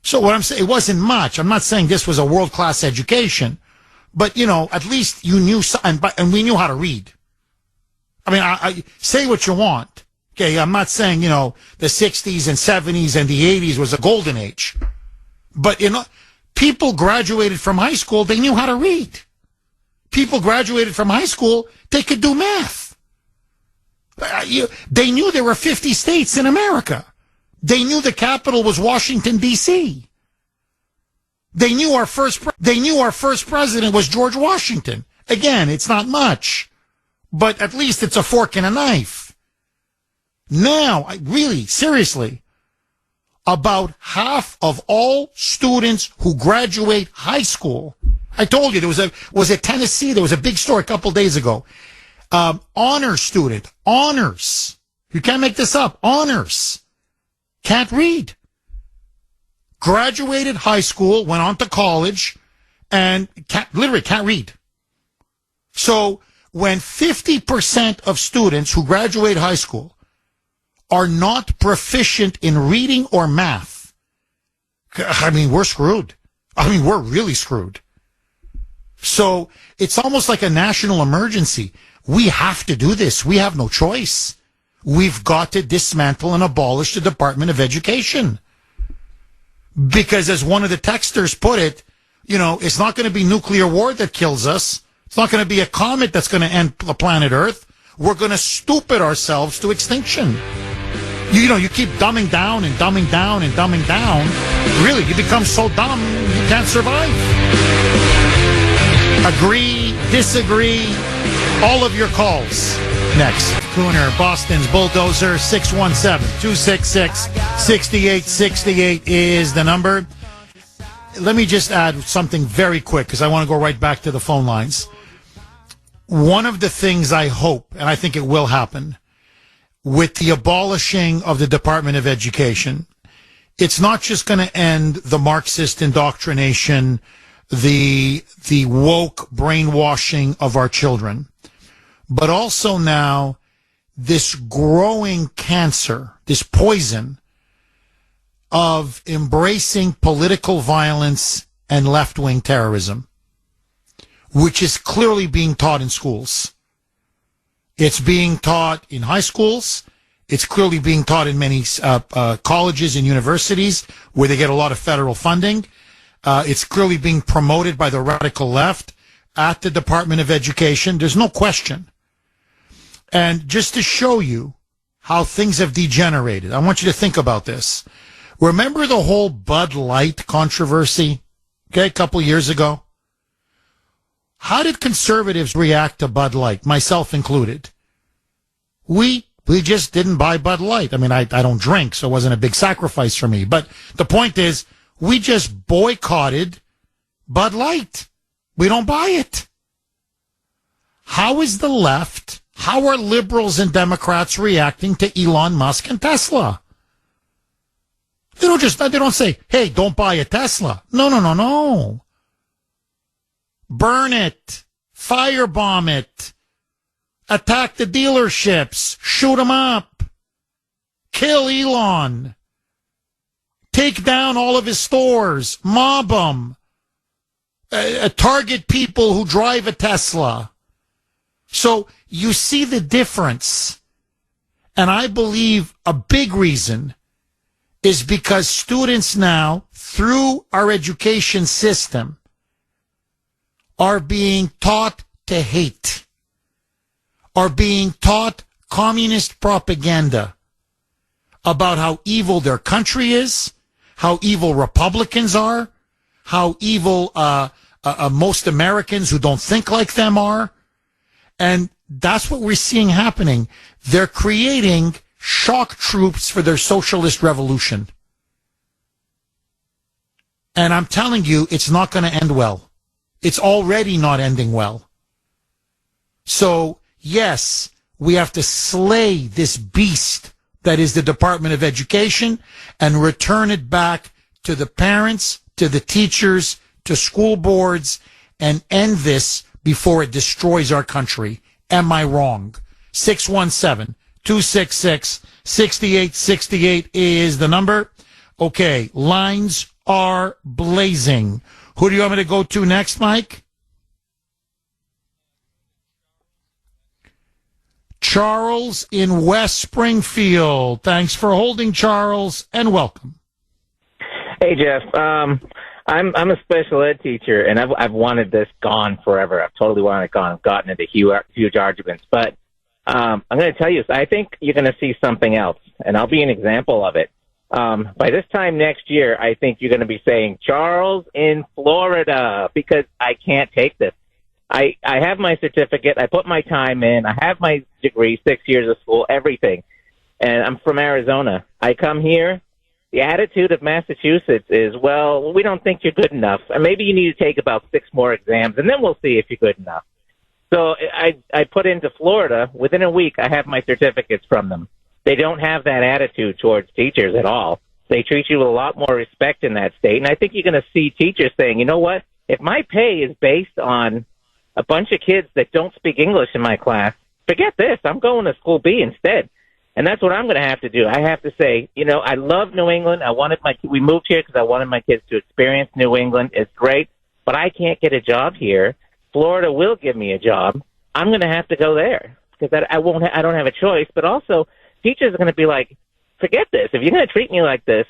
So what I'm saying, it wasn't much. I'm not saying this was a world-class education. But, at least you knew, and we knew how to read. I mean, I say what you want. Okay, I'm not saying, the 60s and 70s and the 80s was a golden age. But, people graduated from high school, they knew how to read. People graduated from high school, they could do math. They knew there were 50 states in America. They knew the capital was Washington, D.C. They knew our first president was George Washington. Again, it's not much, but at least it's a fork and a knife. Now, really, seriously, about half of all students who graduate high school, I told you was it Tennessee? There was a big story a couple days ago. Honors student, honors. You can't make this up. Honors. Can't read. Graduated high school, went on to college, and literally can't read. So when 50% of students who graduate high school are not proficient in reading or math, we're screwed. We're really screwed. So it's almost like a national emergency. We have to do this. We have no choice. We've got to dismantle and abolish the Department of Education. Because as one of the texters put it, it's not going to be nuclear war that kills us. It's not going to be a comet that's going to end the planet Earth. We're going to stupid ourselves to extinction. You keep dumbing down and dumbing down and dumbing down. Really, you become so dumb, you can't survive. Agree, disagree, all of your calls. Next, Kuhner, Boston's Bulldozer, 617-266-6868 is the number. Let me just add something very quick because I want to go right back to the phone lines. One of the things I hope, and I think it will happen, with the abolishing of the Department of Education, it's not just going to end the Marxist indoctrination, the woke brainwashing of our children, but also now this growing cancer, this poison of embracing political violence and left-wing terrorism, which is clearly being taught in schools. It's being taught in high schools. It's clearly being taught in many colleges and universities where they get a lot of federal funding. It's clearly being promoted by the radical left at the Department of Education. There's no question. And just to show you how things have degenerated, I want you to think about this. Remember the whole Bud Light controversy, okay, a couple years ago? How did conservatives react to Bud Light, myself included? We just didn't buy Bud Light. I mean, I don't drink, so it wasn't a big sacrifice for me. But the point is, we just boycotted Bud Light. We don't buy it. How is the left, how are liberals and Democrats reacting to Elon Musk and Tesla? They don't say, hey, don't buy a Tesla. No. Burn it. Firebomb it. Attack the dealerships. Shoot them up. Kill Elon. Take down all of his stores. Mob them. Target people who drive a Tesla. So you see the difference. And I believe a big reason is because students now, through our education system, are being taught to hate, are being taught communist propaganda about how evil their country is, how evil Republicans are, how evil most Americans who don't think like them are. And that's what we're seeing happening. They're creating shock troops for their socialist revolution. And I'm telling you, it's not going to end well. It's already not ending well. So, yes, we have to slay this beast that is the Department of Education and return it back to the parents, to the teachers, to school boards, and end this before it destroys our country. Am I wrong? 617-266-6868 is the number. Okay, lines are blazing. Who do you want me to go to next, Mike? Charles in West Springfield. Thanks for holding, Charles, and welcome. Hey, Jeff. I'm a special ed teacher, and I've wanted this gone forever. I've totally wanted it gone. I've gotten into huge arguments, but I'm going to tell you, I think you're going to see something else, and I'll be an example of it. By this time next year, I think you're going to be saying Charles in Florida, because I can't take this. I have my certificate. I put my time in. I have my degree, 6 years of school, everything. And I'm from Arizona. I come here. The attitude of Massachusetts is, well, we don't think you're good enough. And maybe you need to take about 6 more exams, and then we'll see if you're good enough. So I put into Florida. Within a week, I have my certificates from them. They don't have that attitude towards teachers at all. They treat you with a lot more respect in that state. And I think you're going to see teachers saying, you know what, if my pay is based on a bunch of kids that don't speak English in my class, forget this. I'm going to school B instead. And that's what I'm going to have to do. I have to say, you know, I love New England. We moved here because I wanted my kids to experience New England. It's great, but I can't get a job here. Florida will give me a job. I'm going to have to go there because I don't have a choice. But also, teachers are going to be like, forget this. If you're going to treat me like this,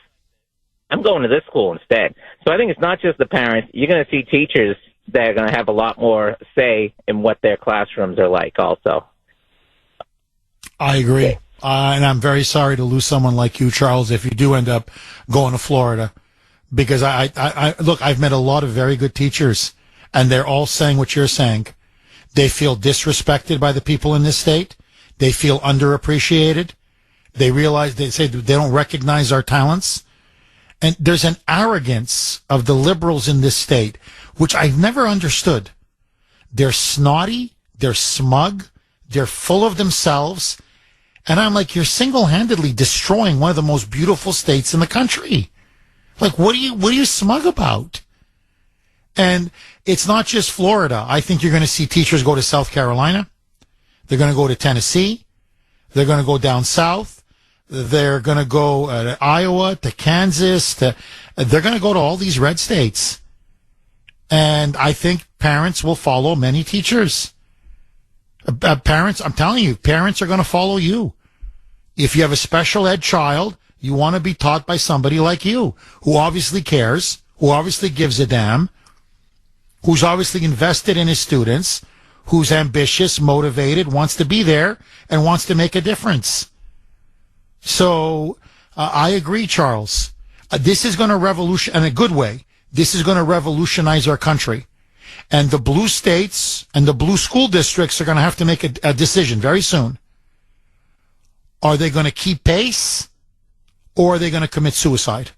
I'm going to this school instead. So I think it's not just the parents. You're going to see teachers that are going to have a lot more say in what their classrooms are like also. I agree. And I'm very sorry to lose someone like you, Charles, if you do end up going to Florida. Because look, I've met a lot of very good teachers, and they're all saying what you're saying. They feel disrespected by the people in this state. They feel underappreciated. They say they don't recognize our talents. And there's an arrogance of the liberals in this state, which I've never understood. They're snotty. They're smug. They're full of themselves. And I'm like, you're single-handedly destroying one of the most beautiful states in the country. Like, what are you smug about? And it's not just Florida. I think you're going to see teachers go to South Carolina. They're going to go to Tennessee. They're going to go down south. They're going to go to Iowa, to Kansas. They're going to go to all these red states. And I think parents will follow many teachers. Parents, I'm telling you, parents are going to follow you. if you have a special ed child, you want to be taught by somebody like you, who obviously cares, who obviously gives a damn, who's obviously invested in his students, who's ambitious, motivated, wants to be there, and wants to make a difference. So I agree, Charles. This is going to in a good way, this is going to revolutionize our country. And the blue states and the blue school districts are going to have to make a decision very soon. Are they going to keep pace, or are they going to commit suicide?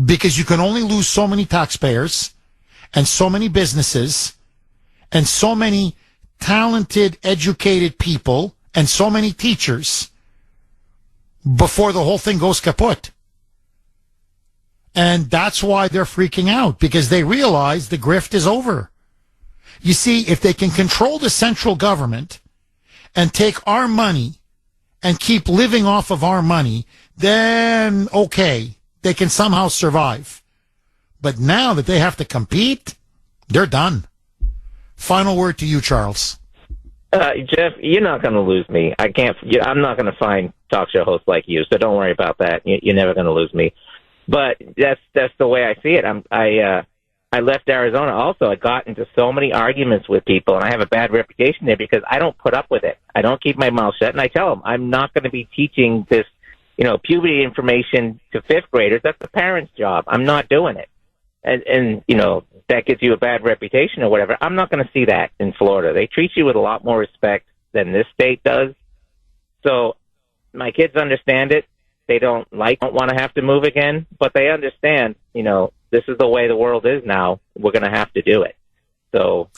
Because you can only lose so many taxpayers and so many businesses and so many talented, educated people and so many teachers before the whole thing goes kaput. And that's why they're freaking out, because they realize the grift is over. You see, if they can control the central government and take our money and keep living off of our money, then okay, they can somehow survive. But now that they have to compete, they're done. Final word to you, Charles. Jeff, you're not going to lose me. I'm not going to find talk show hosts like you, so don't worry about that. You're never going to lose me. But that's the way I see it. I left Arizona also. I got into so many arguments with people, and I have a bad reputation there because I don't put up with it. I don't keep my mouth shut, and I tell them I'm not going to be teaching this, puberty information to fifth graders. That's the parents' job. I'm not doing it. And that gives you a bad reputation or whatever. I'm not going to see that in Florida. They treat you with a lot more respect than this state does. So my kids understand it. They don't want to have to move again, but they understand, this is the way the world is now. We're going to have to do it. So,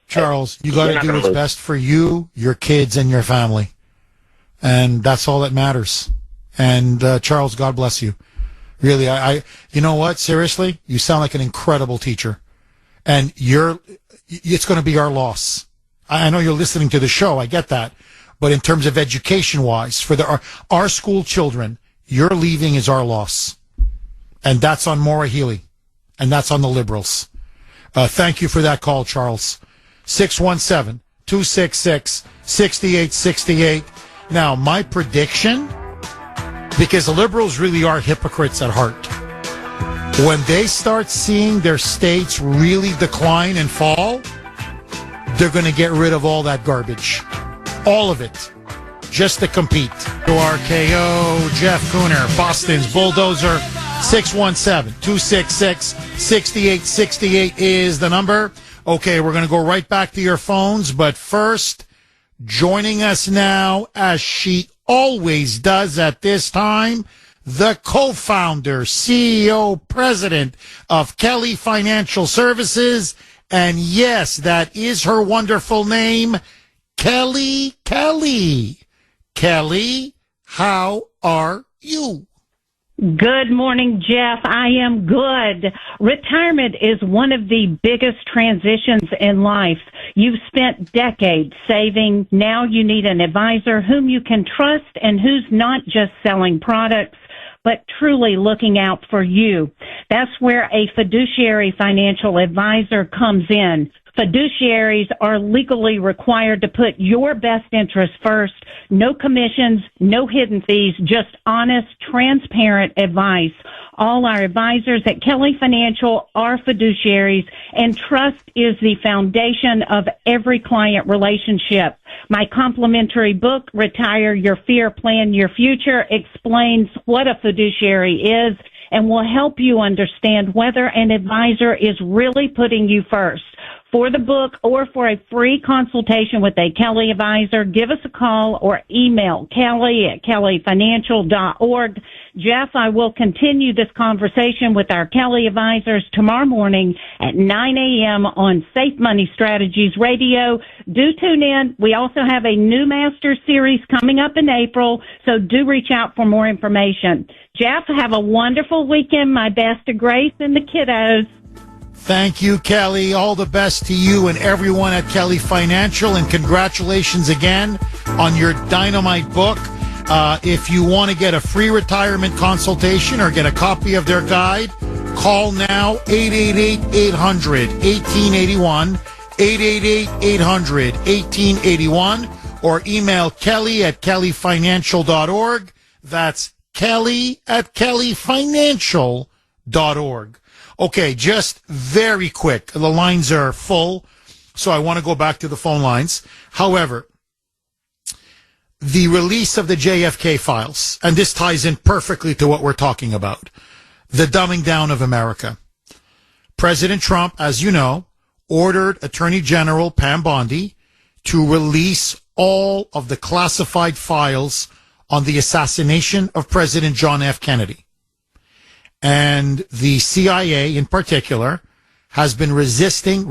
Charles, you got to do what's best for you, your kids, and your family. And that's all that matters. And Charles, God bless you. Really, you know what? Seriously, you sound like an incredible teacher. And it's going to be our loss. I know you're listening to the show. I get that. But in terms of education-wise, for our school children, your leaving is our loss. And that's on Maura Healey. And that's on the liberals. Thank you for that call, Charles. 617-266-6868. Now, my prediction, because the liberals really are hypocrites at heart, when they start seeing their states really decline and fall, they're going to get rid of all that garbage. All of it. Just to compete. RKO, Jeff Kuhner, Boston's Bulldozer, 617-266-6868 is the number. Okay, we're going to go right back to your phones, but first, joining us now, as she always does at this time, the co-founder, CEO, president of Kelly Financial Services, and yes, that is her wonderful name, Kelly. Kelly, how are you? Good morning, Jeff. I am good. Retirement is one of the biggest transitions in life. You've spent decades saving. Now you need an advisor whom you can trust and who's not just selling products, but truly looking out for you. That's where a fiduciary financial advisor comes in. Fiduciaries are legally required to put your best interest first. No commissions, no hidden fees, just honest, transparent advice. All our advisors at Kelly Financial are fiduciaries, and trust is the foundation of every client relationship. My complimentary book, Retire Your Fear, Plan Your Future, explains what a fiduciary is and will help you understand whether an advisor is really putting you first. For the book or for a free consultation with a Kelly advisor, give us a call or email kelly@kellyfinancial.org. Jeff, I will continue this conversation with our Kelly advisors tomorrow morning at 9 a.m. on Safe Money Strategies Radio. Do tune in. We also have a new Master Series coming up in April, so do reach out for more information. Jeff, have a wonderful weekend. My best to Grace and the kiddos. Thank you, Kelly. All the best to you and everyone at Kelly Financial, and congratulations again on your dynamite book. If you want to get a free retirement consultation or get a copy of their guide, call now, 888-800-1881, 888-800-1881, or email kelly@kellyfinancial.org. That's kelly@kellyfinancial.org. Okay, just very quick. The lines are full, so I want to go back to the phone lines. However, the release of the JFK files, and this ties in perfectly to what we're talking about, the dumbing down of America. President Trump, as you know, ordered Attorney General Pam Bondi to release all of the classified files on the assassination of President John F. Kennedy. And the CIA in particular has been resisting,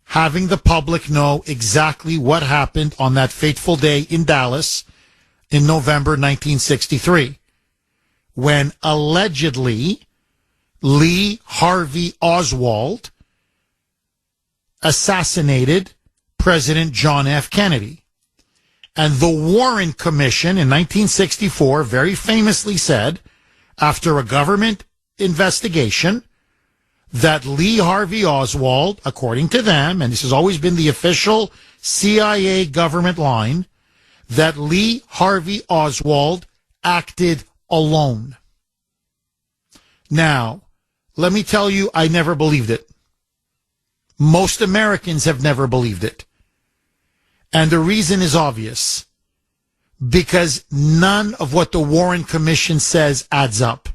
having the public know exactly what happened on that fateful day in Dallas in November 1963, when allegedly Lee Harvey Oswald assassinated President John F. Kennedy. And the Warren Commission in 1964 very famously said, after a government investigation, that Lee Harvey Oswald, according to them, and this has always been the official CIA government line, that Lee Harvey Oswald acted alone. Now, let me tell you, I never believed it. Most Americans have never believed it. And the reason is obvious. Because none of what the Warren Commission says adds up.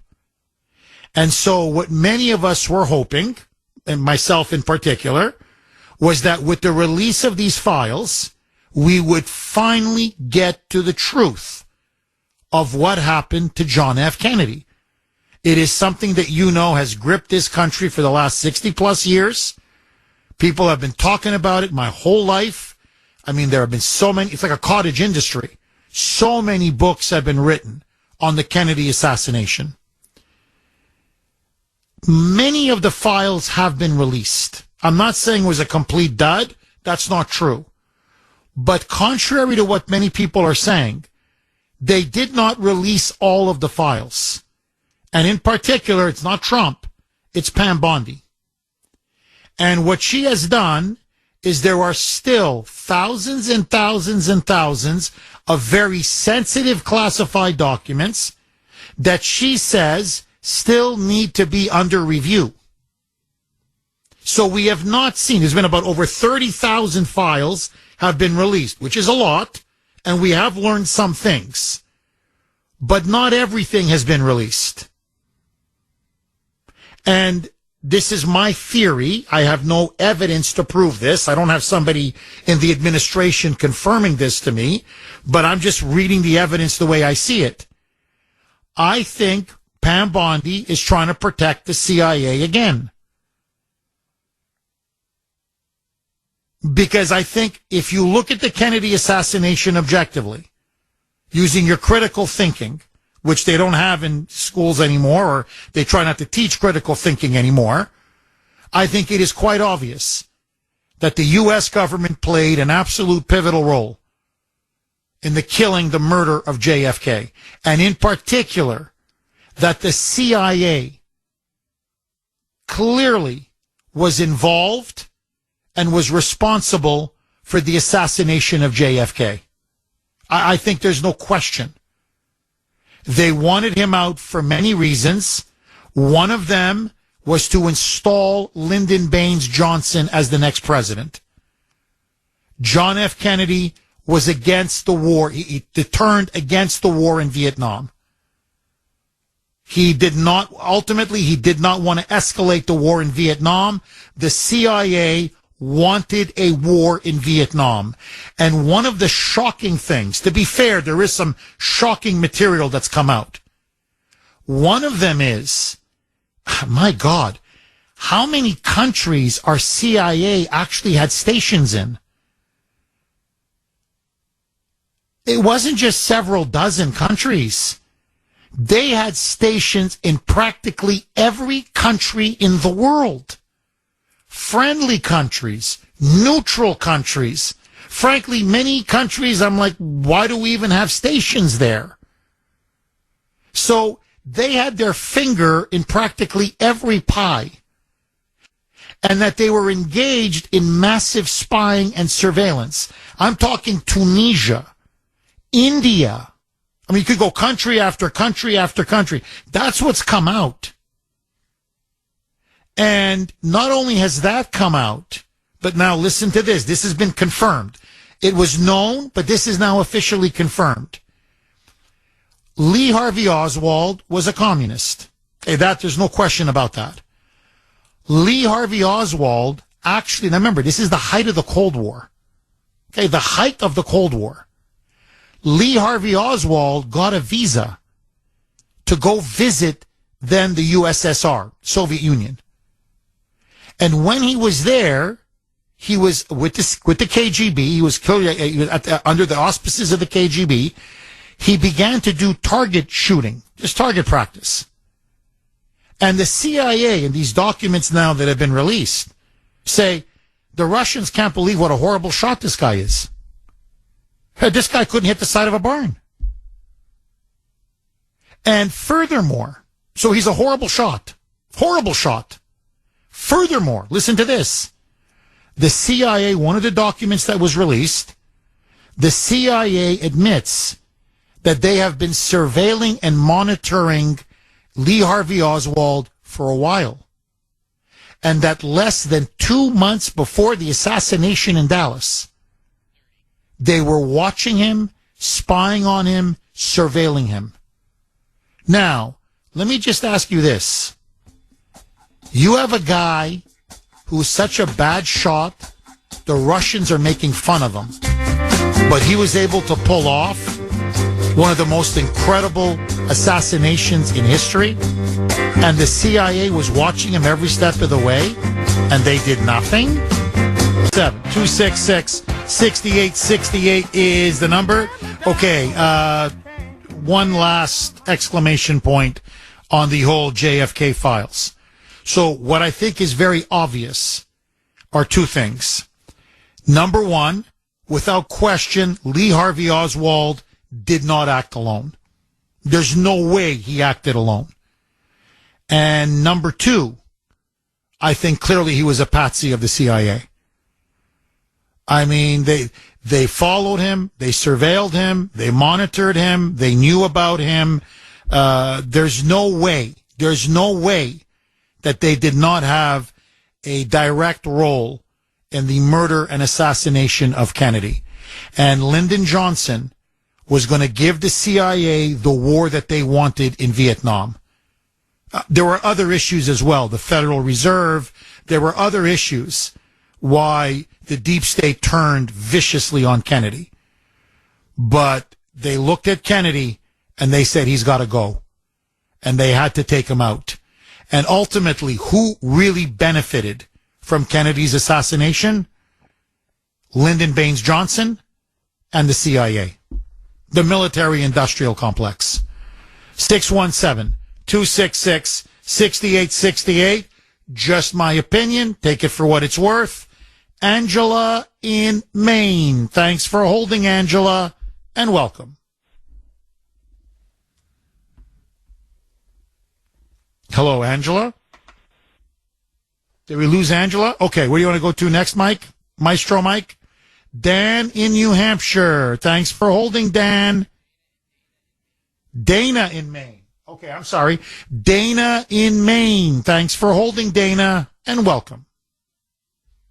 And so what many of us were hoping, and myself in particular, was that with the release of these files, we would finally get to the truth of what happened to John F. Kennedy. It is something that you know has gripped this country for the last 60 plus years. People have been talking about it my whole life. I mean, there have been so many, it's like a cottage industry. So many books have been written on the Kennedy assassination. Many of the files have been released. I'm not saying it was a complete dud. That's not true. But contrary to what many people are saying, they did not release all of the files. And in particular, it's not Trump, it's Pam Bondi. And what she has done is there are still thousands and thousands and thousands of very sensitive classified documents that she says still need to be under review. So we have not seen, there's been about over 30,000 files have been released, which is a lot, and we have learned some things. But not everything has been released. And this is my theory. I have no evidence to prove this. I don't have somebody in the administration confirming this to me, but I'm just reading the evidence the way I see it. I think Pam Bondi is trying to protect the CIA again. Because I think if you look at the Kennedy assassination objectively, using your critical thinking, which they don't have in schools anymore, or they try not to teach critical thinking anymore, I think it is quite obvious that the U.S. government played an absolute pivotal role in the killing, the murder of JFK, and in particular, that the CIA clearly was involved and was responsible for the assassination of JFK. I think there's no question. They wanted him out for many reasons. One of them was to install Lyndon Baines Johnson as the next president. John F. Kennedy was against the war. He turned against the war in Vietnam. He did not want to escalate the war in Vietnam. The CIA wanted a war in Vietnam. And one of the shocking things, to be fair, there is some shocking material that's come out. One of them is, my God, how many countries our CIA actually had stations in? It wasn't just several dozen countries. They had stations in practically every country in the world. Friendly countries, neutral countries. Frankly, many countries, I'm like, why do we even have stations there? So they had their finger in practically every pie. and that they were engaged in massive spying and surveillance. I'm talking Tunisia, India. I mean, you could go country after country after country. That's what's come out. And not only has that come out, but now listen to this. This has been confirmed. It was known, but this is now officially confirmed. Lee Harvey Oswald was a communist. Okay, there's no question about that. Lee Harvey Oswald actually, now remember, this is the height of the Cold War. Okay, the height of the Cold War. Lee Harvey Oswald got a visa to go visit then the USSR, Soviet Union. And when he was there, he was with the KGB. He was under the auspices of the KGB. He began to do target shooting, just target practice. And the CIA, in these documents now that have been released, say the Russians can't believe what a horrible shot this guy is. This guy couldn't hit the side of a barn. And furthermore, so he's a horrible shot. Horrible shot. Furthermore, listen to this. The CIA, one of the documents that was released, the CIA admits that they have been surveilling and monitoring Lee Harvey Oswald for a while. And that less than 2 months before the assassination in Dallas, they were watching him, spying on him, surveilling him. Now, let me just ask you this. You have a guy who's such a bad shot, the Russians are making fun of him. But he was able to pull off one of the most incredible assassinations in history. And the CIA was watching him every step of the way, and they did nothing. 266-6868 is the number. Okay, one last exclamation point on the whole JFK files. So what I think is very obvious are two things. Number one, without question, Lee Harvey Oswald did not act alone. There's no way he acted alone. And number two, I think clearly he was a patsy of the CIA. I mean, they followed him, they surveilled him, they monitored him, they knew about him. There's no way that they did not have a direct role in the murder and assassination of Kennedy. And Lyndon Johnson was going to give the CIA the war that they wanted in Vietnam. There were other issues as well, the Federal Reserve. There were other issues why the deep state turned viciously on Kennedy. But they looked at Kennedy and they said he's got to go. And they had to take him out. And ultimately, who really benefited from Kennedy's assassination? Lyndon Baines Johnson and the CIA. The military-industrial complex. 617-266-6868. Just my opinion. Take it for what it's worth. Angela in Maine. Thanks for holding, Angela, and welcome. Hello, Angela? Did we lose Angela? Okay, where do you want to go to next, Mike? Maestro Mike? Dan in New Hampshire. Thanks for holding, Dan. Dana in Maine. Okay, I'm sorry. Dana in Maine. Thanks for holding, Dana, and welcome.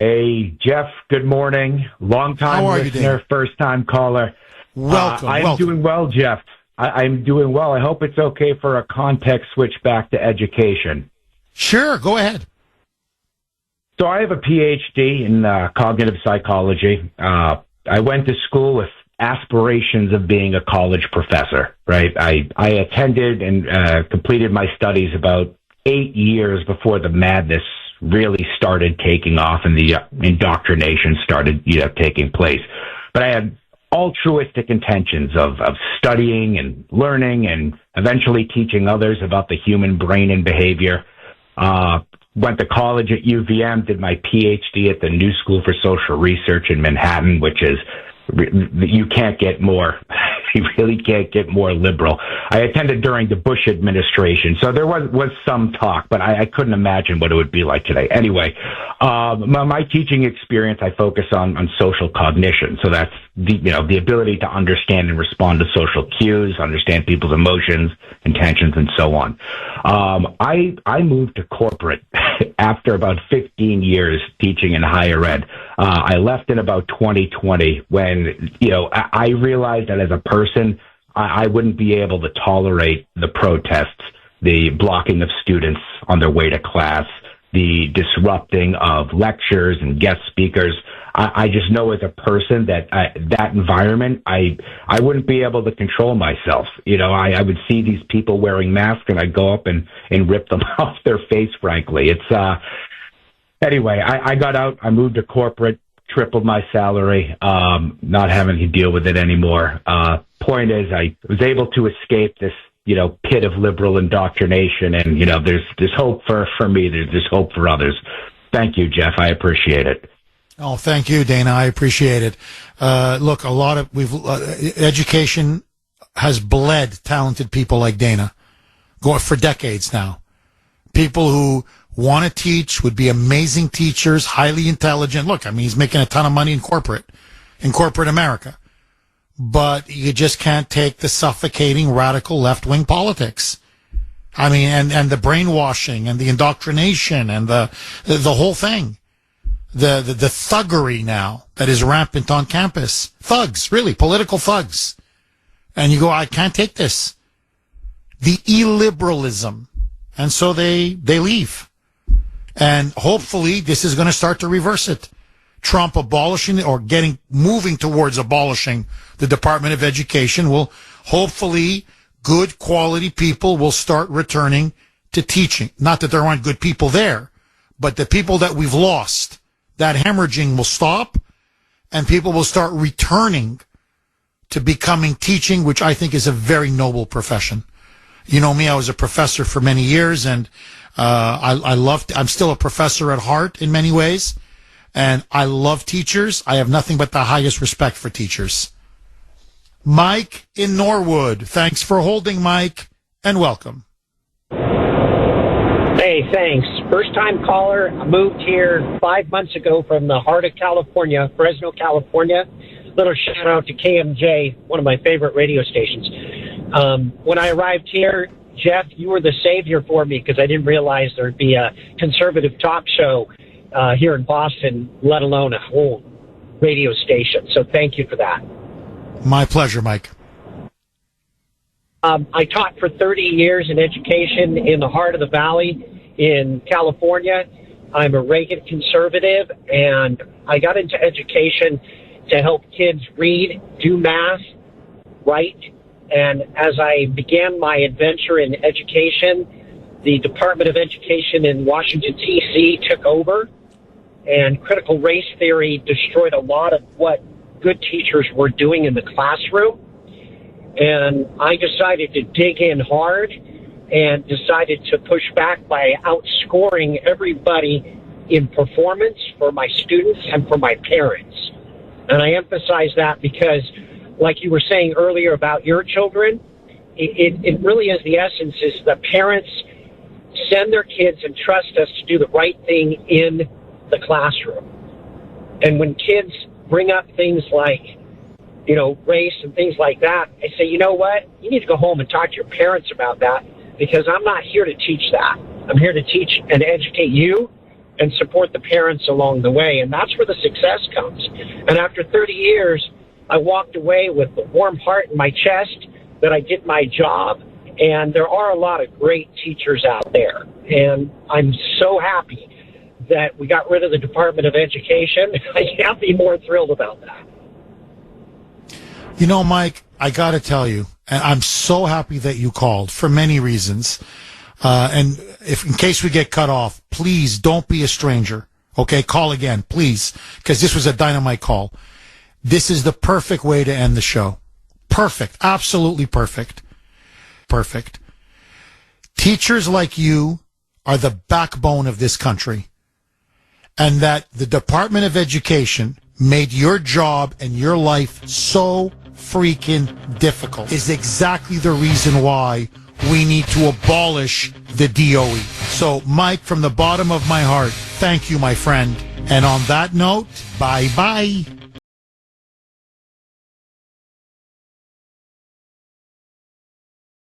Hey, Jeff, good morning. Long-time listener, first-time caller. Welcome. I'm doing well, Jeff. I'm doing well. I hope it's okay for a context switch back to education. Sure, go ahead. So I have a PhD in cognitive psychology. I went to school with aspirations of being a college professor, right? I attended and completed my studies about 8 years before the madness really started taking off and the indoctrination started taking place. But I had altruistic intentions of studying and learning and eventually teaching others about the human brain and behavior. Went to college at UVM, did my PhD at the New School for Social Research in Manhattan, which is You can't get more. You really can't get more liberal. I attended during the Bush administration, so there was some talk, but I couldn't imagine what it would be like today. Anyway, my teaching experience, I focus on social cognition. So that's the ability to understand and respond to social cues, understand people's emotions, intentions, and so on. I moved to corporate after about 15 years teaching in higher ed. I left in about 2020 when, I realized that as a person, I wouldn't be able to tolerate the protests, the blocking of students on their way to class, the disrupting of lectures and guest speakers. I just know as a person that that environment, I wouldn't be able to control myself. I would see these people wearing masks and I'd go up and rip them off their face, frankly. Anyway, I got out, I moved to corporate, tripled my salary, not having to deal with it anymore. Point is, I was able to escape this, pit of liberal indoctrination, and, there's hope for me, there's hope for others. Thank you, Jeff. I appreciate it. Oh, thank you, Dana. I appreciate it. Look, education has bled talented people like Dana for decades now. People who want to teach, would be amazing teachers, highly intelligent. Look, he's making a ton of money in corporate America. But you just can't take the suffocating radical left-wing politics. And the brainwashing and the indoctrination and the whole thing. The thuggery now that is rampant on campus. Thugs, really, political thugs. And you go, I can't take this. The illiberalism. And so they leave. And hopefully this is going to start to reverse it. Trump abolishing or moving towards abolishing the Department of Education will hopefully good quality people will start returning to teaching. Not that there aren't good people there, but the people that we've lost, that hemorrhaging will stop and people will start returning to becoming teaching, which I think is a very noble profession. You know me, I was a professor for many years and I'm still a professor at heart in many ways, and I love teachers. I have nothing but the highest respect for teachers. Mike in Norwood, thanks for holding, Mike, and welcome. Hey, thanks. First-time caller. I moved here 5 months ago from the heart of California, Fresno, California. Little shout-out to KMJ, one of my favorite radio stations. When I arrived here, Jeff, you were the savior for me because I didn't realize there'd be a conservative talk show here in Boston, let alone a whole radio station. So thank you for that. My pleasure, Mike. I taught for 30 years in education in the heart of the valley in California. I'm a Reagan conservative, and I got into education to help kids read, do math, write. And as I began my adventure in education, the Department of Education in Washington, D.C. took over, and critical race theory destroyed a lot of what good teachers were doing in the classroom. And I decided to dig in hard and decided to push back by outscoring everybody in performance for my students and for my parents. And I emphasize that because, like you were saying earlier about your children, it really is the essence is the parents send their kids and trust us to do the right thing in the classroom. And when kids bring up things like, race and things like that, I say, you know what? You need to go home and talk to your parents about that because I'm not here to teach that. I'm here to teach and educate you and support the parents along the way. And that's where the success comes. And after 30 years, I walked away with a warm heart in my chest that I did my job. And there are a lot of great teachers out there. And I'm so happy that we got rid of the Department of Education. I can't be more thrilled about that. Mike, I got to tell you, and I'm so happy that you called for many reasons. And if in case we get cut off, please don't be a stranger. Okay, call again, please, because this was a dynamite call. This is the perfect way to end the show. Perfect. Absolutely perfect. Perfect. Teachers like you are the backbone of this country. And that the Department of Education made your job and your life so freaking difficult is exactly the reason why we need to abolish the DOE. So, Mike, from the bottom of my heart, thank you, my friend. And on that note, bye-bye.